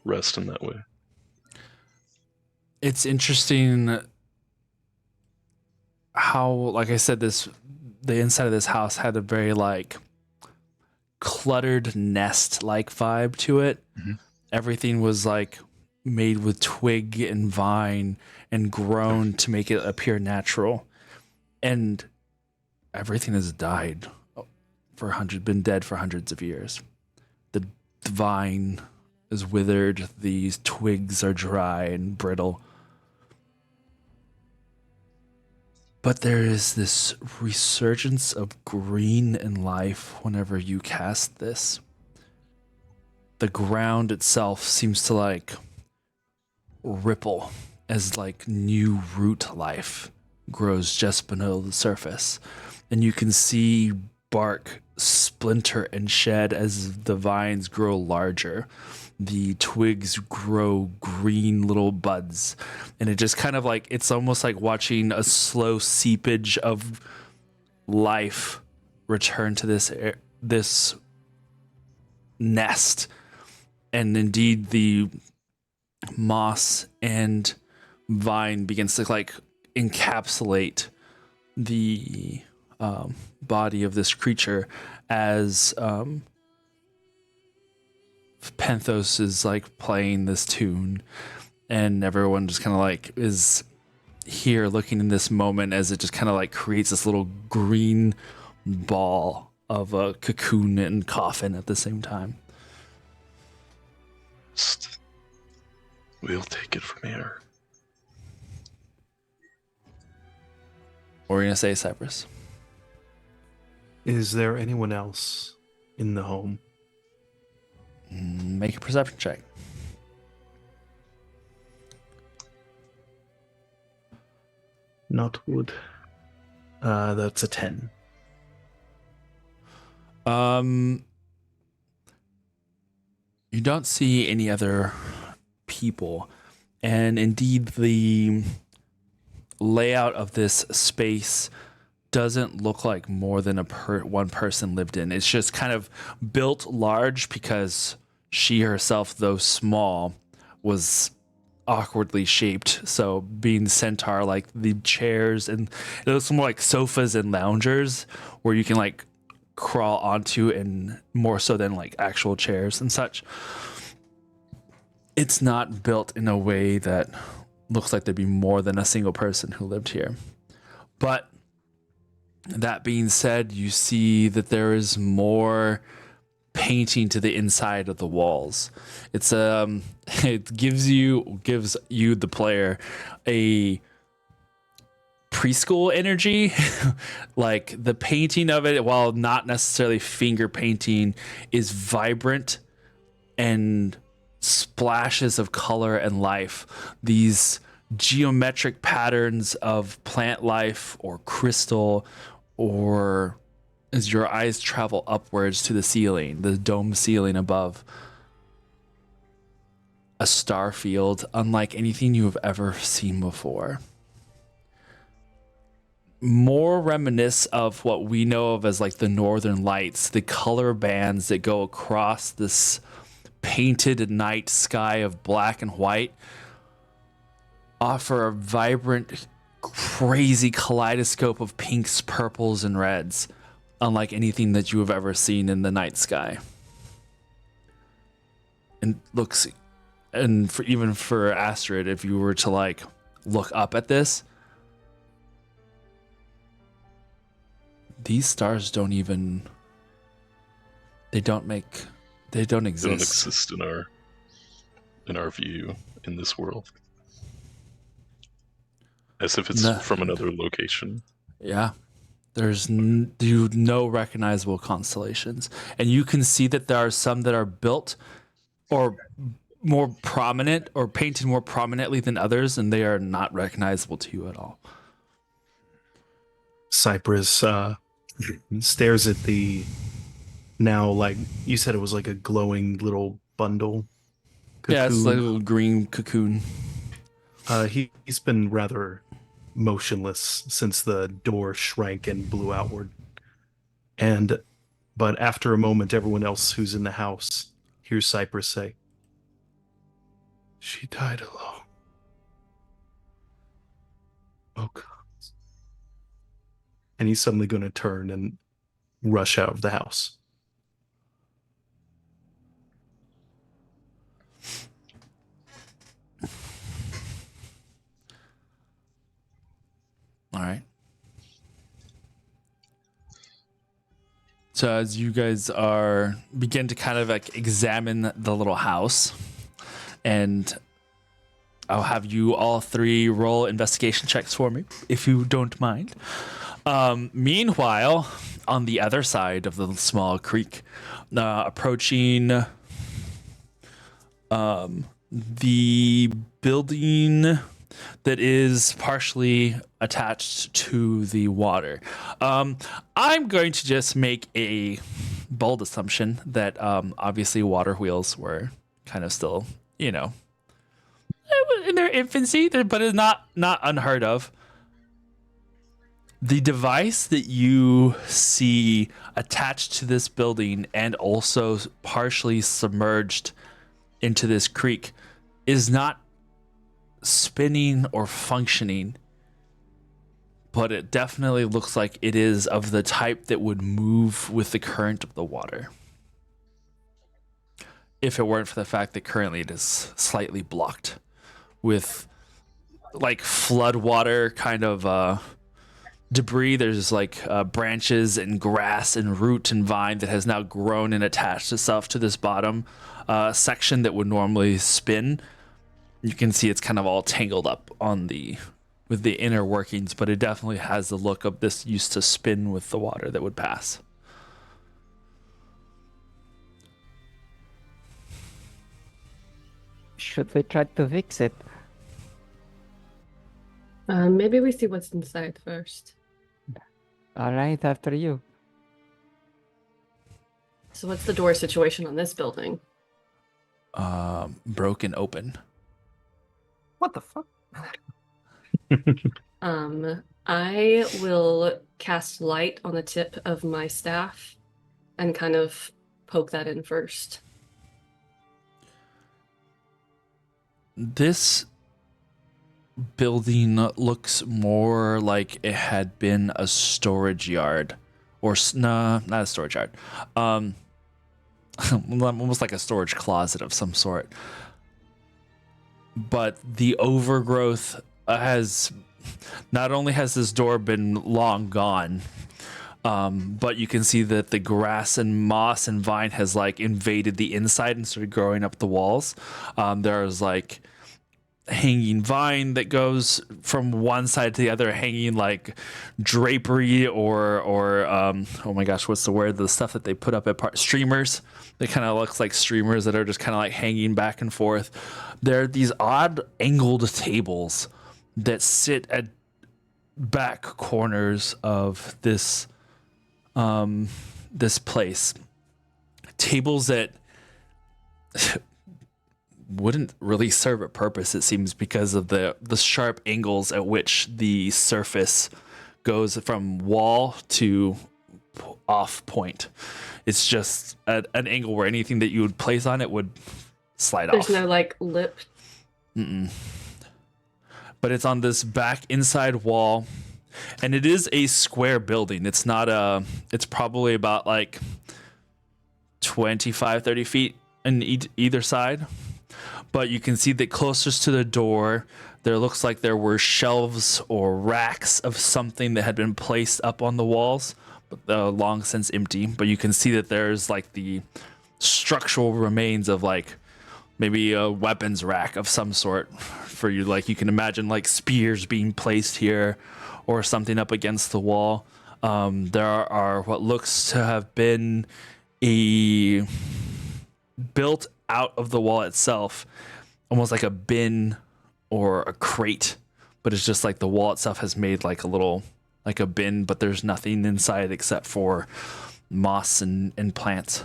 rest in that way. It's interesting how, like I said, the inside of this house had a very like cluttered nest-like vibe to it. Mm-hmm. Everything was like made with twig and vine and grown to make it appear natural, and everything has died been dead for hundreds of years. The vine is withered, these twigs are dry and brittle. But there is this resurgence of green and life whenever you cast this. The ground itself seems to like ripple as like new root life grows just below the surface. And you can see bark splinter and shed as the vines grow larger. The twigs grow green little buds, and it just kind of like, it's almost like watching a slow seepage of life return to this nest. And indeed the moss and vine begins to like encapsulate the body of this creature as Penthos is like playing this tune, and everyone just kind of like is here looking in this moment as it just kind of like creates this little green ball of a cocoon and coffin at the same time. We'll take it from here. What were you gonna say, Cypress? Is there anyone else in the home? Make a perception check. Not good. That's a 10. You don't see any other people, and indeed the layout of this space doesn't look like more than one person lived in. It's just kind of built large because she herself, though small, was awkwardly shaped. So being centaur, like the chairs, and it looks more like sofas and loungers where you can like crawl onto, and more so than like actual chairs and such. It's not built in a way that looks like there'd be more than a single person who lived here. But that being said, you see that there is more painting to the inside of the walls. It's it gives you the player a preschool energy. Like the painting of it, while not necessarily finger painting, is vibrant and splashes of color and life. These geometric patterns of plant life or crystal, or as your eyes travel upwards to the ceiling, the dome ceiling above, a star field unlike anything you have ever seen before. More reminisce of what we know of as like the Northern Lights, the color bands that go across this painted night sky of black and white offer a vibrant crazy kaleidoscope of pinks, purples, and reds, unlike anything that you have ever seen in the night sky. And looks, and even for Astrid, if you were to like look up at this, these stars don't even, they don't exist. They don't exist in our view in this world. As if it's from another location. Yeah. There's no recognizable constellations. And you can see that there are some that are built or more prominent or painted more prominently than others, and they are not recognizable to you at all. Cypress stares at the now, like you said, it was like a glowing little bundle. Yeah, it's like a cocoon. little green cocoon. He's been rather motionless since the door shrank and blew outward. But after a moment, everyone else who's in the house hears Cypress say, "She died alone." Oh God. And he's suddenly going to turn and rush out of the house. All right. So as you guys begin to kind of like examine the little house, and I'll have you all three roll investigation checks for me, if you don't mind. Meanwhile, on the other side of the small creek, approaching the building that is partially attached to the water. I'm going to just make a bold assumption that obviously water wheels were kind of still, in their infancy, but it's not unheard of. The device that you see attached to this building and also partially submerged into this creek is not spinning or functioning, but it definitely looks like it is of the type that would move with the current of the water. If it weren't for the fact that currently it is slightly blocked with like flood water kind of debris. There's like branches and grass and root and vine that has now grown and attached itself to this bottom section that would normally spin. You can see it's kind of all tangled up with the inner workings, but it definitely has the look of this used to spin with the water that would pass. Should we try to fix it? Maybe we see what's inside first. All right, after you. So what's the door situation on this building? Broken open. What the fuck? I will cast light on the tip of my staff and kind of poke that in first. This building looks more like it had been a storage yard, or no, not a storage yard. Almost like a storage closet of some sort. But the overgrowth has not only has this door been long gone, but you can see that the grass and moss and vine has like invaded the inside and started growing up the walls. There's like hanging vine that goes from one side to the other, hanging like drapery or oh my gosh, what's the word? The stuff that they put up at streamers. They kind of looks like streamers that are just kind of like hanging back and forth. There are these odd angled tables that sit at back corners of this this place. Tables that wouldn't really serve a purpose, it seems, because of the sharp angles at which the surface goes from wall to off point. It's just an angle where anything that you would place on it would slide off. There's no like lip. Mm-mm. but it's on this back inside wall, and it is a square building. It's not a. It's probably about like 25, 30 feet in either side. But you can see that closest to the door, there looks like there were shelves or racks of something that had been placed up on the walls, but long since empty. But you can see that there's like the structural remains of like maybe a weapons rack of some sort for you. Like you can imagine like spears being placed here or something up against the wall. There are what looks to have been a built out of the wall itself, almost like a bin or a crate, but it's just like the wall itself has made like a little, like a bin, but there's nothing inside except for moss and plants.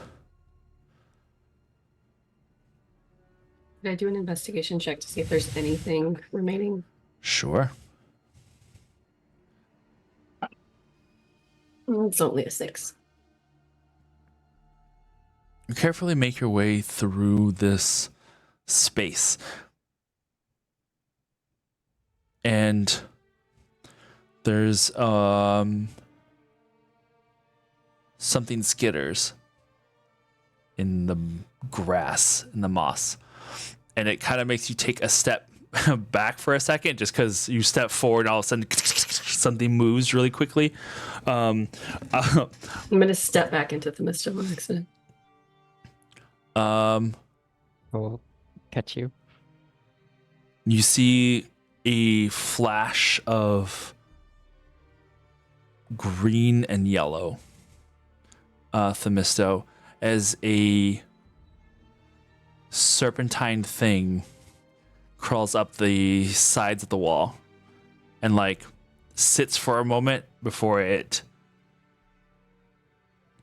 Can I do an investigation check to see if there's anything remaining? Sure. It's only a 6. You carefully make your way through this space. And there's something skitters in the grass, in the moss. And it kind of makes you take a step back for a second, just because you step forward and all of a sudden something moves really quickly. I'm going to step back into the mist on accident. We'll catch you. You see a flash of green and yellow, Themisto, as a serpentine thing crawls up the sides of the wall and like sits for a moment before it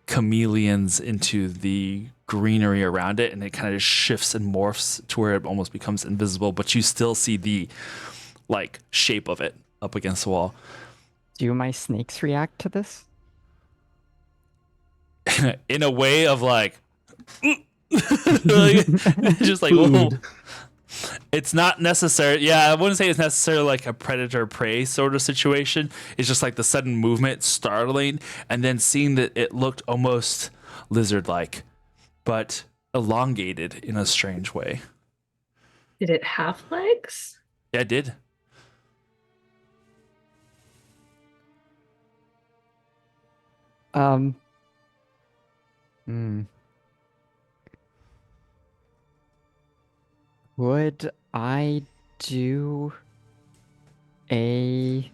chameleons into the greenery around it, and it kind of shifts and morphs to where it almost becomes invisible, but you still see the like shape of it up against the wall. Do my snakes react to this? In a way of like, like just like, whoa. It's not necessary. Yeah, I wouldn't say it's necessarily like a predator prey sort of situation. It's just like the sudden movement startling, and then seeing that it looked almost lizard-like, but elongated in a strange way. Did it have legs? Yeah, it did. Would I do a...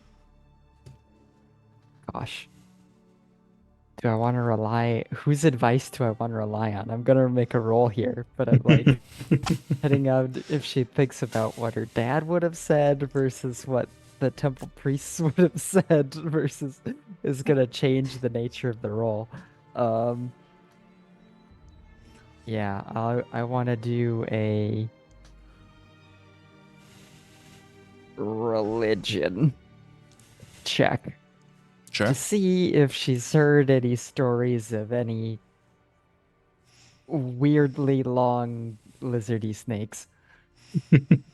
Gosh. Do I want to rely... Whose advice do I want to rely on? I'm going to make a roll here, but I'm like heading out if she thinks about what her dad would have said versus what the temple priests would have said versus is going to change the nature of the roll. Yeah, I want to do a religion check. Sure. To see if she's heard any stories of any weirdly long lizardy snakes.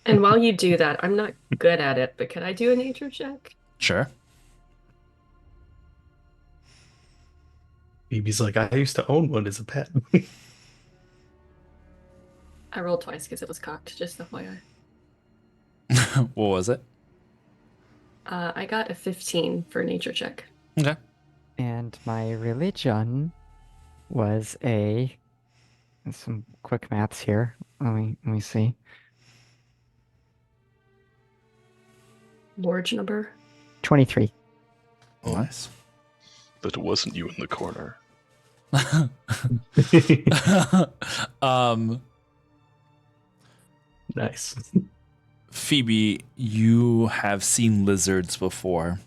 And while you do that, I'm not good at it, but can I do a nature check? Sure. Phoebe's like, I used to own one as a pet. I rolled twice because it was cocked, just FYI. What was it? I got a 15 for a nature check. Okay. And my religion was some quick maths here. Let me see. Large number. 23. Nice. That wasn't you in the corner. Nice. Phoebe, you have seen lizards before.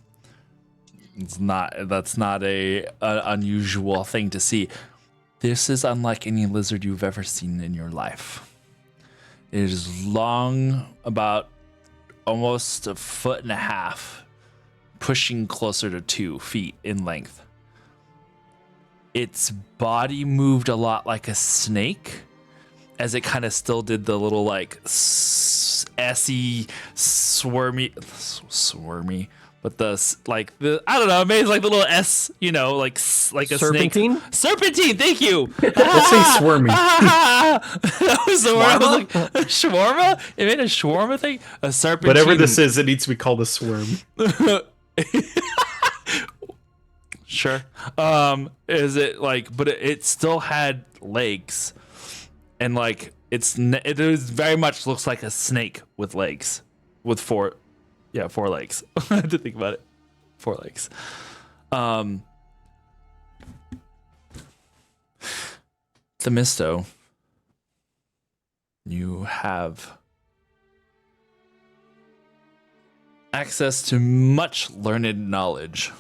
That's not a unusual thing to see. This is unlike any lizard you've ever seen in your life. It is long, about almost 1.5 feet, pushing closer to 2 feet in length. Its body moved a lot like a snake, as it kind of still did the little like S-y swarmy, but like the I don't know, it made like the little S, you know, like a Serpentine? snake. Serpentine, thank you. Let's say swarmy. That was the word I was like. Shawarma? It made a shawarma thing. A serpentine. Whatever this is, it needs to be called a swarm. Sure. Is it like? But it still had legs, and like it is very much looks like a snake with legs, with four legs. I had to think about it. 4 legs. Themisto, you have access to much learned knowledge.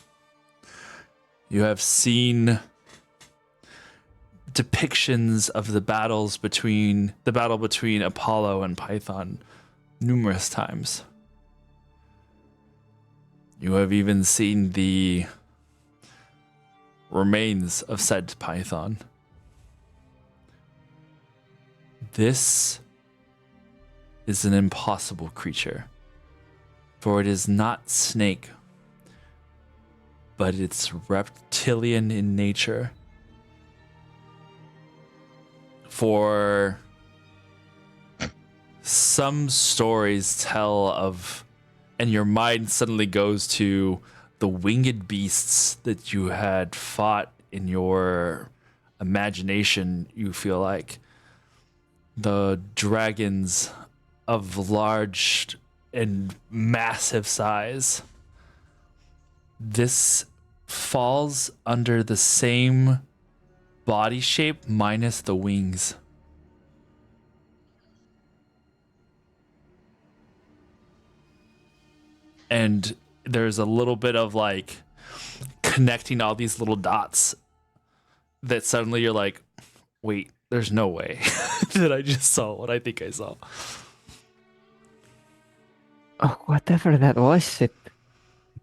You have seen depictions of the battle between Apollo and Python numerous times. You have even seen the remains of said Python. This is an impossible creature, for it is not snake, but it's reptilian in nature. For some stories tell of, and your mind suddenly goes to the winged beasts that you had fought in your imagination, you feel like. The dragons of large and massive size. This falls under the same body shape minus the wings. And there's a little bit of like connecting all these little dots that suddenly you're like, wait, there's no way that I just saw what I think I saw. Oh, whatever that was, it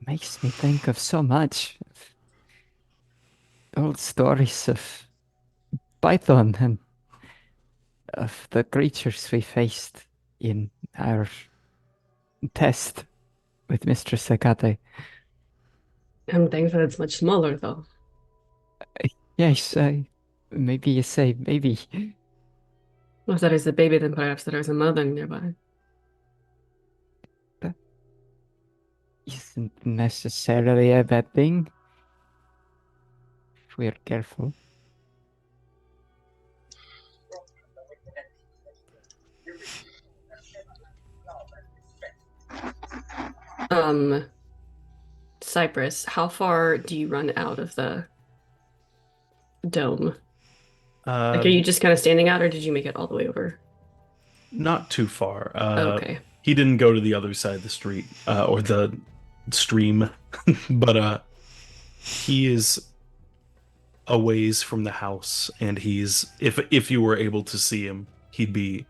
makes me think of so much. Old stories of Python and of the creatures we faced in our test with Mr. Sakate. I'm thankful it's much smaller, though. Yes, maybe you say maybe. Well, if there is a baby, then perhaps there is a mother nearby. That isn't necessarily a bad thing if we're careful. Cypress, how far do you run out of the dome? Like, are you just kind of standing out, or did you make it all the way over? Not too far. Okay. He didn't go to the other side of the street or the stream, but he is a ways from the house, and he's if you were able to see him, he'd be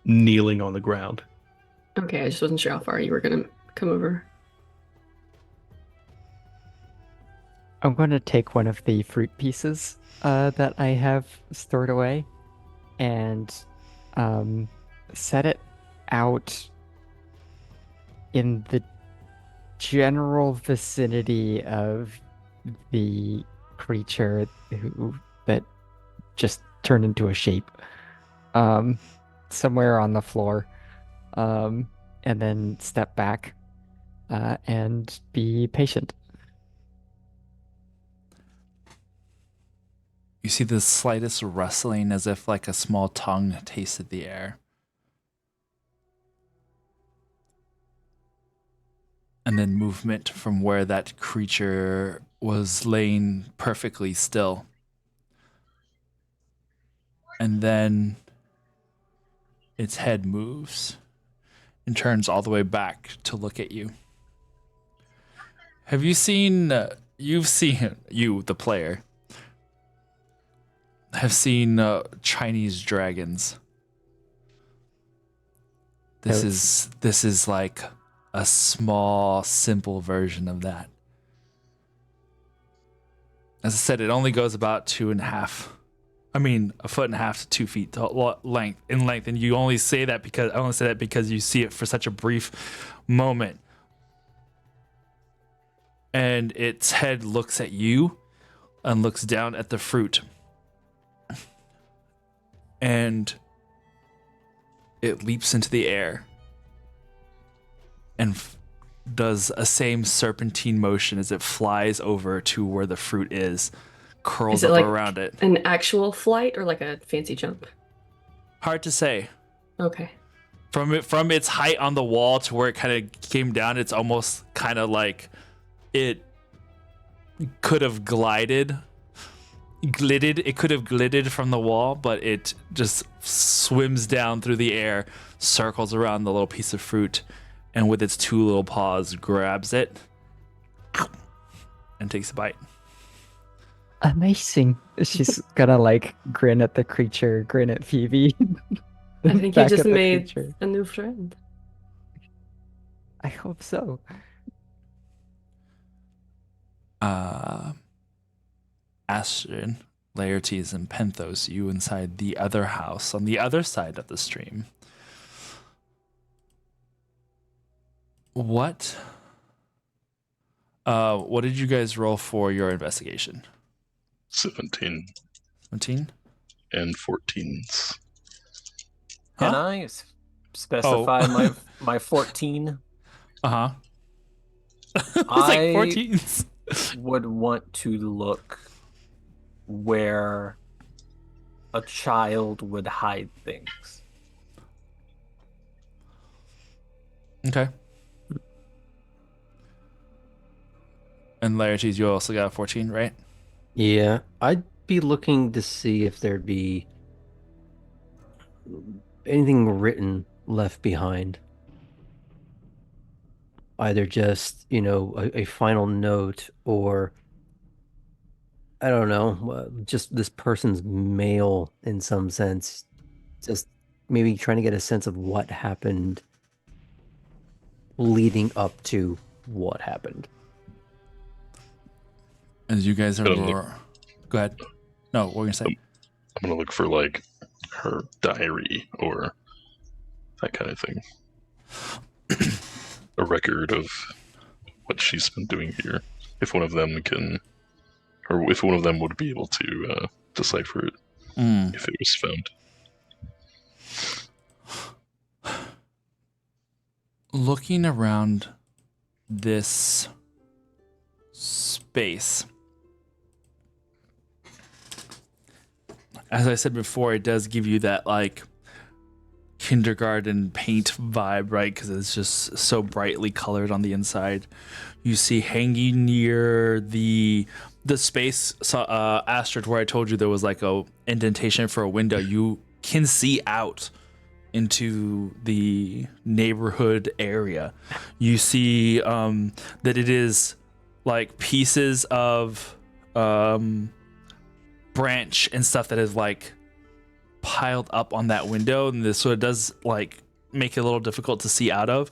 kneeling on the ground. Okay, I just wasn't sure how far you were gonna come over. I'm going to take one of the fruit pieces that I have stored away and set it out in the general vicinity of the creature that just turned into a shape, somewhere on the floor, and then step back and be patient. You see the slightest rustling as if like a small tongue tasted the air. And then movement from where that creature was laying perfectly still. And then its head moves and turns all the way back to look at you. Have you seen, you, the player, have seen Chinese dragons. This is like a small, simple version of that. As I said, it only goes about 2.5 I mean, 1.5 to 2 feet length in length, and you only say that because you see it for such a brief moment. And its head looks at you and looks down at the fruit. And it leaps into the air and does a same serpentine motion as it flies over to where the fruit is, curls Is it up like around it. an actual flight or like a fancy jump? Hard to say. Okay. From its height on the wall to where it kind of came down, it's almost kind of like it could have glided from the wall, but it just swims down through the air, circles around the little piece of fruit, and with its 2 little paws grabs it and takes a bite. Amazing. She's gonna like grin at the creature, grin at Phoebe. I think you back just at the made creature. a new friend. I hope so. Astrid, Laertes, and Penthos, you inside the other house on the other side of the stream. What did you guys roll for your investigation? 17 17? and 14s. Can Huh? I specify Oh. my 14? Uh-huh. It's like I 14s. would want to look where a child would hide things. Okay. And Laertes, you also got a 14, right? Yeah, I'd be looking to see if there'd be anything written left behind. Either just, a final note or, I don't know, just this person's mail in some sense. Just maybe trying to get a sense of what happened leading up to what happened. As you guys are... Go ahead. No, what were you going to say? I'm gonna look for like her diary or that kind of thing. A record of what she's been doing here. If one of them can, or if one of them would be able to decipher it if it was found. Looking around this space, as I said before, it does give you that like kindergarten paint vibe, right? Because it's just so brightly colored on the inside. You see hanging near the space, Astrid, where I told you there was like a indentation for a window. You can see out into the neighborhood area. You see that it is like pieces of branch and stuff that is like piled up on that window, and so it does like make it a little difficult to see out of.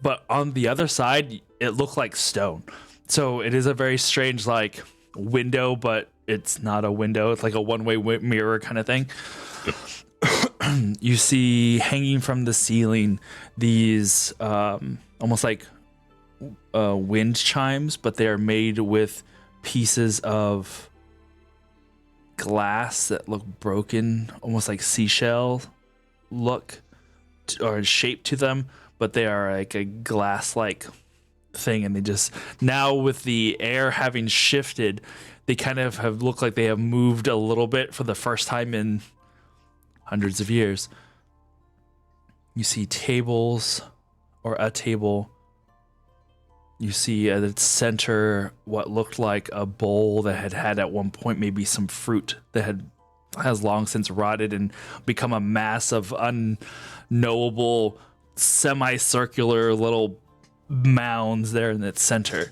But on the other side, it looked like stone. So it is a very strange like window, but it's not a window. It's like a one-way mirror kind of thing. You see hanging from the ceiling these almost like wind chimes, but they are made with pieces of glass that look broken, almost like seashell look or shape to them, but they are like a glass-like thing, and they just, now with the air having shifted, they kind of have looked like they have moved a little bit for the first time in hundreds of years. You see tables, or a table. You see at its center what looked like a bowl that had at one point maybe some fruit that has long since rotted and become a mass of unknowable semicircular little mounds there in its center.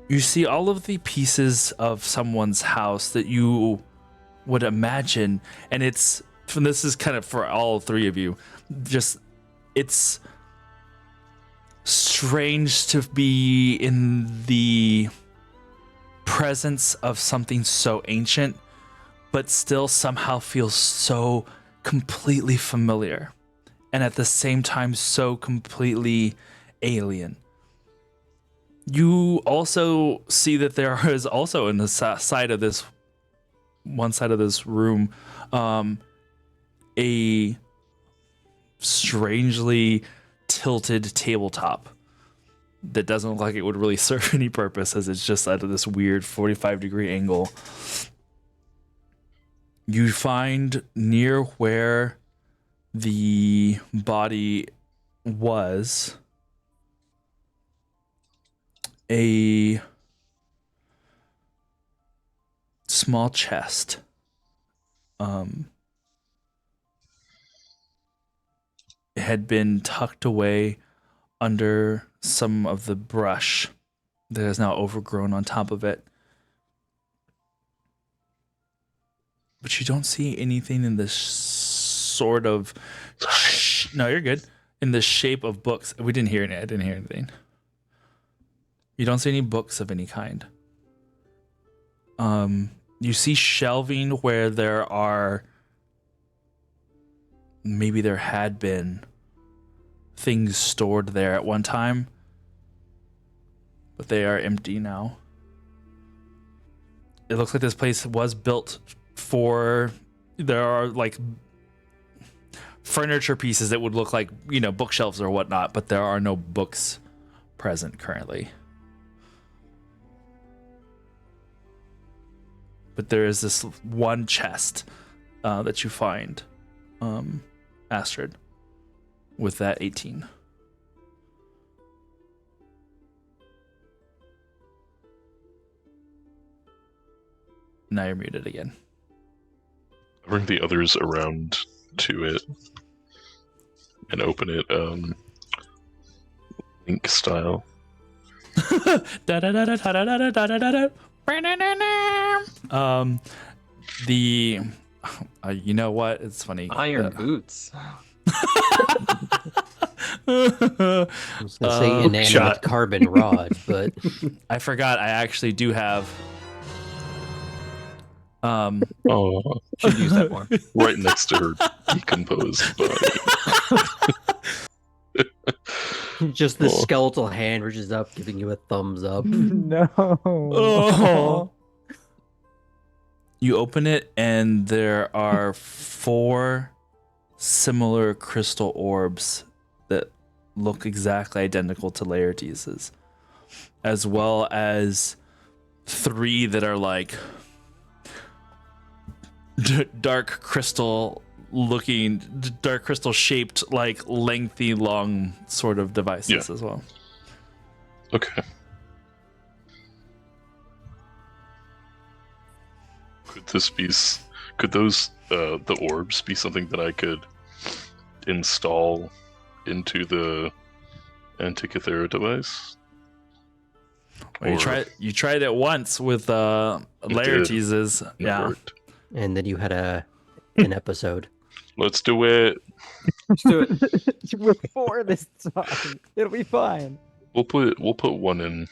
You see all of the pieces of someone's house that you would imagine, and this is kind of for all three of you, just it's strange to be in the presence of something so ancient, but still somehow feels so completely familiar, and at the same time so completely alien. You also see that there is also in the side of this one side of this room a strangely tilted tabletop that doesn't look like it would really serve any purpose, as it's just at this weird 45-degree angle. You find near where the body was a small chest. It had been tucked away under some of the brush that is now overgrown on top of it. But you don't see anything in this sort of... No, you're good. In the shape of books. We didn't hear any. I didn't hear anything. You don't see any books of any kind. You see shelving where there are... Maybe there had been things stored there at one time, but they are empty now. It looks like this place was built for... There are like furniture pieces that would look like, you know, bookshelves or whatnot, but there are no books present currently. But there is this one chest that you find, Astrid, with that 18. Now you're muted again. I bring the others around to it and open it, Link style. You know what? It's funny. Iron boots. I was gonna say inanimate shot. carbon rod, but I forgot. I actually do have. Oh, Should use that more. right next to her decomposed body. just the Oh. skeletal hand reaches up, giving you a thumbs up. No. Oh. You open it, and there are 4 similar crystal orbs that look exactly identical to Laertes's, as well as 3 that are like dark crystal shaped, like lengthy, long sort of devices as well. Okay. Could those the orbs be something that I could install into the Antikythera device? Well, you tried it once with did. Laertes's. It Yeah. worked. And then you had an episode. Let's do it. Let's do it. Before this time, it'll be fine. We'll put one in.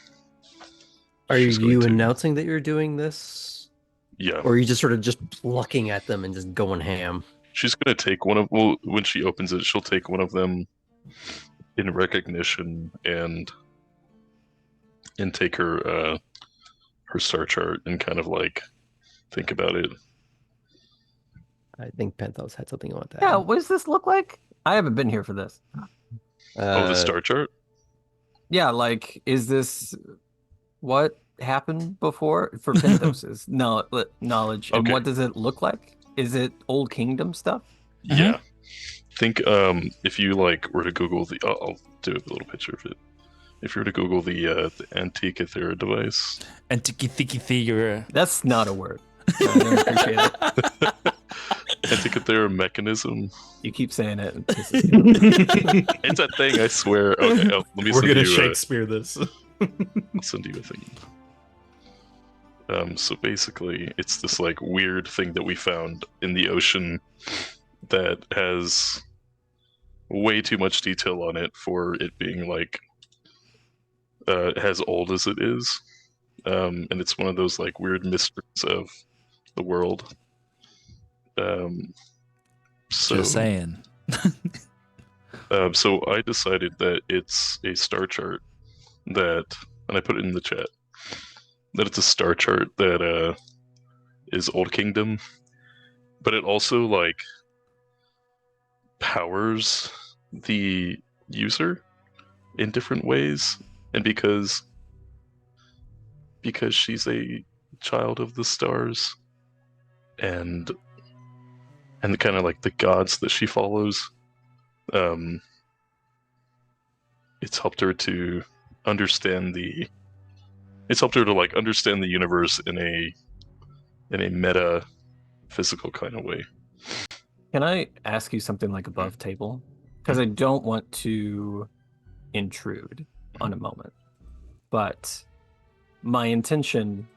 Are She's you going to. announcing that you're doing this? Yeah. Or are you just sort of just looking at them and just going ham? She's gonna take one of. Well, when she opens it, she'll take one of them in recognition and take her star chart and kind of like think about it. I think Penthos had something on that. Yeah, what does this look like? I haven't been here for this. The star chart. Yeah, like, is this what happened before for Penthos's knowledge? And Okay. what does it look like? Is it Old Kingdom stuff? Yeah. Think if you like were to Google the, I'll do a little picture of it. If you were to Google the Antikythera device. Antikythera. That's not a word. I don't appreciate it. Antikythera mechanism. You keep saying it. And pisses me off. It's a thing, I swear. Okay, let me We're send gonna you Shakespeare this. I'll send you a thing. So basically, it's this like weird thing that we found in the ocean that has way too much detail on it for it being like as old as it is. and it's one of those like weird mysteries of the world. So, Just saying. so I decided that it's a star chart that, and I put it in the chat, that it's a star chart that is Old Kingdom, but it also like powers the user in different ways, and because she's a child of the stars and kind of like the gods that she follows, it's helped her to understand the universe in a meta physical kind of way. Can I ask you something like above table? Because I don't want to intrude on a moment. But my intention,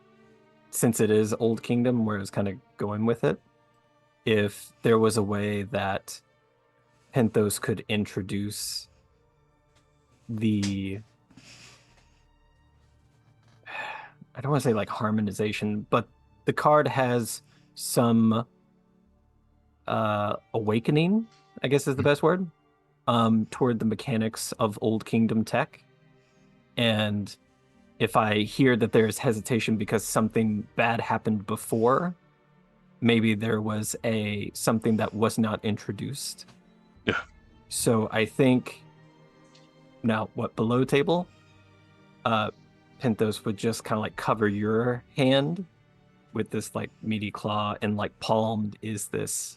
since it is Old Kingdom, where I was kind of going with it, if there was a way that Penthos could introduce the, I don't want to say like harmonization, but the card has some awakening, I guess is the best word, toward the mechanics of Old Kingdom tech. And if I hear that there's hesitation because something bad happened before, maybe there was something that was not introduced. Yeah. So I think now below table, Penthos would just kind of like cover your hand with this like meaty claw, and like palmed is this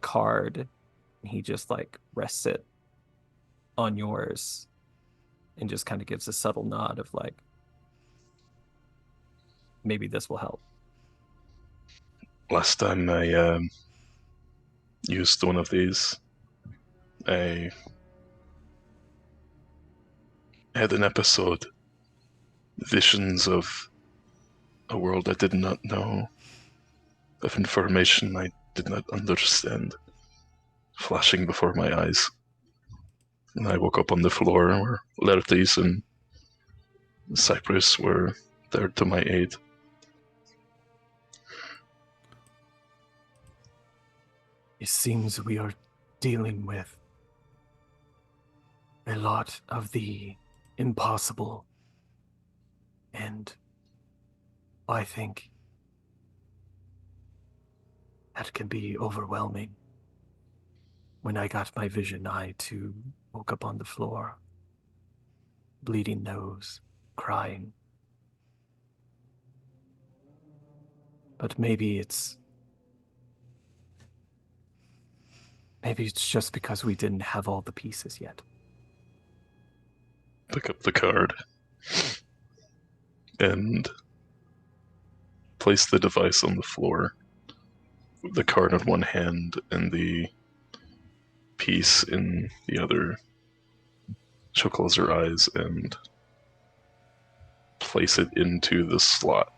card. He just like rests it on yours and just kind of gives a subtle nod of like, maybe this will help. Last time I used one of these, I had an episode, visions of a world I did not know, of information I did not understand, flashing before my eyes. And I woke up on the floor where Laertes and Cypress were there to my aid. It seems we are dealing with a lot of the impossible, and I think that can be overwhelming. When I got my vision, I too woke up on the floor, bleeding nose, crying. But maybe it's just because we didn't have all the pieces yet. Pick up the card and place the device on the floor. The card in one hand and the piece in the other. She'll close her eyes and place it into the slot.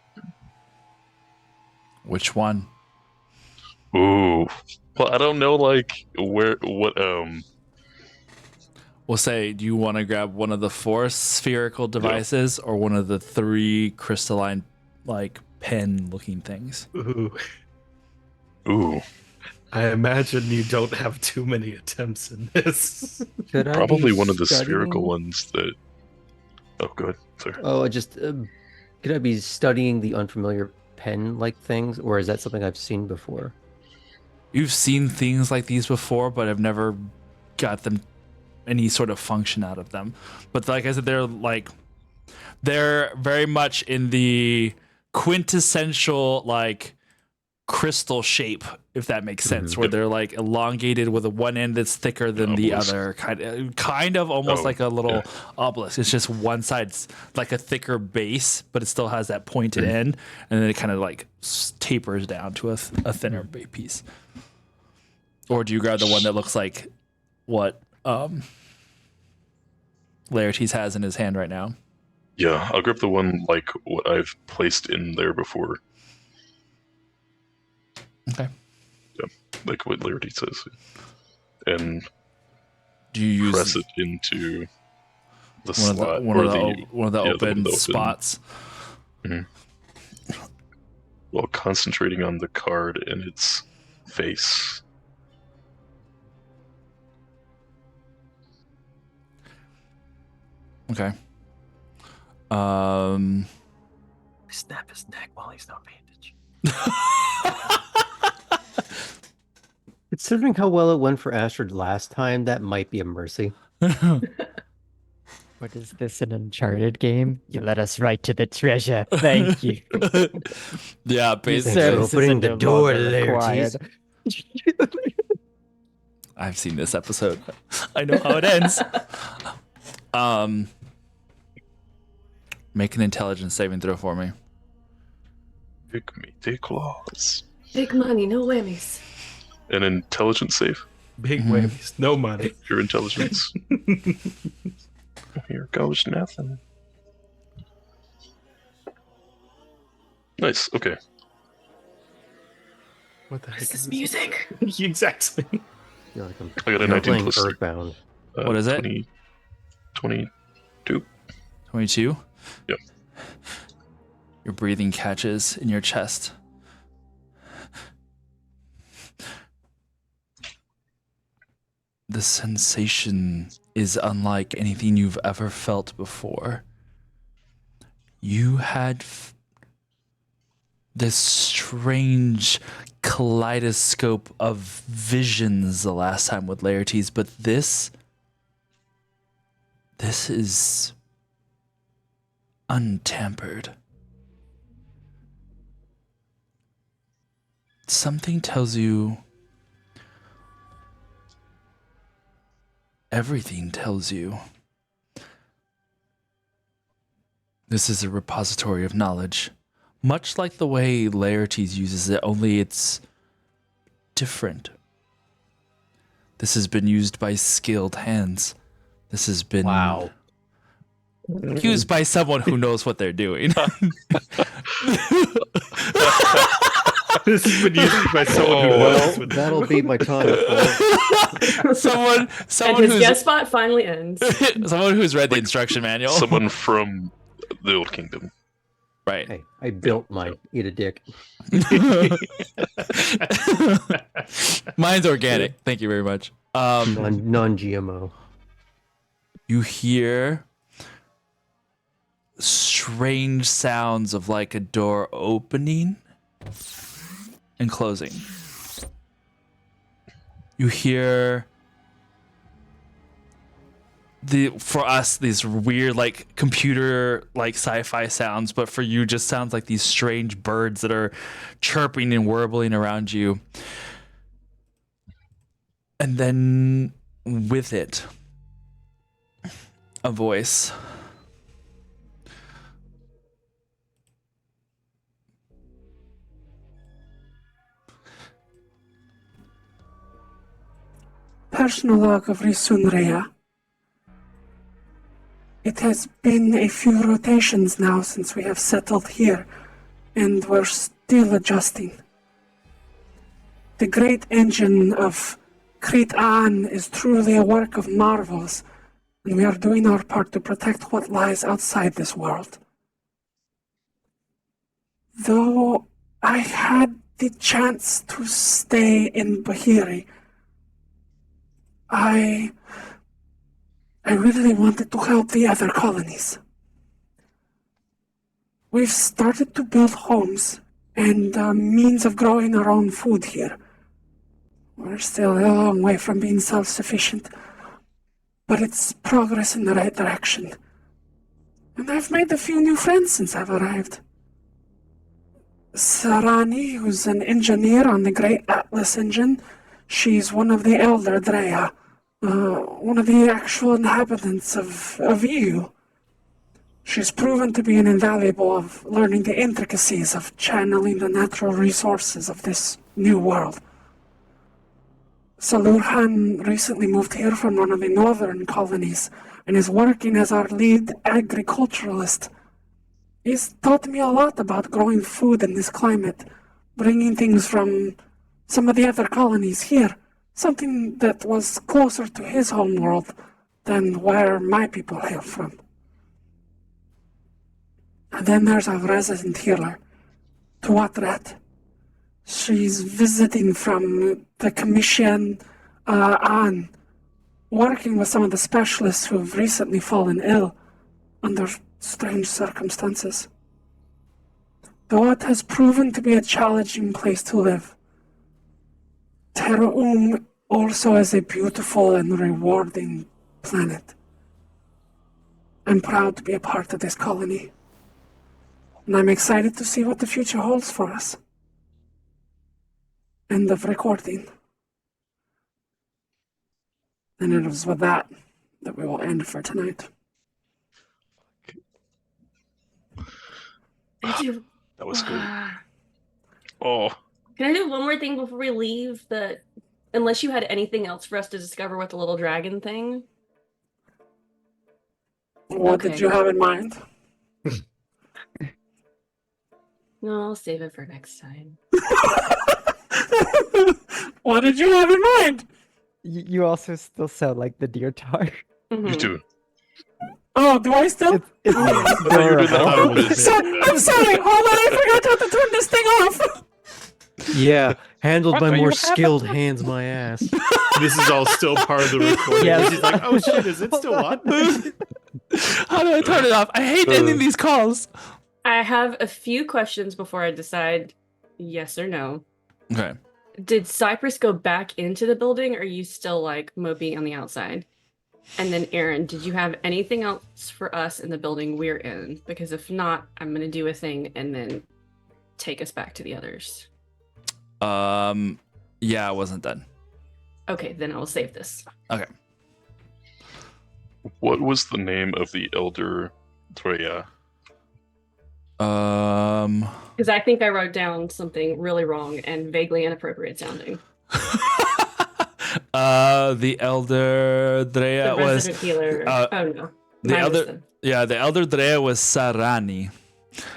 Which one? Ooh. Well, I don't know, like, what. We'll say, do you want to grab one of the 4 spherical devices or one of the 3 crystalline, like, pen-looking things? Ooh. I imagine you don't have too many attempts in this. Could I Probably be one of the studying- spherical ones that. Oh, good. Sorry. Oh, could I be studying the unfamiliar pen-like things, or is that something I've seen before? You've seen things like these before, but I've never got them any sort of function out of them. But like I said, they're very much in the quintessential like crystal shape, if that makes sense, where they're like elongated with a one end that's thicker than the Obelisk. other, kind of almost like a little yeah. obelisk. It's just one side's like a thicker base, but it still has that pointed end, and then it kind of like tapers down to a thinner piece. Or do you grab the one that looks like what Laertes has in his hand right now? Yeah, I'll grab the one like what I've placed in there before. Okay. Yeah, like what Laertes says. And Do you use press it into the one slot of the the open open. spots? While concentrating on the card and its face. Okay. Snap his neck while he's not bandaged. Considering how well it went for Astrid last time, that might be a mercy. What is this, an Uncharted game? You led us right to the treasure. Thank you. Yeah, Thanks basically. for Services opening are the no door, longer Laertes. required. I've seen this episode. I know how it ends. Make an intelligence saving throw for me. Pick me, take claws. Big money, no whammies. An intelligence save? Big Mhm. whammies, no money. Your intelligence. Here goes nothing. Nice, okay. What the heck This is is music. Exactly. You're like I'm I got a you're 19 playing plus three. Earthbound. What is it? 22. 22? Yep. Your breathing catches in your chest. The sensation is unlike anything you've ever felt before. You had this strange kaleidoscope of visions the last time with Laertes, but this is untampered. Something tells you, everything tells you, this is a repository of knowledge. Much like the way Laertes uses it, only it's different. This has been used by skilled hands. This has been used by someone who knows what they're doing. This has been used by someone who Well, knows what that'll be my time. someone And his who's guest spot finally ends. someone who's read the instruction manual. Someone from the Old Kingdom. Right. Hey, I built mine. Eat a dick. Mine's organic. Thank you very much. Non-GMO. You hear strange sounds of like a door opening and closing. You hear for us these weird like computer like sci-fi sounds, but for you just sounds like these strange birds that are chirping and warbling around you. And then with it, a voice. Personal log of Risunrea. It has been a few rotations now since we have settled here, and we're still adjusting. The great engine of Krete'Aan is truly a work of marvels, and we are doing our part to protect what lies outside this world. Though I had the chance to stay in Bahiri, I really wanted to help the other colonies. We've started to build homes and means of growing our own food here. We're still a long way from being self-sufficient, but it's progress in the right direction. And I've made a few new friends since I've arrived. Sarani, who's an engineer on the Great Atlas engine, she's one of the Elder Drea, one of the actual inhabitants of EU. She's proven to be an invaluable of learning the intricacies of channeling the natural resources of this new world. Salurhan recently moved here from one of the northern colonies and is working as our lead agriculturalist. He's taught me a lot about growing food in this climate, bringing things from some of the other colonies here, something that was closer to his homeworld than where my people hail from. And then there's our resident healer, Tuatret. She's visiting from the commission on, working with some of the specialists who have recently fallen ill under strange circumstances. Though it has proven to be a challenging place to live, Krete'Aan also is a beautiful and rewarding planet. I'm proud to be a part of this colony, and I'm excited to see what the future holds for us. End of recording. And it was with that we will end for tonight. That was good. Oh, Can I do one more thing before we leave? Unless you had anything else for us to discover with the little dragon thing. What did you have in mind? No, I'll save it for next time. What did you have in mind? You also still sound like the deer tar. you too. Oh, do I still? It's adorable. I'm sorry. Hold on, I forgot how to turn this thing off. Yeah, handled What by do more you have? skilled hands, my ass. This is all still part of the recording. Yeah. She's like, oh shit, is it still on? How do I turn it off? I hate ending these calls. I have a few questions before I decide yes or no. Okay. Did Cypress go back into the building, or are you still like moping on the outside? And then Aaron, did you have anything else for us in the building we're in? Because if not, I'm gonna do a thing and then take us back to the others. Yeah, I wasn't done. Okay, then I will save this. Okay. What was the name of the elder Drea? Because I think I wrote down something really wrong and vaguely inappropriate sounding. The elder Drea The was resident healer. uh, Oh no. the Mine was elder. Yeah, the elder Drea was Sarani.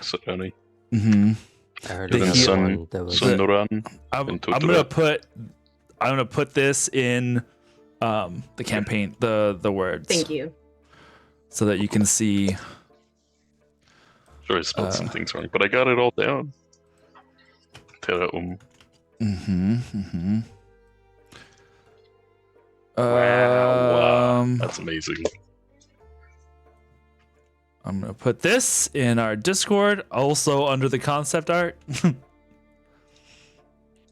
Sarani. Mm-hmm. I heard The another heal- one that was Sonoran. I'm And gonna put this in the campaign, the words. Thank you. So that you can see. Sure, I spelled some things wrong, but I got it all down. Krete'Aan. Mm-hmm. Wow. That's amazing. I'm gonna put this in our Discord, also under the concept art.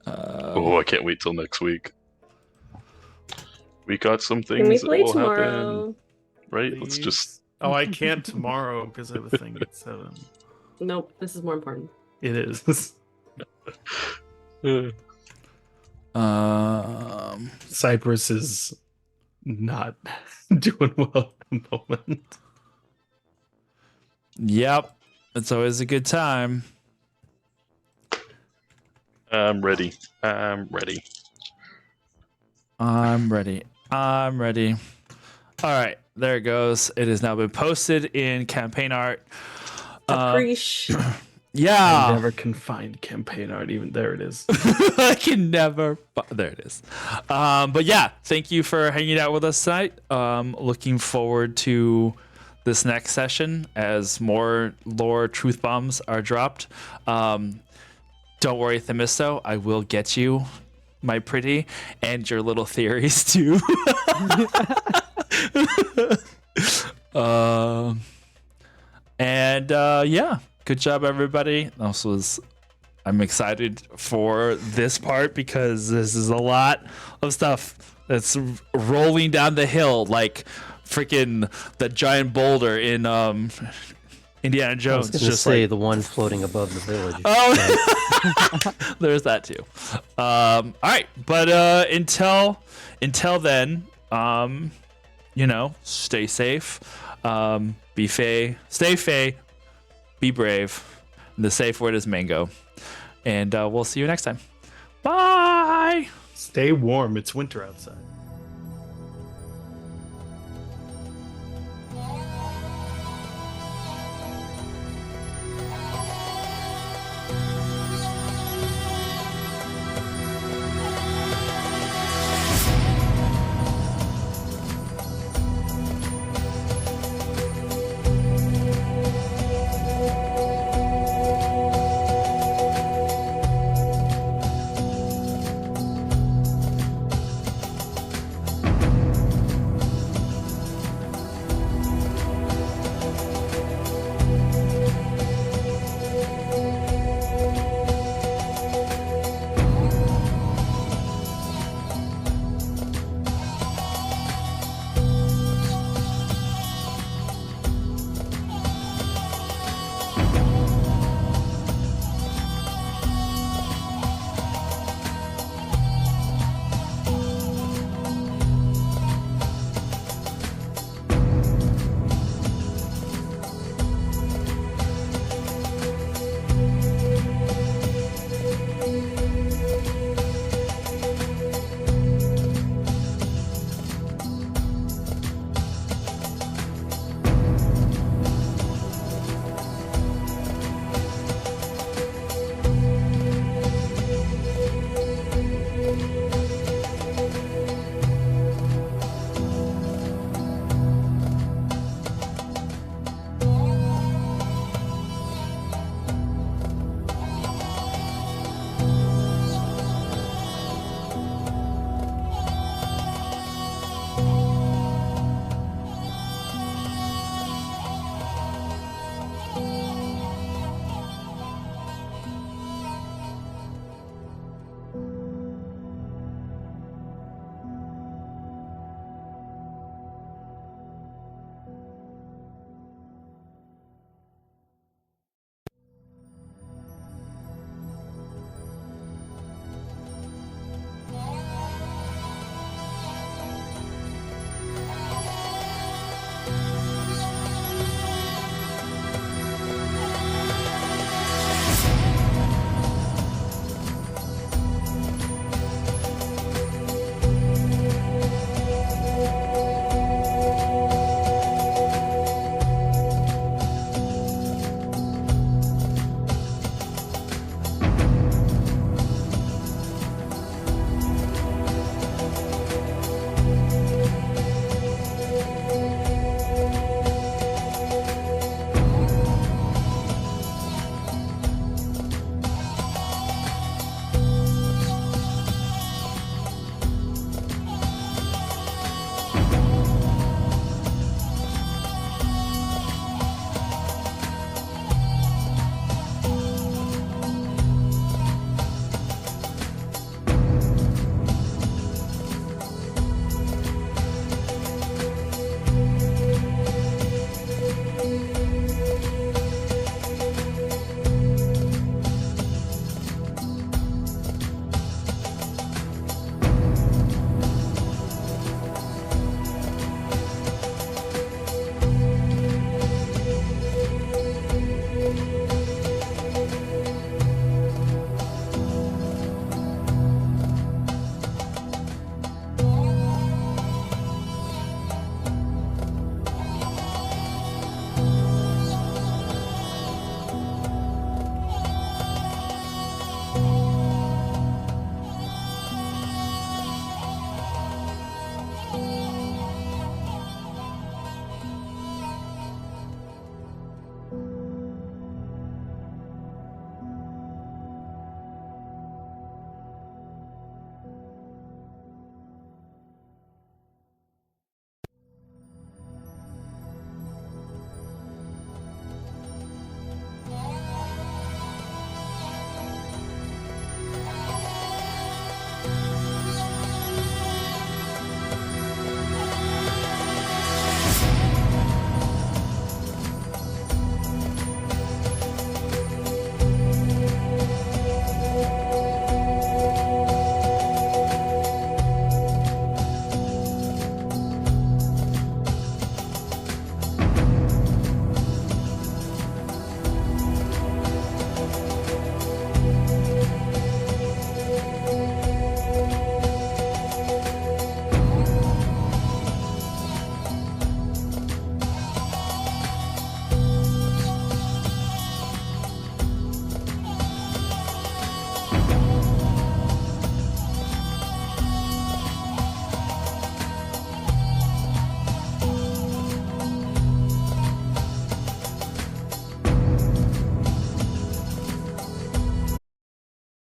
Oh, I can't wait till next week. We got some Can we things that play will tomorrow? happen. Right? Let's just. Oh, I can't tomorrow because I have a thing at 7. Nope, this is more important. It is. Cypress is not doing well at the moment. Yep, it's always a good time. I'm ready. I'm ready. I'm ready. All right, there it goes. It has now been posted in campaign art. Appreciate. I Yeah, never can find campaign art. Even there it is. I can never. There it is. But yeah, thank you for hanging out with us tonight. Looking forward to this next session as more lore truth bombs are dropped. Don't worry, Themisto, I will get you, my pretty, and your little theories too. Yeah, good job, everybody. I'm excited for this part because this is a lot of stuff that's rolling down the hill like freaking the giant boulder in Indiana I was Jones. going to Just say like, the one floating above the village. oh, there's that too. All right, but until then, stay safe, be fey, stay fey, be brave. The safe word is mango, and we'll see you next time. Bye. Stay warm. It's winter outside.